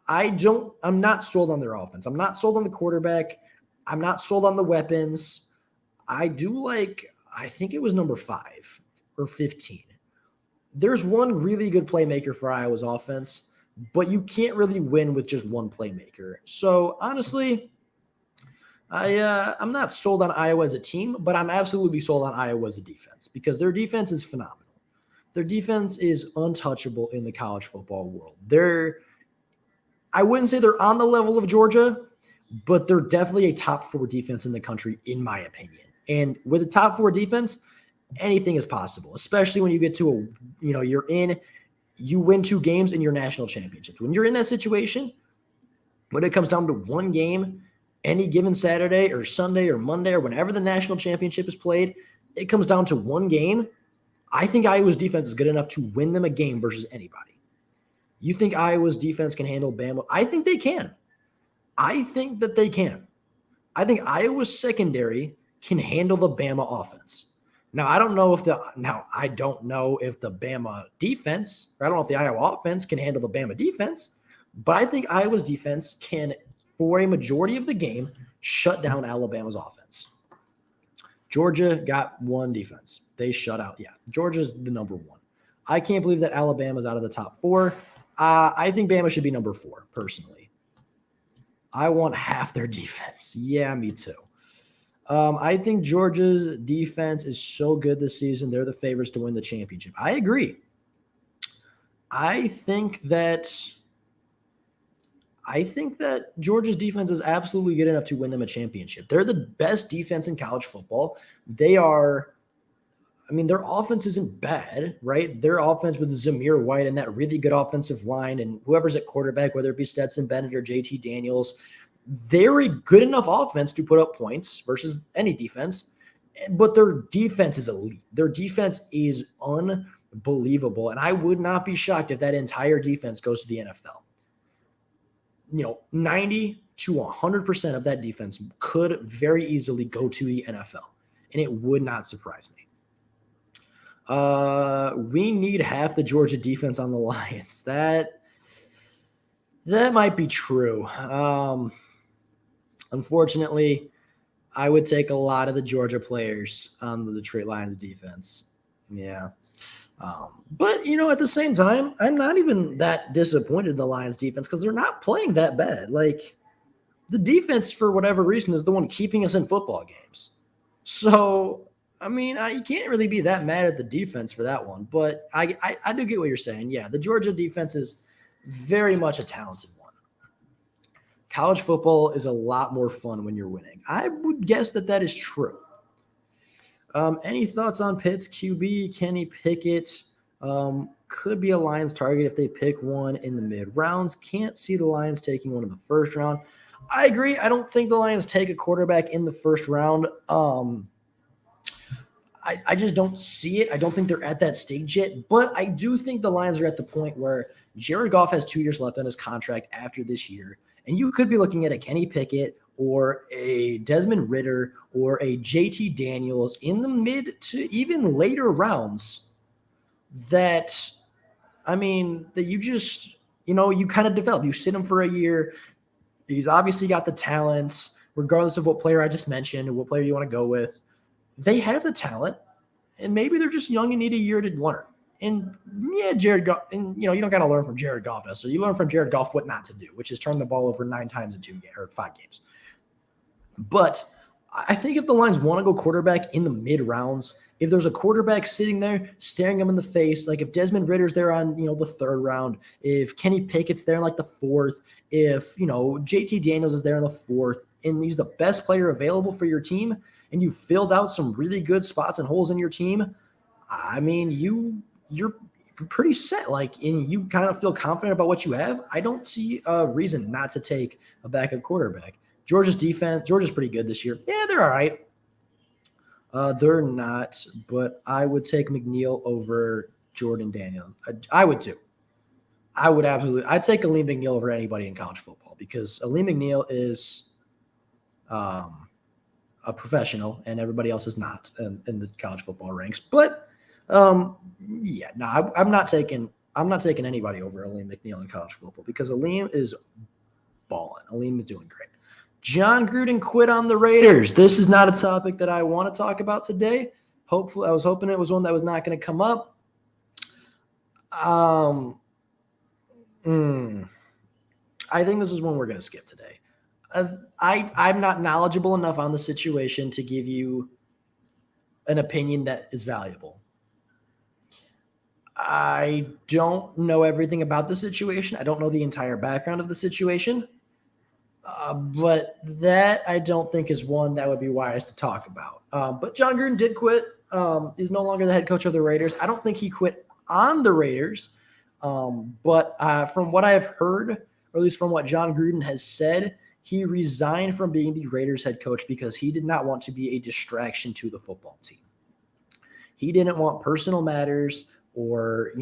I'm not sold on their offense. I'm not sold on the quarterback. I'm not sold on the weapons. I think it was number 5 or 15. There's one really good playmaker for Iowa's offense, but you can't really win with just one playmaker. So honestly, I'm not sold on Iowa as a team, but I'm absolutely sold on Iowa as a defense because their defense is phenomenal. Their defense is untouchable in the college football world. I wouldn't say they're on the level of Georgia, but they're definitely a top 4 defense in the country, in my opinion. And with a top 4 defense, anything is possible, especially when you get to you win 2 games in your national championships. When you're in that situation, when it comes down to 1 game, any given Saturday or Sunday or Monday or whenever the national championship is played, it comes down to one game, I think Iowa's defense is good enough to win them a game versus anybody. You think Iowa's defense can handle Bama? I think they can. I think that they can. I think Iowa's secondary can handle the Bama offense. Now, I don't know if the Bama defense, or I don't know if the Iowa offense can handle the Bama defense, but I think Iowa's defense can, for a majority of the game, shut down Alabama's offense. Georgia got one defense. They shut out. Yeah, Georgia's the number one. I can't believe that Alabama's out of the top 4. I think Bama should be number 4, personally. I want half their defense. Yeah, me too. I think Georgia's defense is so good this season. They're the favorites to win the championship. I agree. I think that Georgia's defense is absolutely good enough to win them a championship. They're the best defense in college football. Their offense isn't bad, right? Their offense with Zamir White and that really good offensive line and whoever's at quarterback, whether it be Stetson Bennett or JT Daniels, they're a good enough offense to put up points versus any defense, but their defense is elite. Their defense is unbelievable, and I would not be shocked if that entire defense goes to the NFL. 90 to 100% of that defense could very easily go to the NFL, and it would not surprise me. We need half the Georgia defense on the Lions. That might be true. Unfortunately, I would take a lot of the Georgia players on the Detroit Lions defense. Yeah. But, at the same time, I'm not even that disappointed in the Lions defense because they're not playing that bad. Like, the defense, for whatever reason, is the one keeping us in football games. So, you can't really be that mad at the defense for that one. But I do get what you're saying. Yeah, the Georgia defense is very much a talented one. College football is a lot more fun when you're winning. I would guess that is true. Any thoughts on Pitt's QB, Kenny Pickett? Could be a Lions target if they pick one in the mid-rounds. Can't see the Lions taking one in the first round. I agree. I don't think the Lions take a quarterback in the first round. I just don't see it. I don't think they're at that stage yet. But I do think the Lions are at the point where Jared Goff has 2 years left on his contract after this year. And you could be looking at a Kenny Pickett or a Desmond Ridder or a JT Daniels in the mid to even later rounds that you just, you kind of develop. You sit him for a year. He's obviously got the talents, regardless of what player I just mentioned or what player you want to go with. They have the talent, and maybe they're just young and need a year to learn. And yeah, Jared Goff, and you don't got to learn from Jared Goff. So you learn from Jared Goff what not to do, which is turn the ball over 9 times in 5 games. But I think if the Lions want to go quarterback in the mid rounds, if there's a quarterback sitting there staring them in the face, like if Desmond Ridder's there on the 3rd round, if Kenny Pickett's there in like the 4th, if JT Daniels is there in the 4th, and he's the best player available for your team, and you filled out some really good spots and holes in your team, you're pretty set. And you kind of feel confident about what you have. I don't see a reason not to take a backup quarterback. Georgia's pretty good this year. Yeah, they're all right. They're not, but I would take McNeil over Jordan Daniels. I would too. I'd take Aleem McNeil over anybody in college football because Aleem McNeil is a professional and everybody else is not in the college football ranks. But I'm not taking anybody over Aleem McNeil in college football because Aleem is balling. Aleem is doing great. John Gruden quit on the Raiders. This is not a topic that I want to talk about today. Hopefully, I was hoping it was one that was not going to come up. I think this is one we're going to skip today. I'm not knowledgeable enough on the situation to give you an opinion that is valuable. I don't know everything about the situation. I don't know the entire background of the situation. But that I don't think is one that would be wise to talk about. But John Gruden did quit. He's no longer the head coach of the Raiders. I don't think he quit on the Raiders. But from what I've heard, or at least from what John Gruden has said, he resigned from being the Raiders head coach because he did not want to be a distraction to the football team. He didn't want personal matters or,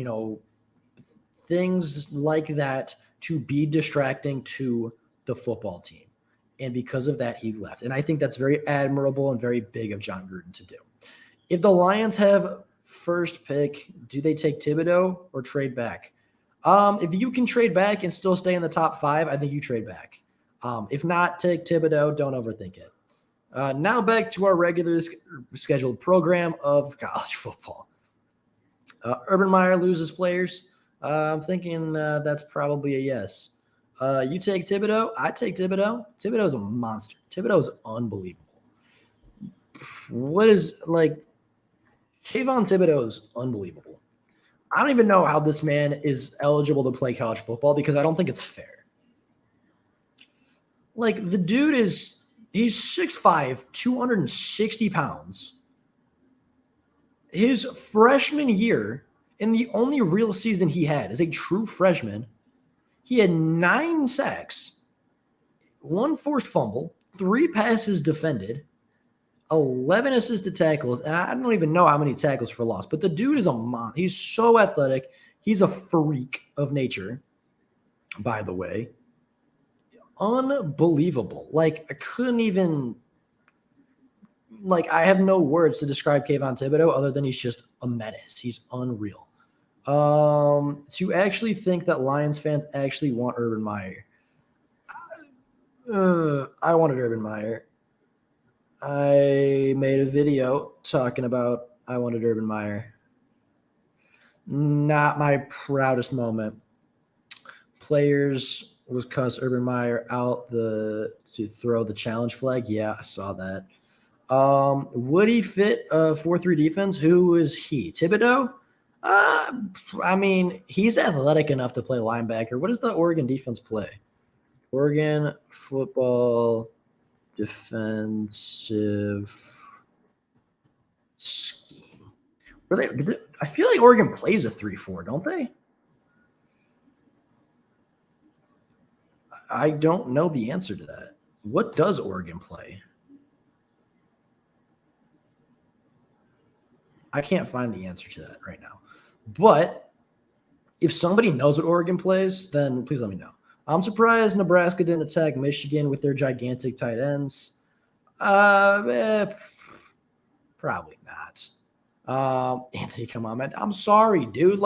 things like that to be distracting to the football team. And because of that, he left. And I think that's very admirable and very big of John Gruden to do. If the Lions have first pick, do they take Thibodeau or trade back? If you can trade back and still stay in the top 5, I think you trade back. If not, take Thibodeau. Don't overthink it. Now back to our regular scheduled program of college football. Urban Meyer loses players. I'm thinking that's probably a yes. You take Thibodeau. I take Thibodeau. Thibodeau's a monster. Thibodeau's unbelievable. Kayvon Thibodeau's unbelievable. I don't even know how this man is eligible to play college football because I don't think it's fair. The dude he's 6'5", 260 pounds. His freshman year, and the only real season he had as a true freshman, he had 9 sacks, 1 forced fumble, 3 passes defended, 11 assisted tackles. And I don't even know how many tackles for loss, but the dude is he's so athletic. He's a freak of nature, by the way. Unbelievable. I couldn't even I have no words to describe Kayvon Thibodeau other than he's just a menace. He's unreal. To actually think that Lions fans actually want Urban Meyer. I wanted Urban Meyer. I made a video talking about I wanted Urban Meyer. Not my proudest moment. Players was cuss Urban Meyer out to throw the challenge flag. Yeah, I saw that. Would he fit a 4-3 defense? Who is he? Thibodeau? He's athletic enough to play linebacker. What does the Oregon defense play? Oregon football defensive scheme. I feel like Oregon plays a 3-4, don't they? I don't know the answer to that. What does Oregon play? I can't find the answer to that right now. But if somebody knows what Oregon plays, then please let me know. I'm surprised Nebraska didn't attack Michigan with their gigantic tight ends. Probably not. Anthony, come on, man. I'm sorry, dude.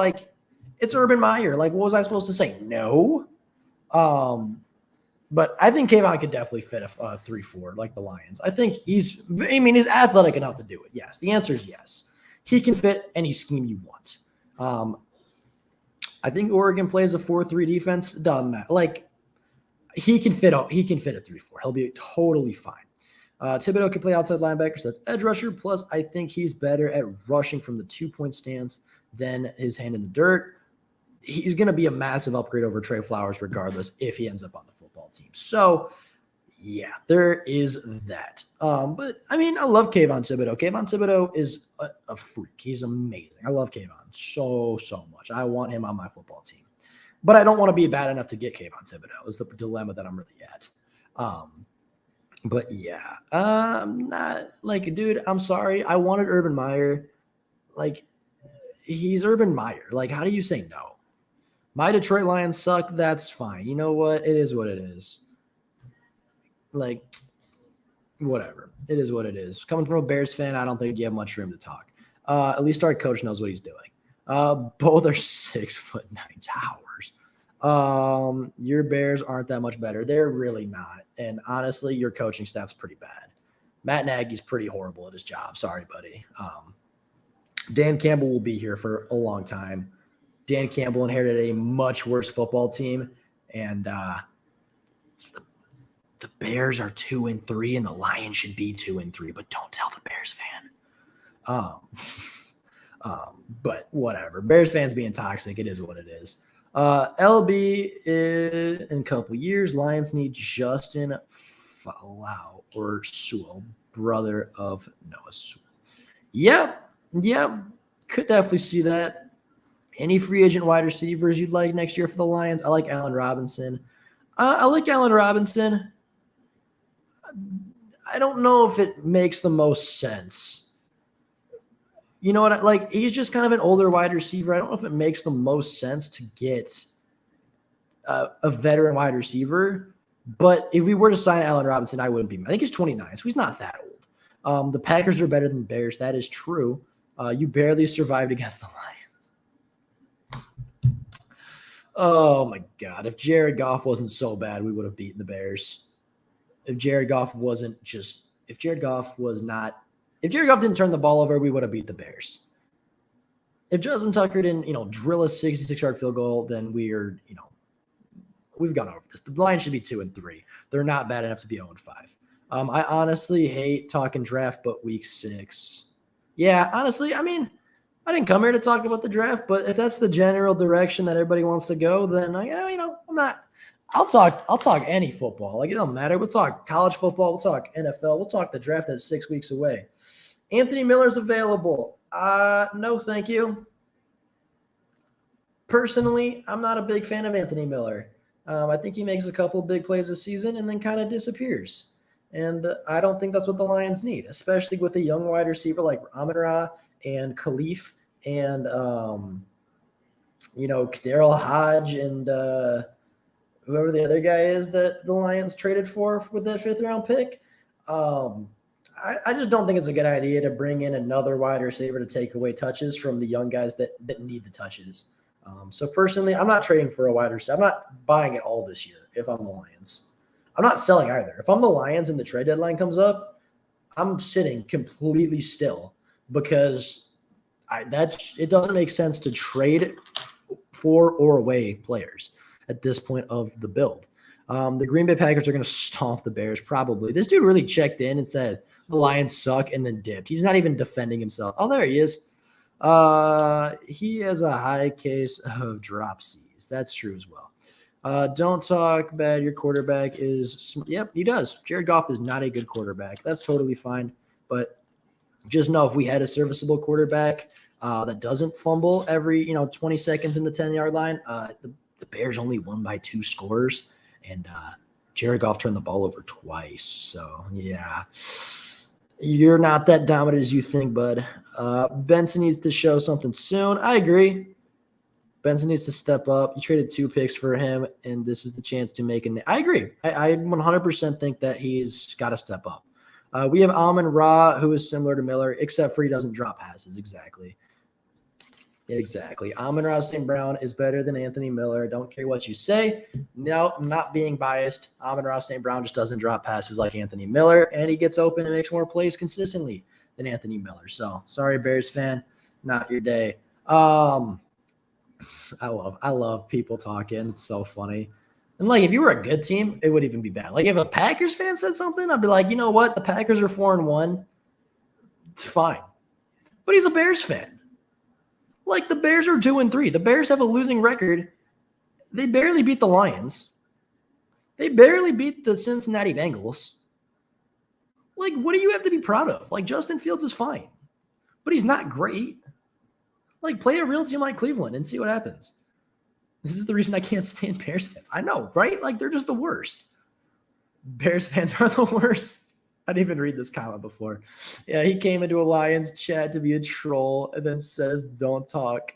It's Urban Meyer. What was I supposed to say? No. But I think Kayvon could definitely fit a 3-4 like the Lions. I think he's athletic enough to do it. Yes. The answer is yes. He can fit any scheme you want. I think Oregon plays a 4-3 defense. Doesn't matter. He can fit a 3-4. He'll be totally fine. Thibodeau can play outside linebacker, so that's edge rusher. Plus, I think he's better at rushing from the 2-point stance than his hand in the dirt. He's going to be a massive upgrade over Trey Flowers regardless if he ends up on the football team. So, yeah, there is that. But, I love Kayvon Thibodeau. Kayvon Thibodeau is a freak. He's amazing. I love Kayvon so much. I want him on my football team. But I don't want to be bad enough to get Kayvon Thibodeau is the dilemma that I'm really at. But, yeah. Not dude, I'm sorry. I wanted Urban Meyer. He's Urban Meyer. How do you say no? My Detroit Lions suck. That's fine. You know what? It is what it is. Whatever. It is what it is. Coming from a Bears fan, I don't think you have much room to talk. At least our coach knows what he's doing. Both are 6'9" towers. Your Bears aren't that much better. They're really not. And honestly, your coaching staff's pretty bad. Matt Nagy's pretty horrible at his job. Sorry, buddy. Dan Campbell will be here for a long time. Dan Campbell inherited a much worse football team. And the Bears are 2-3, and the Lions should be 2-3. But don't tell the Bears fan. But whatever. Bears fans being toxic, it is what it is. LB in a couple years, Lions need Justin Falau or Sewell, brother of Noah Sewell. Yep. Could definitely see that. Any free agent wide receivers you'd like next year for the Lions? I like Allen Robinson. I don't know if it makes the most sense. You know what? Like, he's just kind of an older wide receiver. I don't know if it makes the most sense to get a veteran wide receiver. But if we were to sign Allen Robinson, I wouldn't be. I think he's 29, so he's not that old. The Packers are better than the Bears. That is true. You barely survived against the Lions. Oh, my God. If Jared Goff wasn't so bad, we would have beaten the Bears. If Jared Goff didn't turn the ball over, we would have beat the Bears. If Justin Tucker didn't, drill a 66-yard field goal, then we've gone over this. The Lions should be 2-3. They're not bad enough to be 0-5. I honestly hate talking draft, but week 6. Yeah, honestly, I mean, I didn't come here to talk about the draft, but if that's the general direction that everybody wants to go, then I'm not. I'll talk any football. Like, it don't matter. We'll talk college football. We'll talk NFL. We'll talk the draft that's 6 weeks away. Anthony Miller's available. No, thank you. Personally, I'm not a big fan of Anthony Miller. I think he makes a couple big plays this season and then kind of disappears. And I don't think that's what the Lions need, especially with a young wide receiver like Amon-Ra and Khalif and, Daryl Hodge and whoever the other guy is that the Lions traded for with that 5th-round pick. I just don't think it's a good idea to bring in another wide receiver to take away touches from the young guys that need the touches. So personally, I'm not trading for a wide receiver. I'm not buying it all this year if I'm the Lions. I'm not selling either. If I'm the Lions and the trade deadline comes up, I'm sitting completely still because it doesn't make sense to trade for or away players at this point of the build. The Green Bay Packers are going to stomp the Bears probably. This dude really checked in and said the Lions suck and then dipped. He's not even defending himself. Oh, there he is. He has a high case of dropsies. That's true as well. Don't talk bad. Your quarterback is – yep, he does. Jared Goff is not a good quarterback. That's totally fine. But just know if we had a serviceable quarterback that doesn't fumble every 20 seconds in the 10-yard line, the Bears only won by 2 scores. And Jared Goff turned the ball over twice. So, yeah. You're not that dominant as you think, bud. Benson needs to show something soon. I agree. Benson needs to step up. You traded 2 picks for him, and this is the chance to make – I agree. I 100% think that he's got to step up. We have Amon-Ra, who is similar to Miller, except for he doesn't drop passes. Exactly. Amon-Ra St. Brown is better than Anthony Miller. Don't care what you say. No, I'm not being biased. Amon-Ra St. Brown just doesn't drop passes like Anthony Miller, and he gets open and makes more plays consistently than Anthony Miller. So, sorry, Bears fan, not your day. I love people talking. It's so funny. And, if you were a good team, it would even be bad. If a Packers fan said something, I'd be like, you know what? The Packers are 4-1. It's fine. But he's a Bears fan. The Bears are 2-3. The Bears have a losing record. They barely beat the Lions. They barely beat the Cincinnati Bengals. What do you have to be proud of? Justin Fields is fine. But he's not great. Play a real team like Cleveland and see what happens. This is the reason I can't stand Bears fans. I know, right? They're just the worst. Bears fans are the worst. I didn't even read this comment before. Yeah, he came into a Lions chat to be a troll and then says, don't talk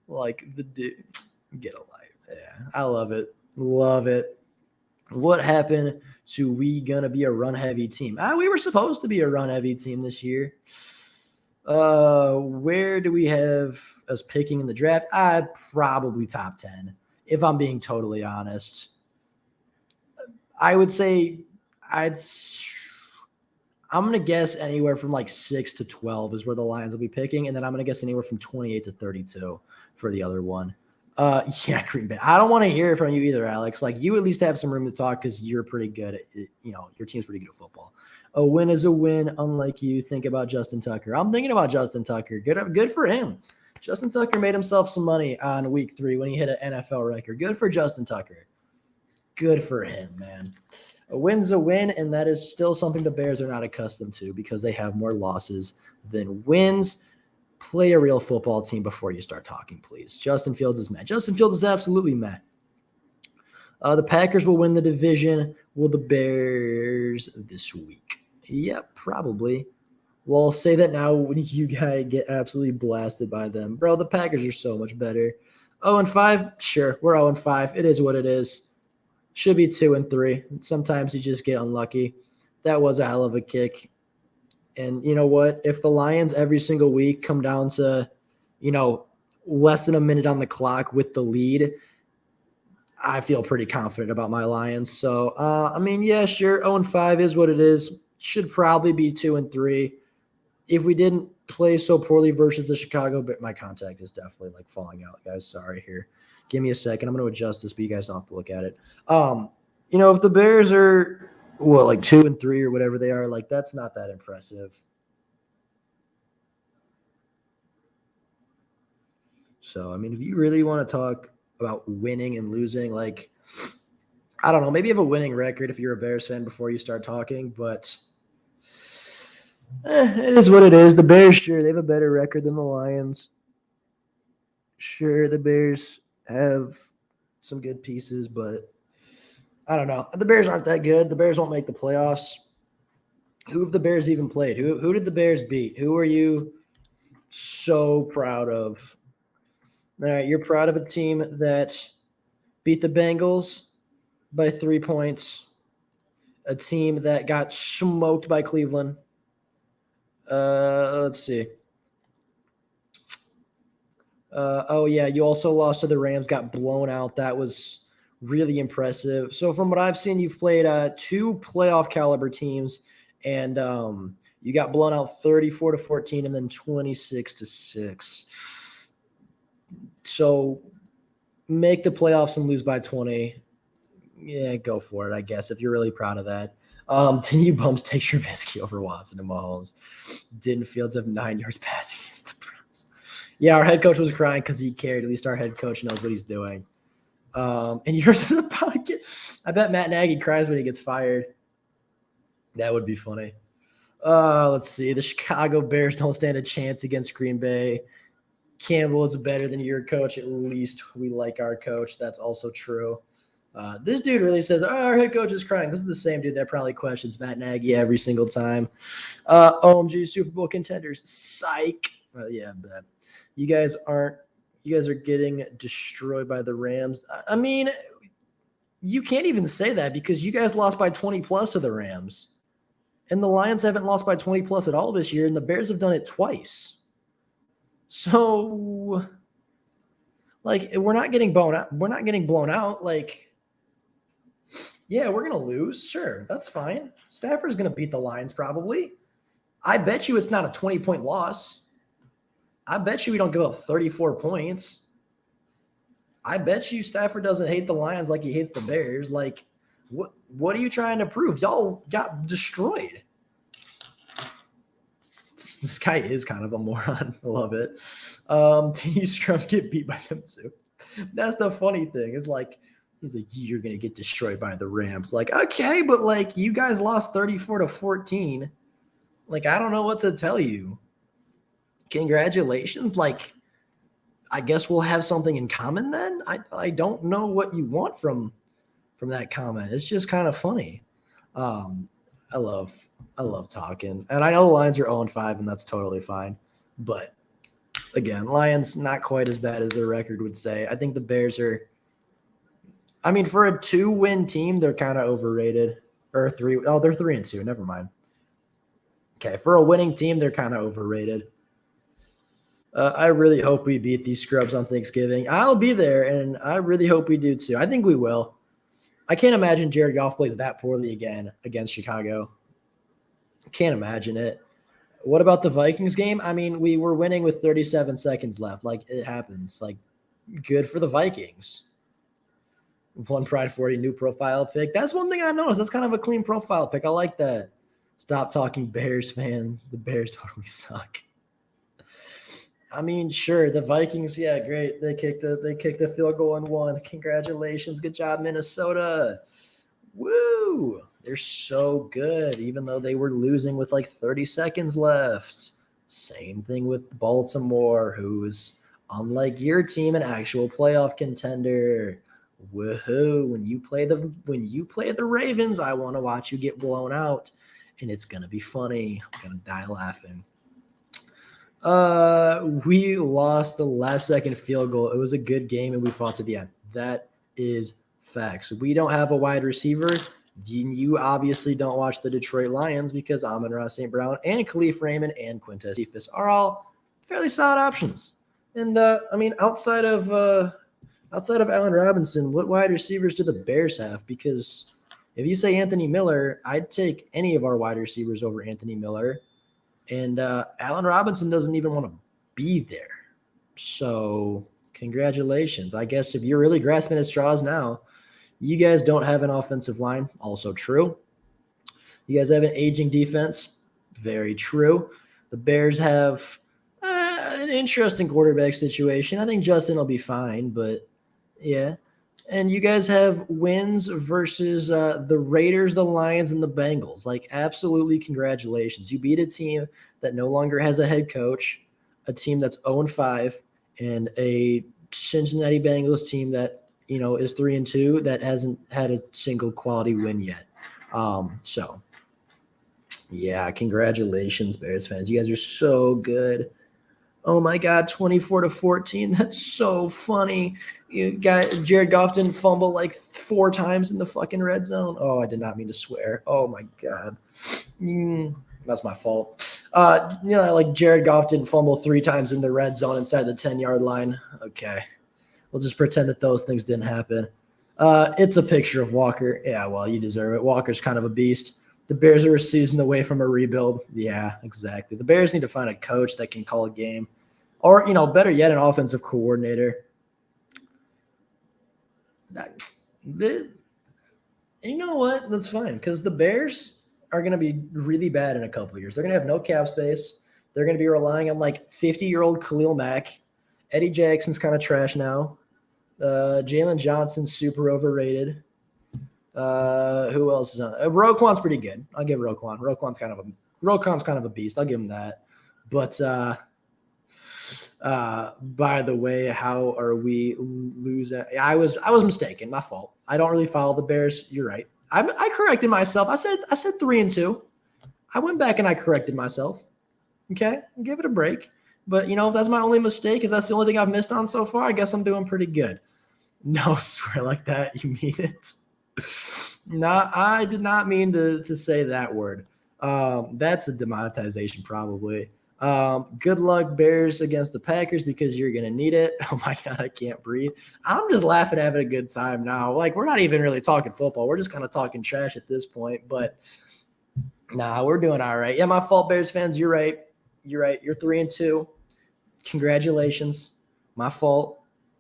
like the dude. Get a life. Yeah, I love it. Love it. What happened to we going to be a run-heavy team? We were supposed to be a run-heavy team this year. Where do we have us picking in the draft? Probably top 10, if I'm being totally honest. I would say I'm going to guess anywhere from 6 to 12 is where the Lions will be picking. And then I'm going to guess anywhere from 28 to 32 for the other one. Yeah, Green Bay. I don't want to hear it from you either, Alex. You at least have some room to talk because you're pretty good at it. Your team's pretty good at football. A win is a win, unlike you. Think about Justin Tucker. I'm thinking about Justin Tucker. Good for him. Justin Tucker made himself some money on week 3 when he hit an NFL record. Good for Justin Tucker. Good for him, man. A win's a win, and that is still something the Bears are not accustomed to because they have more losses than wins. Play a real football team before you start talking, please. Justin Fields is mad. Justin Fields is absolutely mad. The Packers will win the division. Will the Bears this week? Yeah, probably. Well, say that now when you guys get absolutely blasted by them. Bro, the Packers are so much better. 0-5, sure. We're 0-5. It is what it is. Should be 2-3. Sometimes you just get unlucky. That was a hell of a kick. And you know what? If the Lions every single week come down to, less than a minute on the clock with the lead, I feel pretty confident about my Lions. So, yeah, sure. 0-5 is what it is. Should probably be 2-3. If we didn't play so poorly versus the Chicago, but my contact is definitely like falling out, guys. Sorry here. Give me a second. I'm going to adjust this, but you guys don't have to look at it. If the Bears are like 2-3 or whatever they are, like that's not that impressive. So, if you really want to talk about winning and losing, like, I don't know, maybe you have a winning record if you're a Bears fan before you start talking, but it is what it is. The Bears, sure, they have a better record than the Lions. Sure, the Bears have some good pieces, but I don't know. The Bears aren't that good. The Bears won't make the playoffs. Who have the Bears even played? Who did the Bears beat? Who are you so proud of? All right, you're proud of a team that beat the Bengals by 3 points, a team that got smoked by Cleveland. Let's see. You also lost to the Rams, got blown out. That was really impressive. So from what I've seen, you've played 2 playoff caliber teams, and you got blown out 34-14 and then 26-6. So make the playoffs and lose by 20. Yeah, go for it, I guess, if you're really proud of that. Then you bums take Trubisky over Watson and Mahomes. Didn't Fields have 9 yards passing against the Browns? Yeah, our head coach was crying because he cared. At least our head coach knows what he's doing. And yours in the pocket. I bet Matt Nagy cries when he gets fired. That would be funny. Let's see. The Chicago Bears don't stand a chance against Green Bay. Campbell is better than your coach. At least we like our coach. That's also true. This dude really says, our head coach is crying. This is the same dude that probably questions Matt Nagy every single time. OMG Super Bowl contenders. Psych. Yeah, I bet. You guys are getting destroyed by the Rams. You can't even say that because you guys lost by 20 plus to the Rams. And the Lions haven't lost by 20 plus at all this year, and the Bears have done it twice. So, we're not getting blown out. We're not getting blown out. Yeah, we're going to lose. Sure, that's fine. Stafford's going to beat the Lions probably. I bet you it's not a 20-point loss. I bet you we don't give up 34 points. I bet you Stafford doesn't hate the Lions like he hates the Bears. What are you trying to prove? Y'all got destroyed. This guy is kind of a moron. I love it. These scrubs get beat by them too. That's the funny thing. He's like, you're going to get destroyed by the Rams. Okay, but you guys lost 34-14. I don't know what to tell you. Congratulations. I guess we'll have something in common then. I don't know what you want from that comment. It's just kind of funny. I love talking. And I know the Lions are 0-5, and that's totally fine. But, again, Lions not quite as bad as their record would say. I think the Bears are – for a 2-win team, they're kind of overrated. Or 3 – oh, they're 3-2. Never mind. Okay, for a winning team, they're kind of overrated. I really hope we beat these scrubs on Thanksgiving. I'll be there, and I really hope we do too. I think we will. I can't imagine Jared Goff plays that poorly again against Chicago. Can't imagine it. What about the Vikings game? We were winning with 37 seconds left. It happens. Good for the Vikings. One Pride 40 new profile pick. That's one thing I noticed. That's kind of a clean profile pick. I like that. Stop talking Bears fan. The Bears totally suck. Sure, the Vikings, yeah, great. They kicked a field goal and won. Congratulations. Good job, Minnesota. Woo! They're so good, even though they were losing with 30 seconds left. Same thing with Baltimore, who's, unlike your team, an actual playoff contender. Woohoo! When you play the Ravens, I want to watch you get blown out. and it's going to be funny. I'm going to die laughing. We lost the last second field goal. It was a good game, and we fought to the end. That is facts. We don't have a wide receiver. You obviously don't watch the Detroit Lions because Amon-Ra St. Brown and Khalif Raymond and Quintez Cephas are all fairly solid options. And outside of Allen Robinson, what wide receivers do the Bears have? Because if you say Anthony Miller, I'd take any of our wide receivers over Anthony Miller. And Allen Robinson doesn't even want to be there. So congratulations. I guess if you're really grasping at straws now, you guys don't have an offensive line. Also true. You guys have an aging defense. Very true. The Bears have an interesting quarterback situation. I think Justin will be fine, but yeah. And you guys have wins versus the Raiders, the Lions, and the Bengals. Like, absolutely congratulations. You beat a team that no longer has a head coach, a team that's 0-5, and a Cincinnati Bengals team that, is 3-2 that hasn't had a single quality win yet. So, yeah, congratulations, Bears fans. You guys are so good. Oh, my God, 24-14. That's so funny. You got Jared Goff didn't fumble like 4 times in the fucking red zone. Oh, I did not mean to swear. Oh, my God. That's my fault. Like Jared Goff didn't fumble 3 times in the red zone inside the 10-yard line. Okay. We'll just pretend that those things didn't happen. It's a picture of Walker. Yeah, well, you deserve it. Walker's kind of a beast. The Bears are a season away from a rebuild. Yeah, exactly. The Bears need to find a coach that can call a game. Or, better yet, an offensive coordinator. You know what? That's fine because the Bears are going to be really bad in a couple of years. They're going to have no cap space. They're going to be relying on like 50-year-old Khalil Mack. Eddie Jackson's kind of trash now. Jalen Johnson's super overrated. Who else is on? Roquan's pretty good. I'll give Roquan. Roquan's kind of a beast. I'll give him that. But by the way, how are we losing? I was mistaken. My fault. I don't really follow the Bears. You're right. I corrected myself. I said 3-2. I went back and I corrected myself. Okay, give it a break. But if that's my only mistake, if that's the only thing I've missed on so far, I guess I'm doing pretty good. No, swear like that. You mean it? No, I did not mean to say that word. That's a demonetization probably. Good luck, Bears, against the Packers because you're going to need it. Oh, my God, I can't breathe. I'm just laughing, having a good time now. Like, we're not even really talking football. We're just kind of talking trash at this point. But, nah, we're doing all right. Yeah, my fault, Bears fans. You're right. You're 3-2. Congratulations. My fault.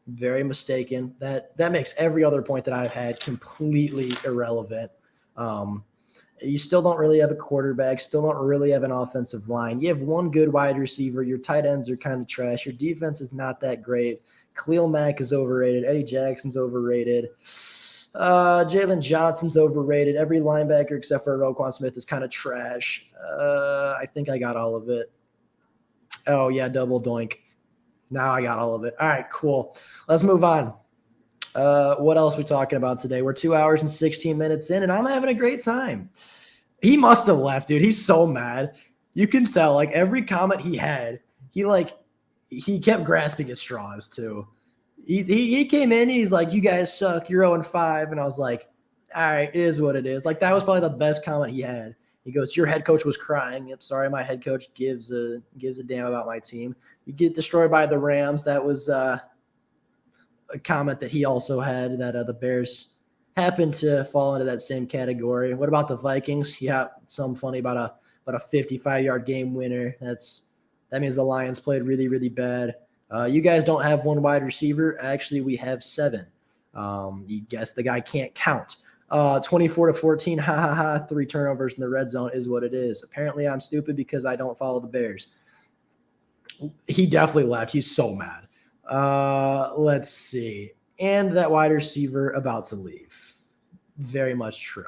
Very mistaken. That makes every other point that I've had completely irrelevant. You still don't really have a quarterback, still don't really have an offensive line. You have one good wide receiver. Your tight ends are kind of trash. Your defense is not that great. Khalil Mack is overrated. Eddie Jackson's overrated. Jalen Johnson's overrated. Every linebacker except for Roquan Smith is kind of trash. I think I got all of it. Oh, yeah, double doink. Now I got all of it. All right, cool. Let's move on. What else are we talking about today? We're 2 hours and 16 minutes in, and I'm having a great time. He must have left, dude. He's so mad. You can tell, like, every comment he had, he kept grasping at straws, too. He came in, and he's like, you guys suck. You're 0-5. And I was like, all right, it is what it is. Like, that was probably the best comment he had. He goes, your head coach was crying. Yep, sorry, my head coach gives a damn about my team. You get destroyed by the Rams. That was a comment that he also had that the Bears happened to fall into that same category. What about the Vikings? Yeah, something funny about a 55-yard game winner. That means the Lions played really, really bad. You guys don't have one wide receiver. Actually, we have 7. You guess the guy can't count. 24-14, ha ha ha, 3 turnovers in the red zone is what it is. Apparently, I'm stupid because I don't follow the Bears. He definitely left. He's so mad. Let's see. And that wide receiver about to leave. Very much true.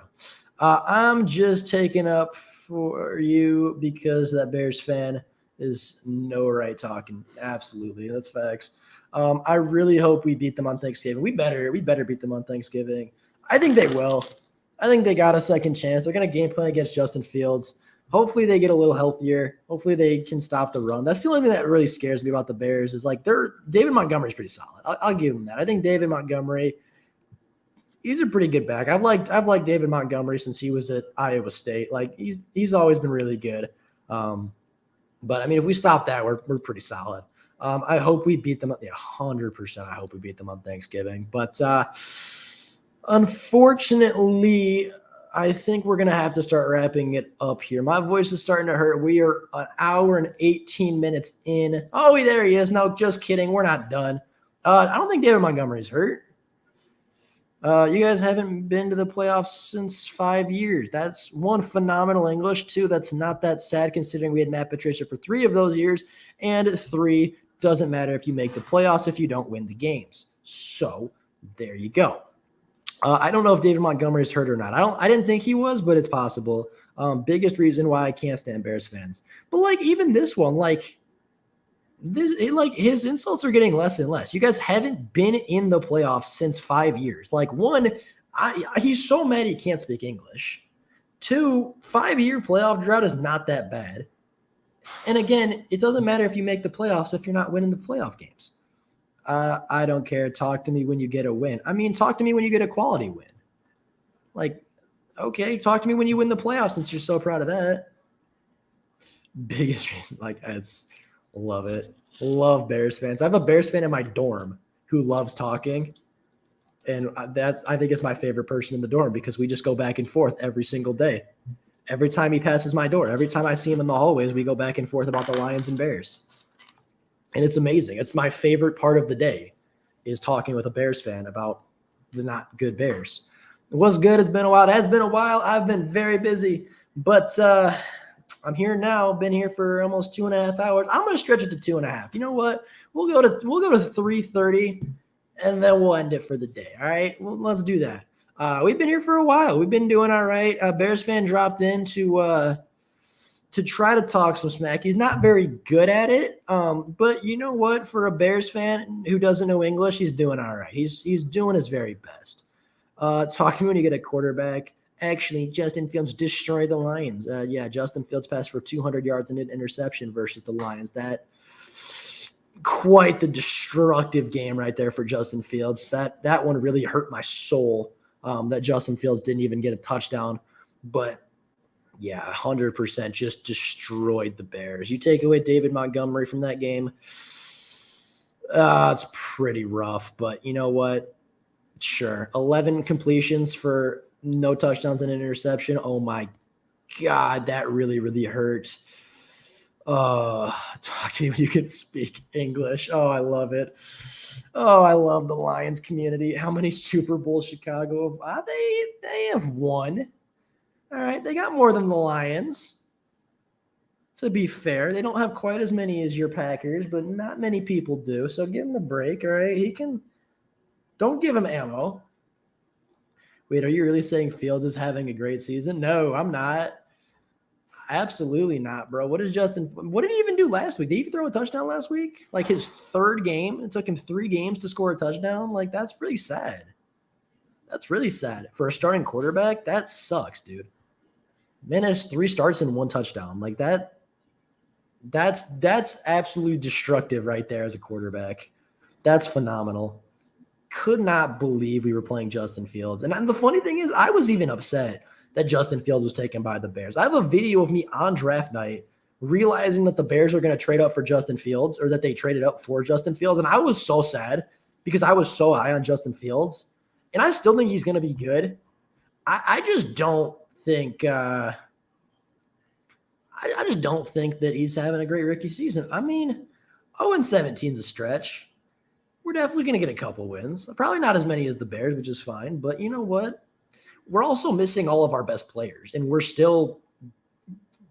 I'm just taking up for you because that Bears fan is no right talking. Absolutely. That's facts. I really hope we beat them on Thanksgiving. We better beat them on Thanksgiving. I think they will. I think they got a second chance. They're going to game plan against Justin Fields. Hopefully they get a little healthier. Hopefully they can stop the run. That's the only thing that really scares me about the Bears is like David Montgomery's pretty solid. I'll give him that. I think David Montgomery, he's a pretty good back. I've liked David Montgomery since he was at Iowa State. Like he's always been really good. But I mean, if we stop that, we're pretty solid. I hope we beat them. 100%. I hope we beat them on Thanksgiving. But unfortunately, I think we're going to have to start wrapping it up here. My voice is starting to hurt. We are an hour and 18 minutes in. Oh, there he is. No, just kidding. We're not done. I don't think David Montgomery's hurt. You guys haven't been to the playoffs since 5 years. That's one, phenomenal English. Two, that's not that sad considering we had Matt Patricia for 3 of those years. And 3, doesn't matter if you make the playoffs if you don't win the games. So there you go. I don't know if David Montgomery is hurt or not. I didn't think he was, but it's possible. Biggest reason why I can't stand Bears fans. But like even this one, his insults are getting less and less. You guys haven't been in the playoffs since 5 years. Like one, he's so mad he can't speak English. 2, 5-year playoff drought is not that bad. And again, it doesn't matter if you make the playoffs if you're not winning the playoff games. I don't care. Talk to me when you get a win. I mean, talk to me when you get a quality win. Like, okay, talk to me when you win the playoffs since you're so proud of that. Biggest reason, love it. Love Bears fans. I have a Bears fan in my dorm who loves talking. And I think is my favorite person in the dorm because we just go back and forth every single day. Every time he passes my door, every time I see him in the hallways, we go back and forth about the Lions and Bears. And it's amazing. It's my favorite part of the day is talking with a Bears fan about the not good Bears. It was good. It's been a while. It has been a while. I've been very busy, but I'm here now. Been here for almost 2.5 hours. I'm going to stretch it to 2.5. You know what? We'll go to 3:30 and then we'll end it for the day. All right. Well, let's do that. We've been here for a while. We've been doing all right. Bears fan dropped in to try to talk some smack. He's not very good at it. But you know what? For a Bears fan who doesn't know English, he's doing all right. He's doing his very best. Talk to me when you get a quarterback. Actually, Justin Fields destroyed the Lions. Yeah, Justin Fields passed for 200 yards and an interception versus the Lions. That quite the destructive game right there for Justin Fields. That one really hurt my soul that Justin Fields didn't even get a touchdown. But yeah, 100% just destroyed the Bears. You take away David Montgomery from that game, it's pretty rough. But you know what? Sure. 11 completions for no touchdowns and an interception. Oh, my God. That really, really hurt. Talk to me when you can speak English. Oh, I love it. Oh, I love the Lions community. How many Super Bowls Chicago have? They have won. All right, they got more than the Lions. To be fair, they don't have quite as many as your Packers, but not many people do. So give him a break, all right? Don't give him ammo. Wait, are you really saying Fields is having a great season? No, I'm not. Absolutely not, bro. What did he even do last week? Did he even throw a touchdown last week? Like his 3rd game? It took him 3 games to score a touchdown? Like, that's pretty sad. That's really sad. For a starting quarterback, that sucks, dude. Man has 3 starts and 1 touchdown. Like that's absolutely destructive right there as a quarterback. That's phenomenal. Could not believe we were playing Justin Fields. And the funny thing is, I was even upset that Justin Fields was taken by the Bears. I have a video of me on draft night realizing that the Bears are going to trade up for Justin Fields, or that they traded up for Justin Fields. And I was so sad because I was so high on Justin Fields. And I still think he's going to be good. I just don't think I just don't think that he's having a great rookie season. I mean, 0-17 is a stretch. We're definitely going to get a couple wins. Probably not as many as the Bears, which is fine. But you know what? We're also missing all of our best players, and we're still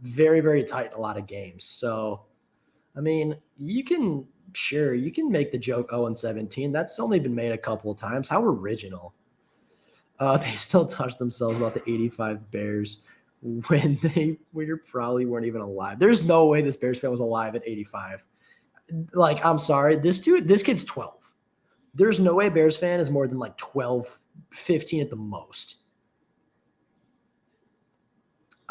very, very tight in a lot of games. So, I mean, you can make the joke 0-17. That's only been made a couple of times. How original. They still touch themselves about the 85 Bears when we probably weren't even alive. There's no way this Bears fan was alive at 85. Like, I'm sorry. This kid's 12. There's no way Bears fan is more than like 12, 15 at the most.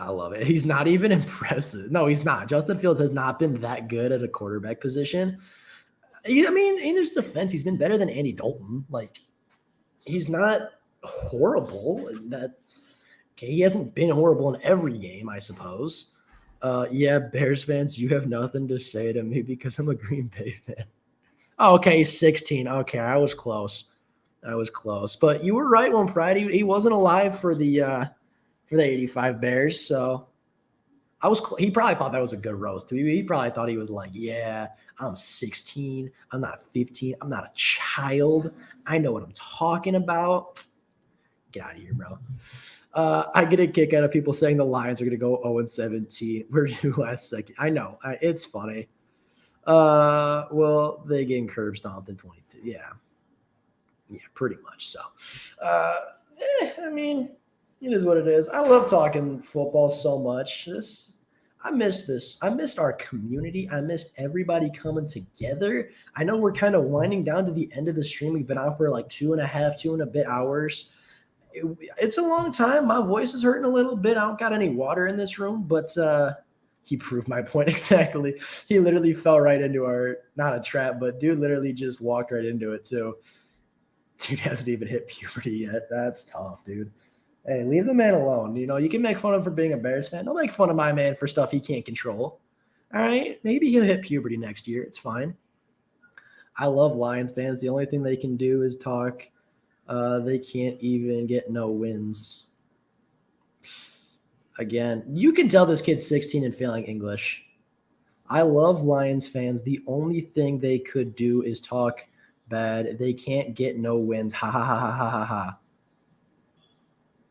I love it. He's not even impressive. No, he's not. Justin Fields has not been that good at a quarterback position. I mean, in his defense, he's been better than Andy Dalton. Like, he's not horrible. He hasn't been horrible in every game, I suppose. Yeah, Bears fans, you have nothing to say to me because I'm a Green Bay fan. Oh, okay, he's 16. Okay, I was close. But you were right, One Pride. He wasn't alive for the 85 Bears, so he probably thought that was a good roast. He probably thought he was like, yeah, I'm 16. I'm not 15. I'm not a child. I know what I'm talking about. Get out of here, bro. I get a kick out of people saying the Lions are going to go 0-17. We're due last second. I know. It's funny. Well, they getting curb stomped in 22. Yeah, pretty much so. I mean, it is what it is. I love talking football so much. I missed this. I missed our community. I missed everybody coming together. I know we're kind of winding down to the end of the stream. We've been out for like 2 and a bit hours. It's a long time. My voice is hurting a little bit. I don't got any water in this room, but he proved my point exactly. He literally fell right into not a trap, but dude literally just walked right into it too. Dude hasn't even hit puberty yet. That's tough, dude. Hey, leave the man alone. You know, you can make fun of him for being a Bears fan. Don't make fun of my man for stuff he can't control. All right? Maybe he'll hit puberty next year. It's fine. I love Lions fans. The only thing they can do is talk. They can't even get no wins. Again, you can tell this kid's 16 and failing English. I love Lions fans. The only thing they could do is talk bad. They can't get no wins. Ha ha ha ha ha ha ha.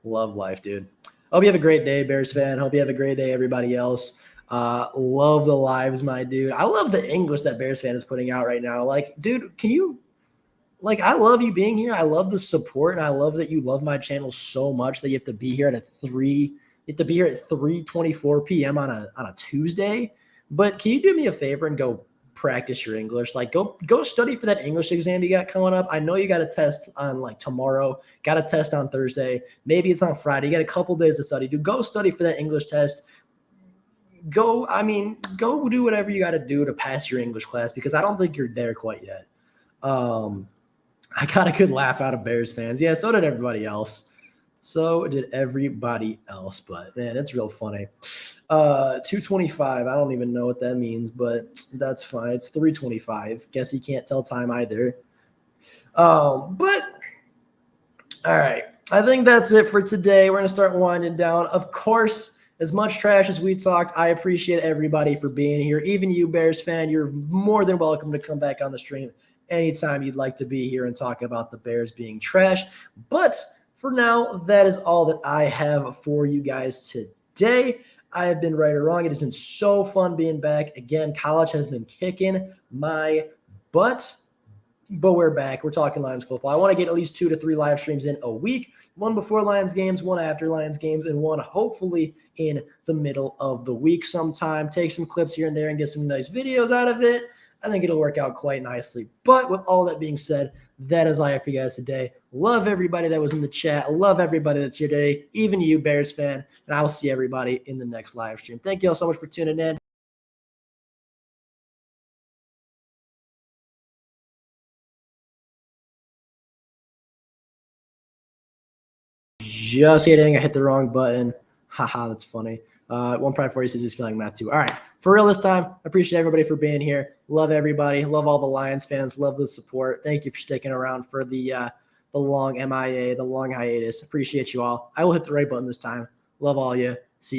Love life, dude. Hope you have a great day, Bears fan. Hope you have a great day, everybody else. Love the lives, my dude. I love the English that Bears fan is putting out right now. Like, dude, I love you being here. I love the support, and I love that you love my channel so much that you have to be here at 3:24 p.m. on a Tuesday. But can you do me a favor and go practice your English? Like, go study for that English exam you got coming up. I know you got a test on like tomorrow, got a test on Thursday. Maybe it's on Friday. You got a couple days to study. Dude, go study for that English test. Go do whatever you got to do to pass your English class, because I don't think you're there quite yet. I got a good laugh out of Bears fans. Yeah, so did everybody else. But man, it's real funny. 2:25. I don't even know what that means, but that's fine. It's 3:25. Guess he can't tell time either. But all right. I think that's it for today. We're going to start winding down. Of course, as much trash as we talked, I appreciate everybody for being here. Even you, Bears fan, you're more than welcome to come back on the stream anytime you'd like to be here and talk about the Bears being trash. But for now, that is all that I have for you guys today. I have been right or wrong. It has been so fun being back. Again, college has been kicking my butt, but we're back. We're talking Lions football. I want to get at least 2 to 3 live streams in a week. One before Lions games, one after Lions games, and one hopefully in the middle of the week sometime. Take some clips here and there and get some nice videos out of it. I think it'll work out quite nicely. But with all that being said, that is all I have for you guys today. Love everybody that was in the chat. Love everybody that's here today, even you, Bears fan. And I will see everybody in the next live stream. Thank you all so much for tuning in. Just kidding. I hit the wrong button. Haha, that's funny. One Pride 40 says he's feeling math too. All right. For real this time, I appreciate everybody for being here. Love everybody. Love all the Lions fans. Love the support. Thank you for sticking around for the long MIA, the long hiatus. Appreciate you all. I will hit the right button this time. Love all you.